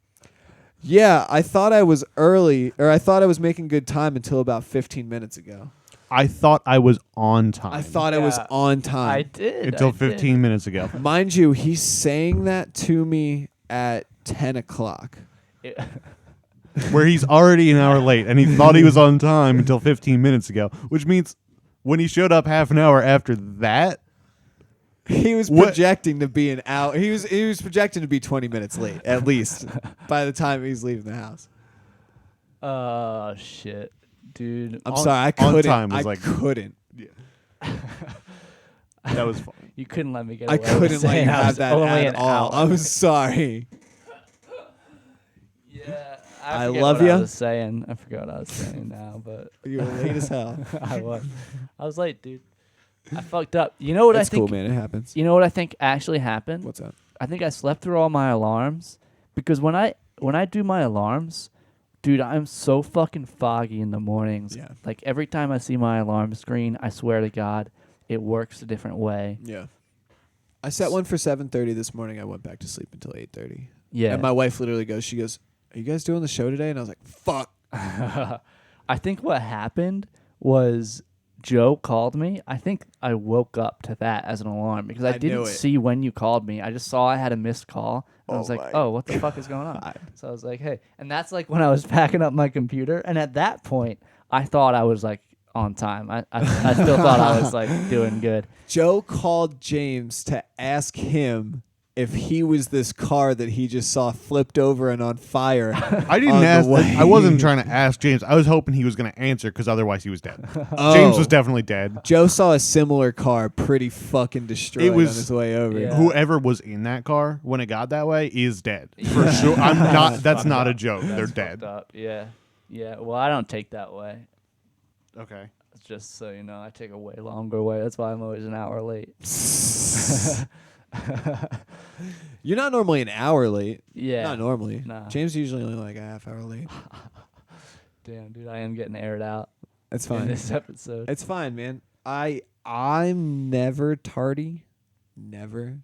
yeah, I thought I was early, or I thought I was making good time until about 15 minutes ago.
I thought I was on time.
I thought I was on time.
I did.
Until 15 minutes ago.
Mind you, he's saying that to me at 10 o'clock.
Where he's already an hour late, and he thought he was on time until 15 minutes ago, which means when he showed up half an hour after that,
he was projecting to be an hour. He was projecting to be 20 minutes late at least by the time he's leaving the house.
Oh shit, dude!
I'm sorry, I couldn't.
Time was
couldn't.
Yeah. That was funny.
You couldn't let me get.
I couldn't let you have that at all. I'm sorry.
Yeah.
I love you.
I was saying. I forgot what I was saying now, but
you were late as hell.
I was late, dude. I fucked up. You know what I think?
It's cool, man. It happens.
You know what I think actually happened?
What's that?
I think I slept through all my alarms because when I do my alarms, dude, I'm so fucking foggy in the mornings.
Yeah.
Like every time I see my alarm screen, I swear to God, it works a different way.
Yeah. I set one for 7:30 this morning. I went back to sleep until 8:30.
Yeah.
And my wife literally goes, are you guys doing the show today? And I was like, fuck.
I think what happened was Joe called me. I think I woke up to that as an alarm because I didn't see when you called me. I just saw I had a missed call. And I was like, oh, what the fuck is going on? So I was like, hey. And that's like when I was packing up my computer. And at that point, I thought I was like on time. I still thought I was like doing good.
Joe called James to ask him if he was this car that he just saw flipped over and on fire.
I didn't ask. I wasn't trying to ask James. I was hoping he was going to answer because otherwise he was dead. James was definitely dead.
Joe saw a similar car pretty fucking destroyed on his way over.
Yeah.
Whoever was in that car when it got that way is dead. For sure. That's not a joke. They're dead.
Up. Yeah. Yeah. Well, I don't take that way.
Okay.
Just so you know, I take a way longer way. That's why I'm always an hour late.
You're not normally an hour late.
Yeah.
Not normally.
Nah.
James usually only like a half hour late.
Damn, dude, I am getting aired out.
It's fine.
In this episode.
It's fine, man. I'm never tardy. Never.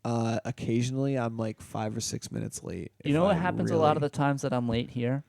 Occasionally I'm like 5 or 6 minutes late.
You know what happens a lot of the times that I'm late here?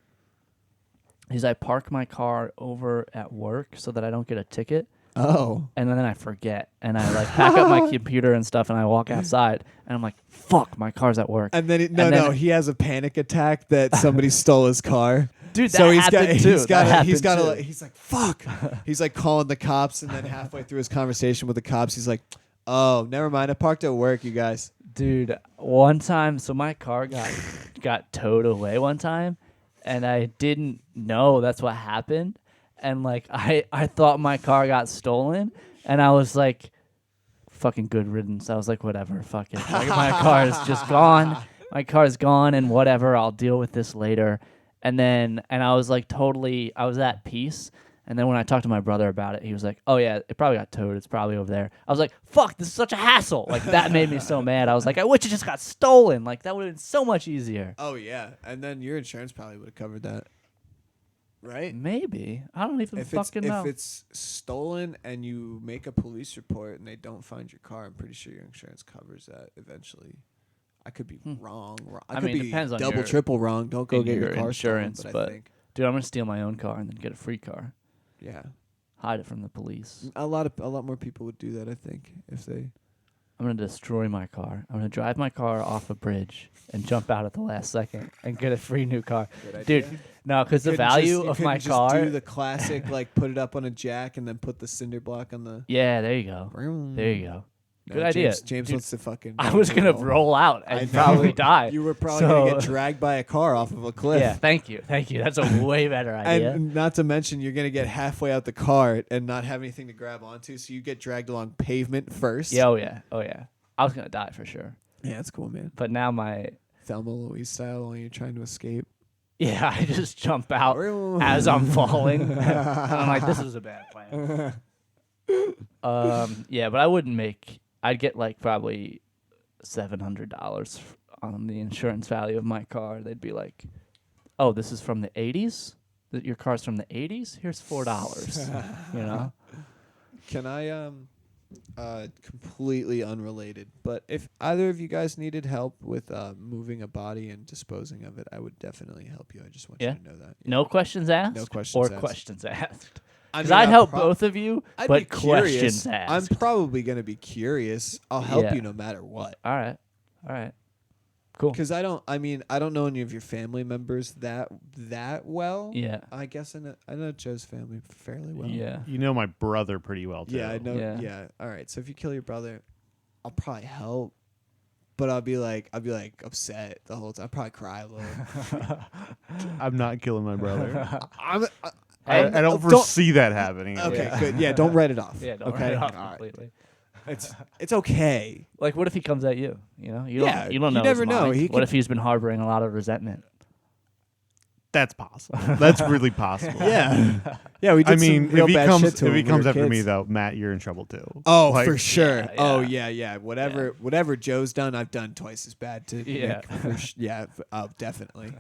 Is I park my car over at work so that I don't get a ticket.
Oh.
And then I forget. And I like pack up my computer and stuff and I walk outside and I'm like, fuck, my car's at work.
And then he has a panic attack that somebody stole his car.
Dude, happened too.
He's like, fuck. He's like calling the cops, and then halfway through his conversation with the cops, he's like, oh, never mind. I parked at work, you guys.
Dude, one time, so my car got towed away one time, and I didn't know that's what happened. And like I thought my car got stolen, and I was like, fucking good riddance. I was like, whatever, fuck it. Like, my car is just gone. My car's gone, and whatever, I'll deal with this later. And I was like I was at peace. And then when I talked to my brother about it, he was like, oh yeah, it probably got towed. It's probably over there. I was like, fuck, this is such a hassle. Like, that made me so mad. I was like, I wish it just got stolen. Like, that would have been so much easier.
Oh yeah. And then your insurance probably would have covered that. Right?
Maybe. I don't even fucking know.
If it's stolen and you make a police report and they don't find your car, I'm pretty sure your insurance covers that eventually. I could be wrong. I could be
depends on
double, triple wrong. Don't go get your car
insurance.
stolen,
But dude, I'm gonna steal my own car and then get a free car.
Yeah.
Hide it from the police.
A lot more people would do that, I think, if they.
I'm gonna destroy my car. I'm gonna drive my car off a bridge and jump out at the last second and get a free new car. Dude, no, because the value of my car.
Just do the classic, like put it up on a jack and then put the cinder block on the.
Yeah, there you go. There you go.
No,
Good idea.
James
Dude,
wants to fucking.
I was gonna roll out and probably die.
You were probably gonna get dragged by a car off of a cliff.
Yeah, thank you. That's a way better idea.
And not to mention, you're gonna get halfway out the car and not have anything to grab onto, so you get dragged along pavement first.
Yeah, oh yeah. I was gonna die for sure.
Yeah, that's cool, man.
But now my
Thelma Louise style, while you're trying to escape.
yeah, I just jump out as I'm falling. And I'm like, this is a bad plan. Yeah, but I wouldn't make. I'd get like probably $700 on the insurance value of my car. They'd be like, "Oh, this is from the '80s. Your car's from the '80s. Here's $4." You know?
Can I completely unrelated, but if either of you guys needed help with moving a body and disposing of it, I would definitely help you. I just want you to know that.
No questions asked.
No questions
or
asked.
questions asked.
I
Because
mean,
I'd help both of you,
I'd
but
be curious.
questions asked.
I'm probably gonna be curious. I'll help
Yeah.
you no matter what.
All right. Cool.
Because I don't know any of your family members that well.
Yeah.
I guess I know Joe's family fairly well.
Yeah.
You know my brother pretty well too.
Yeah, I know.
Yeah.
Yeah. All right. So if you kill your brother, I'll probably help, but I'll be like upset the whole time. I'll probably cry a little.
I'm not killing my brother.
I
I don't foresee that happening.
Okay,
Yeah.
good. Yeah, don't write it off.
Yeah. Don't
okay.
write it off
All right.
completely.
It's okay.
Like, what if he comes at you? You know, you
Yeah,
don't know.
you
his
never know.
mind.
He
What
could-
if he's been harboring a lot of resentment?
That's possible. That's really possible.
Yeah. Yeah. We did
I mean,
some real
if he
bad
comes
shit to
if he
him when
comes
we were
after me
kids.
though, Matt, you're in trouble too.
Oh,
Like,
for sure.
Yeah,
Oh,
yeah.
yeah. Whatever Joe's done, I've done twice as bad to
Yeah.
Nick. Oh, definitely.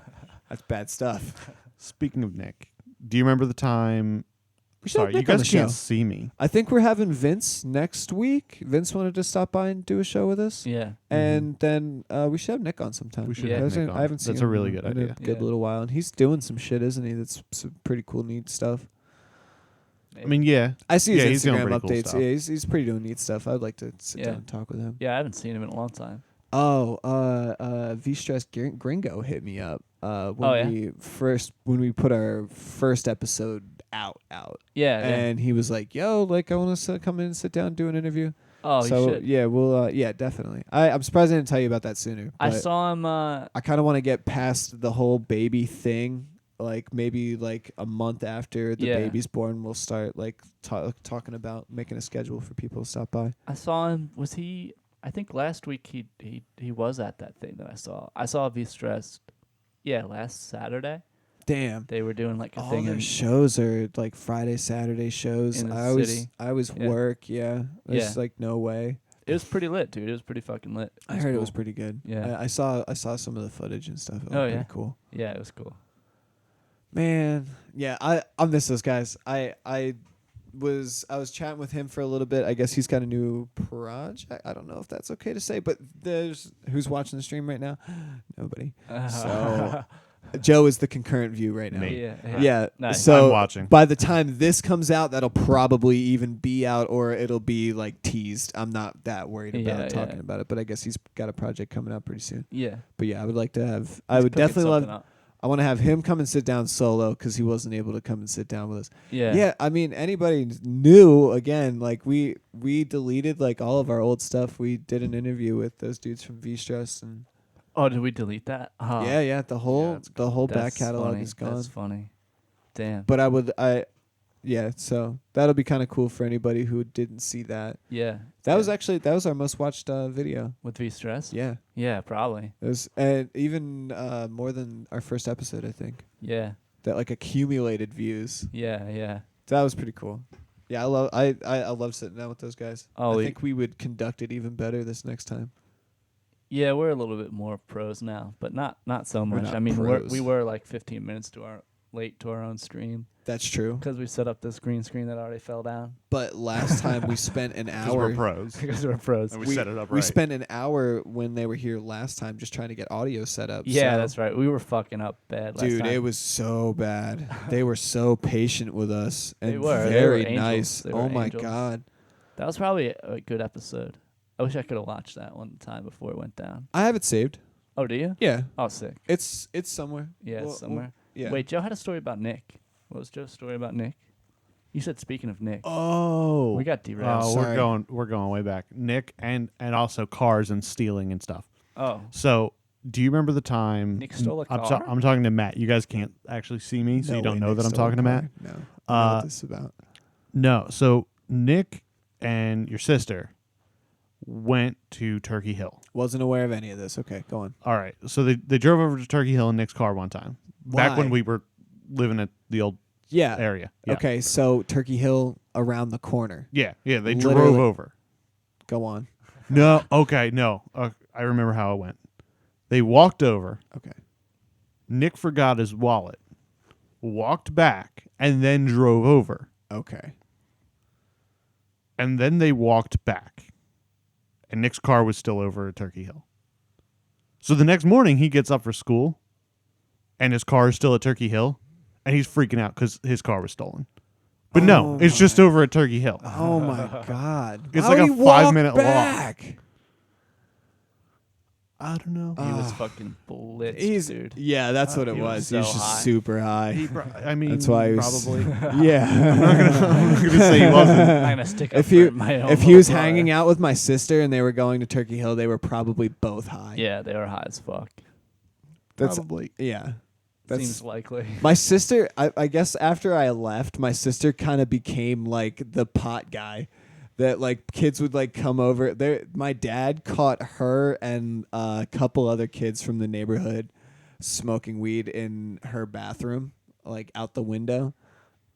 That's bad stuff.
Speaking of Nick, do you remember the time?
We should have
Sorry, you
Nick on
guys
the
can't
show.
see me.
I think we're having Vince next week. Vince wanted to stop by and do a show with us.
Yeah.
And then we should have Nick on sometime.
We should
Yeah.
have Nick on.
I haven't seen
That's a
him
really
in
good
a
idea.
good
Yeah.
little while. And he's doing some shit, isn't he? That's some pretty cool, neat stuff.
I mean, yeah.
I see his
Yeah, he's doing
Instagram
pretty cool
updates.
stuff.
Yeah, he's pretty doing neat stuff. I'd like to sit
Yeah.
down and talk with him.
Yeah, I haven't seen him in a long time.
Oh, V-Stress Gringo hit me up when we put our first episode out.
Yeah.
And he was like, "Yo, like I want to come in and sit down and do an interview."
Oh,
so
you should.
yeah, we'll definitely. I'm surprised I didn't tell you about that sooner.
I
but
saw him.
I kind of want to get past the whole baby thing. Like maybe like a month after the
Yeah.
baby's born, we'll start like talking about making a schedule for people to stop by.
I saw him. Was he? I think last week he was at that thing that I saw. I saw V-Stressed. Yeah, last Saturday
Damn.
they were doing like a
All
thing.
their
in,
shows are like Friday, Saturday shows.
In the
I always
city.
I work. Yeah, there's
Yeah.
like no way.
It was pretty lit, dude. It was pretty fucking lit.
I heard it was
cool.
pretty good.
Yeah.
I saw some of the footage and stuff. It was
Oh,
pretty
yeah?
cool.
Yeah, it was cool.
Man, yeah, I miss those guys. I was chatting with him for a little bit. I guess he's got a new project. I don't know if that's okay to say, but there's who's watching the stream right now? Nobody. So Joe is the concurrent view right now.
Me.
Yeah.
Nice.
So
I'm watching.
by the time this comes out, that'll probably even be out, or it'll be like teased. I'm not that worried about
Yeah,
talking
yeah.
about it, but I guess he's got a project coming out pretty soon.
Yeah.
But yeah, I would like to have. I
He's
would
cooking
definitely love.
something up.
I want to have him come and sit down solo because he wasn't able to come and sit down with us.
Yeah.
Yeah, I mean, anybody new, again, like we deleted like all of our old stuff. We did an interview with those dudes from V-Stress and
Oh, did we delete that? Oh,
yeah, the whole back
that's
catalog
funny.
is gone.
That's funny. Damn.
But so that'll be kind of cool for anybody who didn't see that.
Yeah.
That was our most watched video.
With V-Stress?
Yeah.
Yeah, probably.
It was even more than our first episode, I think.
Yeah.
That like accumulated views.
Yeah, yeah.
That was pretty cool. Yeah, I love sitting down with those guys.
Oh,
I think we would conduct it even better this next time.
Yeah, we're a little bit more pros now, but not so
We're
much.
not
I mean,
pros.
we were like 15 minutes late to our own stream
That's true.
because we set up this green screen that already fell down.
But last time we spent an
Because we're
hour.
pros.
Because we're pros.
And we set it up right.
We spent an hour when they were here last time just trying to get audio set up.
Yeah,
so-
that's right. We were fucking up bad last
Dude,
time.
it was so bad. They were so patient with us and
They were
very
angels.
nice.
They were
Oh my
angels.
god.
That was probably a good episode. I wish I could have watched that one time before it went down.
I have it saved.
Oh, do you?
Yeah.
Oh, sick.
It's somewhere.
Yeah,
Well,
somewhere.
yeah.
Wait, Joe had a story about Nick. What was Joe's story about Nick? You said speaking of Nick.
Oh.
We got derailed.
Oh,
Sorry.
we're going way back. Nick and also cars and stealing and stuff.
Oh.
So, do you remember the time
Nick stole a car?
I'm talking to Matt. You guys can't actually see me, so
No
you don't
way
know
Nick
that I'm
stole a
talking to Matt.
car. No. I know what this is about.
No. So, Nick and your sister went to Turkey Hill.
Wasn't aware of any of this. Okay, go on.
All right. So they drove over to Turkey Hill in Nick's car one time. Back when
Why?
we were living at the old
Yeah.
area. Yeah.
Okay, so Turkey Hill around the corner.
Yeah. Yeah. They
Literally.
drove over.
Go on.
No. Okay. No. I remember how it went. They walked over.
Okay.
Nick forgot his wallet, walked back, and then drove over.
Okay.
And then they walked back. And Nick's car was still over at Turkey Hill. So the next morning, he gets up for school, and his car is still at Turkey Hill, and he's freaking out because his car was stolen. But no, it's just over at Turkey Hill.
Oh my God.
It's
How'd
like
he
a
walk
5-minute walk.
back?
I don't know.
He was fucking blitzed,
He's
dude.
Yeah, that's what it
He
was.
was
He was
so
just
high.
super high.
I mean,
That's why he was
probably.
Yeah.
I'm not gonna say he wasn't.
I'm gonna stick up
if you
for my own
if he was
little brother.
hanging out with my sister and they were going to Turkey Hill, they were probably both high.
Yeah, they were high as fuck.
That's
Probably.
yeah. That's
Seems likely.
my sister. I guess after I left, my sister kind of became like the pot guy. That like kids would like come over. There, my dad caught her and a couple other kids from the neighborhood smoking weed in her bathroom, like out the window.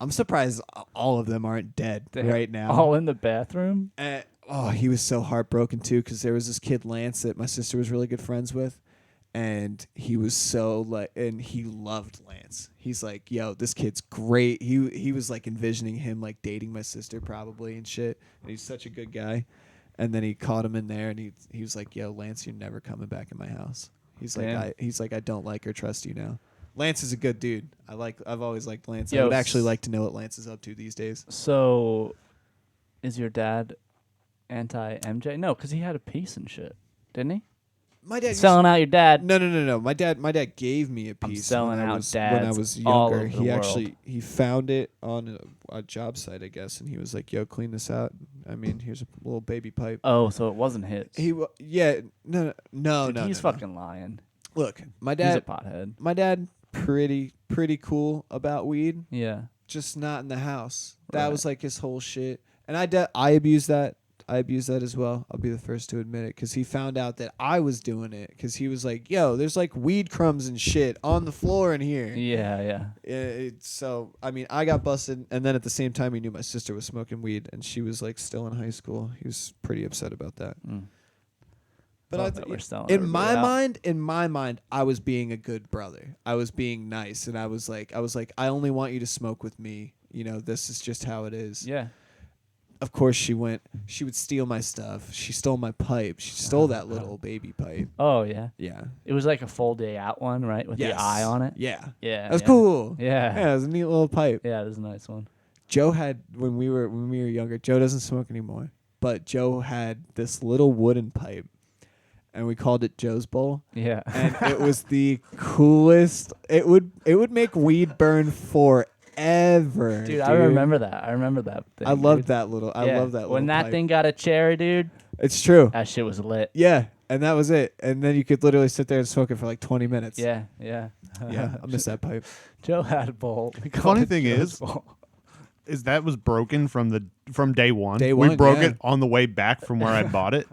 I'm surprised all of them aren't dead
They're
right now.
all in the bathroom.
Oh, he was so heartbroken too because there was this kid Lance that my sister was really good friends with, and he was so like, and he loved Lance. He's like, yo, this kid's great. He was like envisioning him like dating my sister probably and shit. And he's such a good guy. And then he caught him in there, and he was like, yo, Lance, you're never coming back in my house. He's
Damn.
like, I don't like or trust you now. Lance is a good dude. I've always liked Lance. I
Yo,
would actually like to know what Lance is up to these days.
So, is your dad anti-MJ? No, because he had a piece and shit, didn't he?
My dad
Selling out your dad.
No. My dad gave me a piece
selling
when I
out
was, when I
dads
was
all
younger.
over the
He
world.
actually he found it on a job site, I guess, and he was like, "Yo, clean this out. I mean, here's a little baby pipe."
Oh, so it wasn't his.
Yeah, no,
Dude, he's
no.
fucking lying.
Look, my
He's a
dad,
pothead.
my dad, pretty cool about weed,
Yeah.
just not in the house. That
Right.
was like his whole shit, and I abused that. I abused that as well. I'll be the first to admit it because he found out that I was doing it because he was like, yo, there's like weed crumbs and shit on the floor in here.
Yeah.
So, I mean, I got busted. And then at the same time, he knew my sister was smoking weed and she was like still in high school. He was pretty upset about that. But
Love that we're selling
in my
everybody out.
mind, I was being a good brother. I was being nice. And I was like, I only want you to smoke with me. You know, this is just how it is.
Yeah.
Of course, she would steal my stuff. She stole my pipe. She stole that little baby pipe.
Oh, yeah.
Yeah.
It was like a full day out one, right? With
Yes.
the eye on it.
Yeah.
Yeah.
That was
yeah.
cool.
Yeah.
Yeah, it was a neat little pipe.
Yeah, it was a nice one.
Joe had when we were younger. Joe doesn't smoke anymore, but Joe had this little wooden pipe, and we called it Joe's Bowl.
Yeah.
And it was the coolest. It would make weed burn forever.
Dude, I remember that. I remember that thing.
I loved
dude.
that little. I
Yeah.
love that.
When
little
that
pipe.
thing got a cherry, dude,
It's true.
that shit was lit.
Yeah, and that was it. And then you could literally sit there and smoke it for like 20 minutes.
Yeah.
Yeah, I miss that pipe.
Joe had a bowl. We called
Funny
it
thing
Joe's
is,
bowl.
is that was broken from day one.
Day
We
one,
broke
yeah.
it on the way back from where I bought it.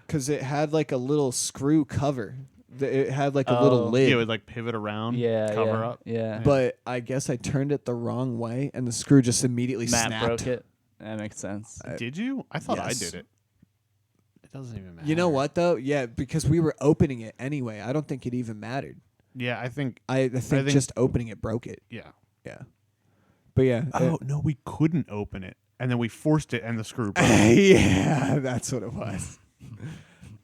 Because it had like a little screw cover. It had like a little
Oh.
lid.
Yeah, it would like pivot around,
Yeah.
cover
yeah,
up.
Yeah.
But I guess I turned it the wrong way, and the screw just immediately
Matt
snapped.
broke it. That makes sense.
Did you? I thought
Yes.
I did it. It doesn't even matter.
You know what though? Yeah, because we were opening it anyway. I don't think it even mattered.
Yeah, I think.
I think just opening it broke it.
Yeah.
Yeah. But yeah.
Oh no, we couldn't open it, and then we forced it, and the screw broke.
Yeah, that's what it was.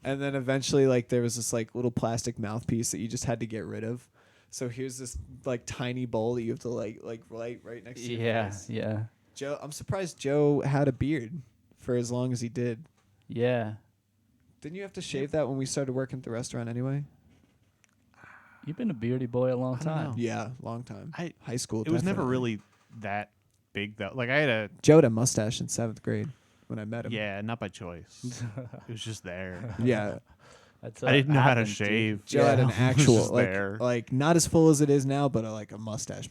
And then eventually, like, there was this like little plastic mouthpiece that you just had to get rid of. So here's this like tiny bowl that you have to like light right next to your
Yeah.
face.
Yeah.
Joe, I'm surprised Joe had a beard for as long as he did.
Yeah.
Didn't you have to shave that when we started working at the restaurant anyway?
You've been a beardy boy a long
I don't
time.
know.
Yeah, long time.
I-
High school.
It was never
definitely.
really that big though. Like I had a
Joe had a mustache in 7th grade when I met him.
yeah, not by choice. It was just there.
Yeah.
That's
I didn't know how to
happens, dude.
shave.
Joe had an
It was
actual
just there.
like not as full as it is now, but like a mustache.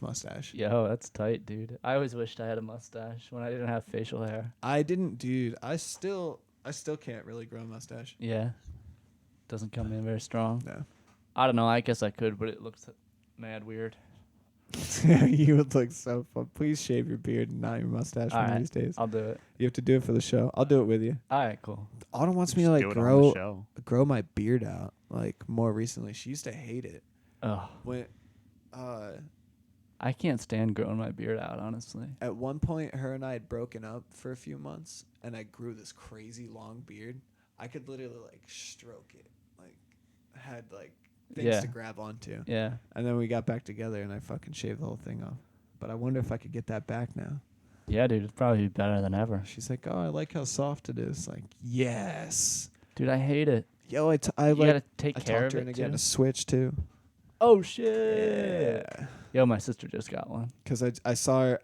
Yo, that's tight, dude. I always wished I had a mustache when I didn't have facial hair.
I didn't, dude. I still can't really grow a mustache.
Yeah. Doesn't come in very strong.
No.
I don't know. I guess I could, but it looks mad weird.
You would look so fun. Please shave your beard and not your mustache one of
Alright,
these days.
I'll do it.
You have to do it for the show. I'll do it with you.
All right, cool.
Autumn wants me
Just
to
do
like
it on the
grow
show.
my beard out like more recently. She used to hate it.
Oh,
When
I can't stand growing my beard out, honestly.
at one point her and I had broken up for a few months and I grew this crazy long beard. I could literally like stroke it. Like had like things
Yeah.
to grab onto.
Yeah.
And then we got back together and I fucking shaved the whole thing off. But I wonder if I could get that back now.
Yeah, dude, it'd probably be better than ever.
She's like, "Oh, I like how soft it is." Like, yes.
Dude, I hate it.
Yo, I
You
like
gotta take
I
care
talked
of
to her
it,
into getting
too.
a Switch too.
Oh, shit.
Yeah.
Yo, my sister just got one.
Cuz I saw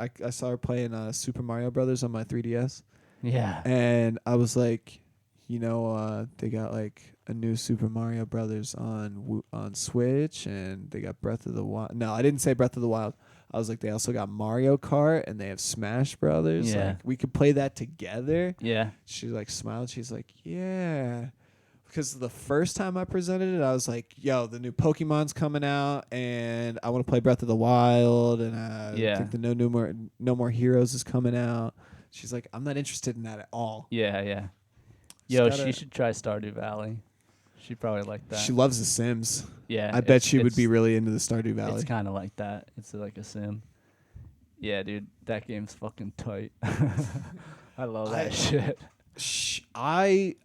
her playing Super Mario Brothers on my 3DS
Yeah.
and I was like, they got like a new Super Mario Brothers on Switch and they got Breath of the Wild. No, I didn't say Breath of the Wild. I was like, they also got Mario Kart and they have Smash Brothers.
Yeah.
Like, we could play that together.
Yeah.
She like smiled. She's like, yeah. Because the first time I presented it, I was like, yo, the new Pokemon's coming out and I want to play Breath of the Wild and I
Yeah.
think the No More Heroes is coming out. She's like, I'm not interested in that at all.
Yeah, yeah.
She's
Yo,
gotta-
she should try Stardew Valley. She'd probably like that.
She loves The Sims.
Yeah.
I bet
it's-
she would be
it's-
really into the Stardew Valley.
It's kind of like that. It's like a sim. Yeah, dude, that game's fucking tight. I love that shit.
I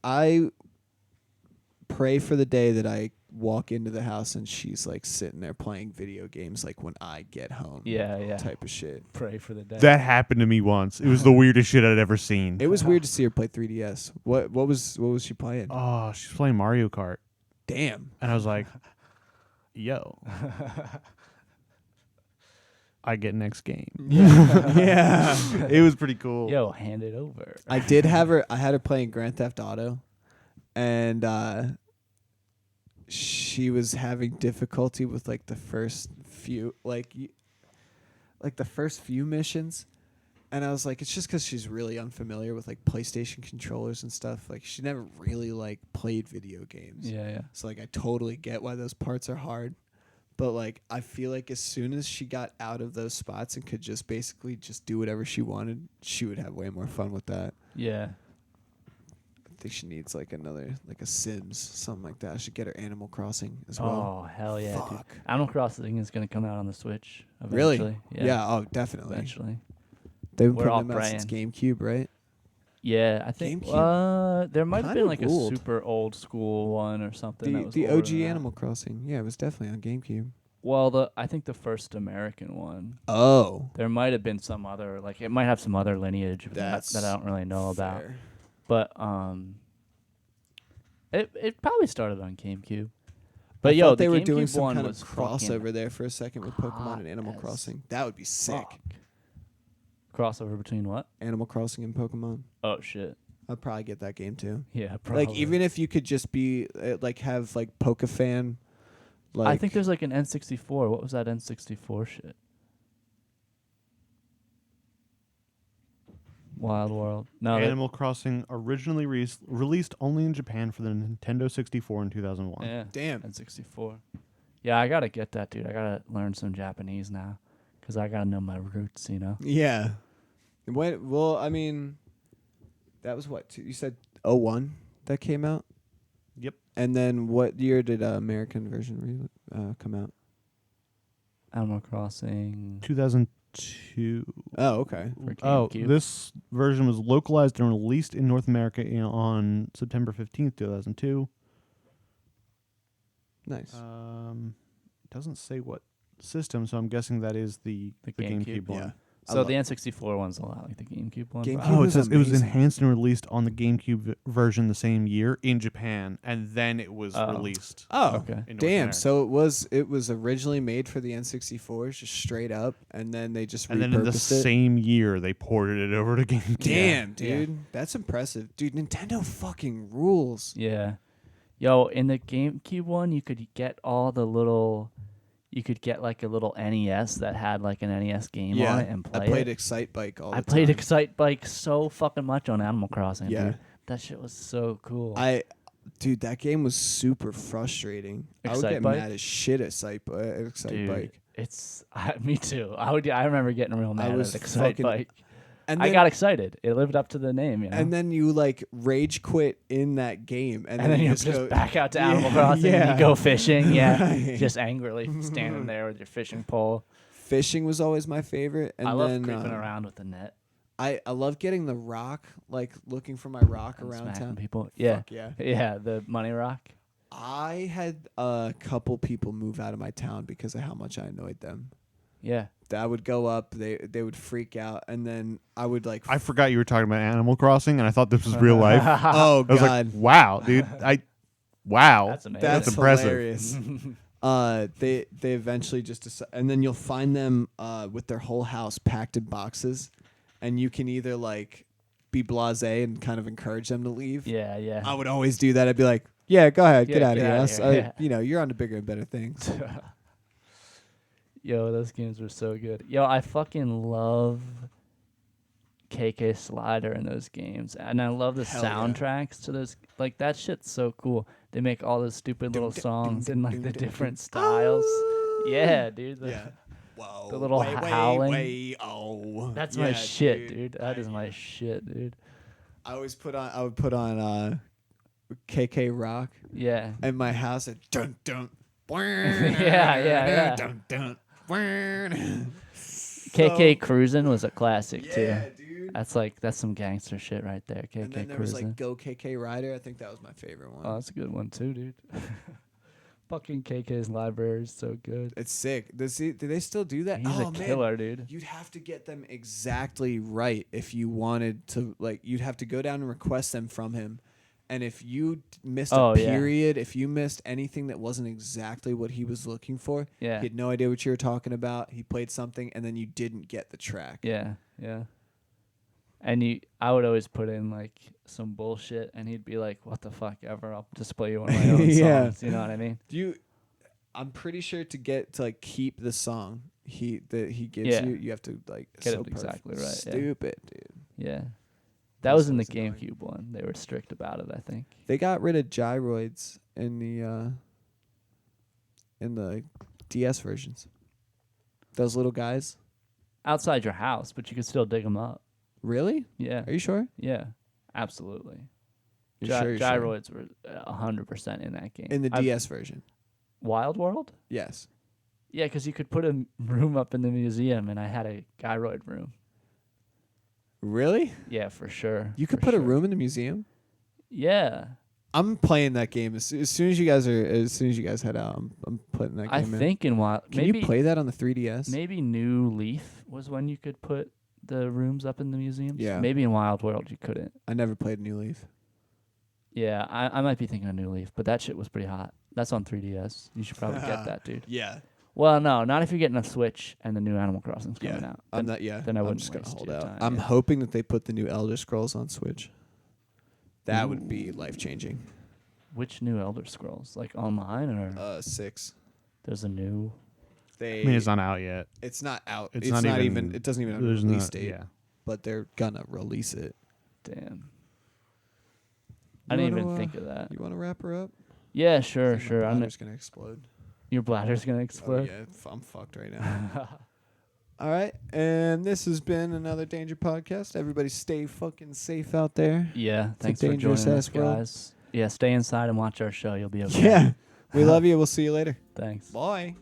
pray for the day that I walk into the house and she's like sitting there playing video games like when I get home.
Yeah, yeah.
Type of shit.
Pray for the day.
That happened to me once. It was the weirdest shit I'd ever seen.
It was weird to see her play 3DS. What was she playing?
Oh, she's playing Mario Kart.
Damn.
And I was like, yo. I get next game.
Yeah.
It was pretty cool.
Yo, hand it over.
I had her playing Grand Theft Auto and she was having difficulty with like the first few the first few missions. And I was like, it's just because she's really unfamiliar with like PlayStation controllers and stuff. Like she never really like played video games.
Yeah, yeah.
So like I totally get why those parts are hard. But like I feel like as soon as she got out of those spots and could just basically just do whatever she wanted, she would have way more fun with that.
Yeah.
I think she needs like another like a Sims, something like that. I should get her Animal Crossing as well.
Oh, hell yeah, dude.
Fuck.
Animal Crossing is going to come out on the Switch
Really?
eventually.
Yeah. Oh, definitely.
Eventually.
They've been
We're all
putting them out since
praying.
GameCube, right?
Yeah, I think there might have
Kinda
been like
ruled.
a super old school one or something. that was
The
older
OG
than that.
Animal Crossing. Yeah, it was definitely on GameCube.
Well, I think the first American one.
Oh.
There might have been some other, like it might have some other lineage that I don't really know about.
Fair.
But it probably started on GameCube. But
I
yo,
thought they
the
were
GameCube
doing some
one
kind of
was fucking
crossover there for a second with Pokemon
hot
and Animal
as
Crossing. That would be sick.
fuck. Crossover between what?
Animal Crossing and Pokemon.
Oh shit.
I'd probably get that game too.
Yeah, probably.
Like even if you could just be like have like Pokefan. Like
I think there's like an N64. What was that N64 shit? Wild World. No,
Animal Crossing originally released only in Japan for the Nintendo 64 in 2001.
yeah.
Damn.
N64. Yeah, I gotta get that, dude. I gotta learn some Japanese now, 'cause I gotta know my roots, you know.
Yeah. Well, I mean, that was what you said. 01 that came out.
Yep.
And then what year did American version come out?
Animal Crossing.
2002.
Oh, okay.
For
Oh,
GameCube.
this version was localized and released in North America on September 15th, 2002.
Nice.
It doesn't say what system, so I'm guessing that is the
The
GameCube
GameCube,
one.
yeah.
So the N64 one's a lot like the GameCube one.
GameCube
Oh, it
was
says it was
amazing.
enhanced and released on the GameCube version the same year in Japan, and then it was
Oh.
released.
Oh,
Okay.
in North
damn!
America.
So it was originally made for the N64, just straight up, and then they just
And then in the
repurposed it.
same year, they ported it over to GameCube.
Damn,
Yeah.
dude, that's impressive, dude. Nintendo fucking rules.
Yeah. Yo, in the GameCube one, you could get all the little. You could get like a little NES that had like an NES game on it and play
I played
it.
Excite Bike all the
I
time.
played Excite Bike so fucking much on Animal Crossing,
Yeah.
dude. That shit was so cool.
Dude, that game was super frustrating. I would
Excite
get
Bike?
mad as shit at Excite
Dude,
Bike.
it's me too. I remember getting real mad
was
at Excite
fucking-
Bike.
And
I
then,
got excited. It lived up to the name, you know.
and then you like rage quit in that game, and
then you
just
just
go
back out to
Yeah,
Animal Crossing and
yeah.
you go fishing, yeah.
Right.
Just angrily standing there with your fishing pole.
Fishing was always my favorite, and
I love
then
creeping around with the net.
I love getting the rock, like looking for my rock
And
around
smacking
town.
people. Yeah.
Fuck yeah.
Yeah, the money rock.
I had a couple people move out of my town because of how much I annoyed them.
Yeah.
I would go up, they would freak out, and then I would like.
I forgot you were talking about Animal Crossing, and I thought this was real life. I
Oh
was
god,
like, wow, dude. Wow.
That's amazing.
that's
impressive.
hilarious. They eventually just and then you'll find them with their whole house packed in boxes, and you can either like be blasé and kind of encourage them to leave.
Yeah, yeah.
I would always do that. I'd be like, "Yeah, go ahead,
Yeah,
get out
get
of here.
outta
Us-
here, yeah.
You know, you're on to bigger and better things."
Yo, those games were so good. Yo, I fucking love KK Slider in those games, and I love the
Hell yeah.
soundtracks to those. Like that shit's so cool. They make all those stupid little songs in like the different styles. Yeah, dude.
Yeah. Whoa.
The little howling.
Oh.
That's
Yeah,
my shit, dude. That is my shit, dude.
I would put on KK Rock
Yeah.
in my house and dun dun.
Yeah.
Dun dun.
KK Cruisin' was a classic
Yeah,
too.
dude.
That's some gangster shit right there. KK
And then there was
Cruisin'.
like Go KK Rider. I think that was my favorite one.
Oh, that's a good one too, dude. Fucking KK's library is so good.
It's sick. Do they still do that?
He's
oh,
a
man.
killer, dude.
You'd have to get them exactly right if you wanted to. Like, you'd have to go down and request them from him. And if you missed a
Oh, yeah.
period, if you missed anything that wasn't exactly what he was looking for,
Yeah.
he had no idea what you were talking about. He played something, and then you didn't get the track.
Yeah, yeah. And I would always put in like some bullshit, and he'd be like, "What the fuck ever? I'll just play you one of my own
Yeah.
songs." You know what I mean?
I'm pretty sure to like keep the song that he gives
Yeah.
you have to like
Get
so
it exactly right, yeah.
Stupid, dude.
Yeah. That was in the
always annoying.
GameCube one. They were strict about it, I think.
They got rid of gyroids in the DS versions. Those little guys.
Outside your house, but you could still dig them up.
Really?
Yeah.
Are you sure?
Yeah. Absolutely.
You're sure?
Gyroids were 100% in that game.
In the DS version.
Wild World?
Yes.
Yeah, because you could put a room up in the museum, and I had a gyroid room.
Really?
Yeah, for sure.
You could
for
put a
sure.
room in the museum?
Yeah.
I'm playing that game as soon as you guys head out. I'm putting that game
I
in.
think in Wild...
Can
maybe,
you play that on the 3DS?
Maybe New Leaf was when you could put the rooms up in the museums.
Yeah.
Maybe in Wild World you couldn't.
I never played New Leaf.
Yeah, I might be thinking of New Leaf, but that shit was pretty hot. That's on 3DS. You should probably get that, dude.
Yeah.
Well, no, not if you're getting a Switch and the new Animal Crossing's coming out.
I'm
Then-
not. Yeah.
then I
I'm
wouldn't
just gonna
waste
hold
your
out.
time,
I'm
yeah.
hoping that they put the new Elder Scrolls on Switch. That would be life changing.
Which new Elder Scrolls? Like online or
6.
there's a new...
They.
I mean, it's not out yet.
It's not out.
It's
It's,
not
not
even-
even. It doesn't even have a
There's
release
not-
date.
yeah.
But they're gonna release it.
Damn.
You
I didn't
wanna,
even think of that.
You want to wrap her up?
Yeah,
I
sure,
think my
sure.
bladder's gonna explode.
Your bladder's gonna
Oh,
explode?
yeah, I'm fucked right now. All right, and this has been another Danger Podcast. Everybody stay fucking safe out there.
Yeah,
a
thanks for
dangerous
joining us,
ass world.
guys. Yeah, stay inside and watch our show. You'll be okay.
Yeah. We love you. We'll see you later.
Thanks.
Bye.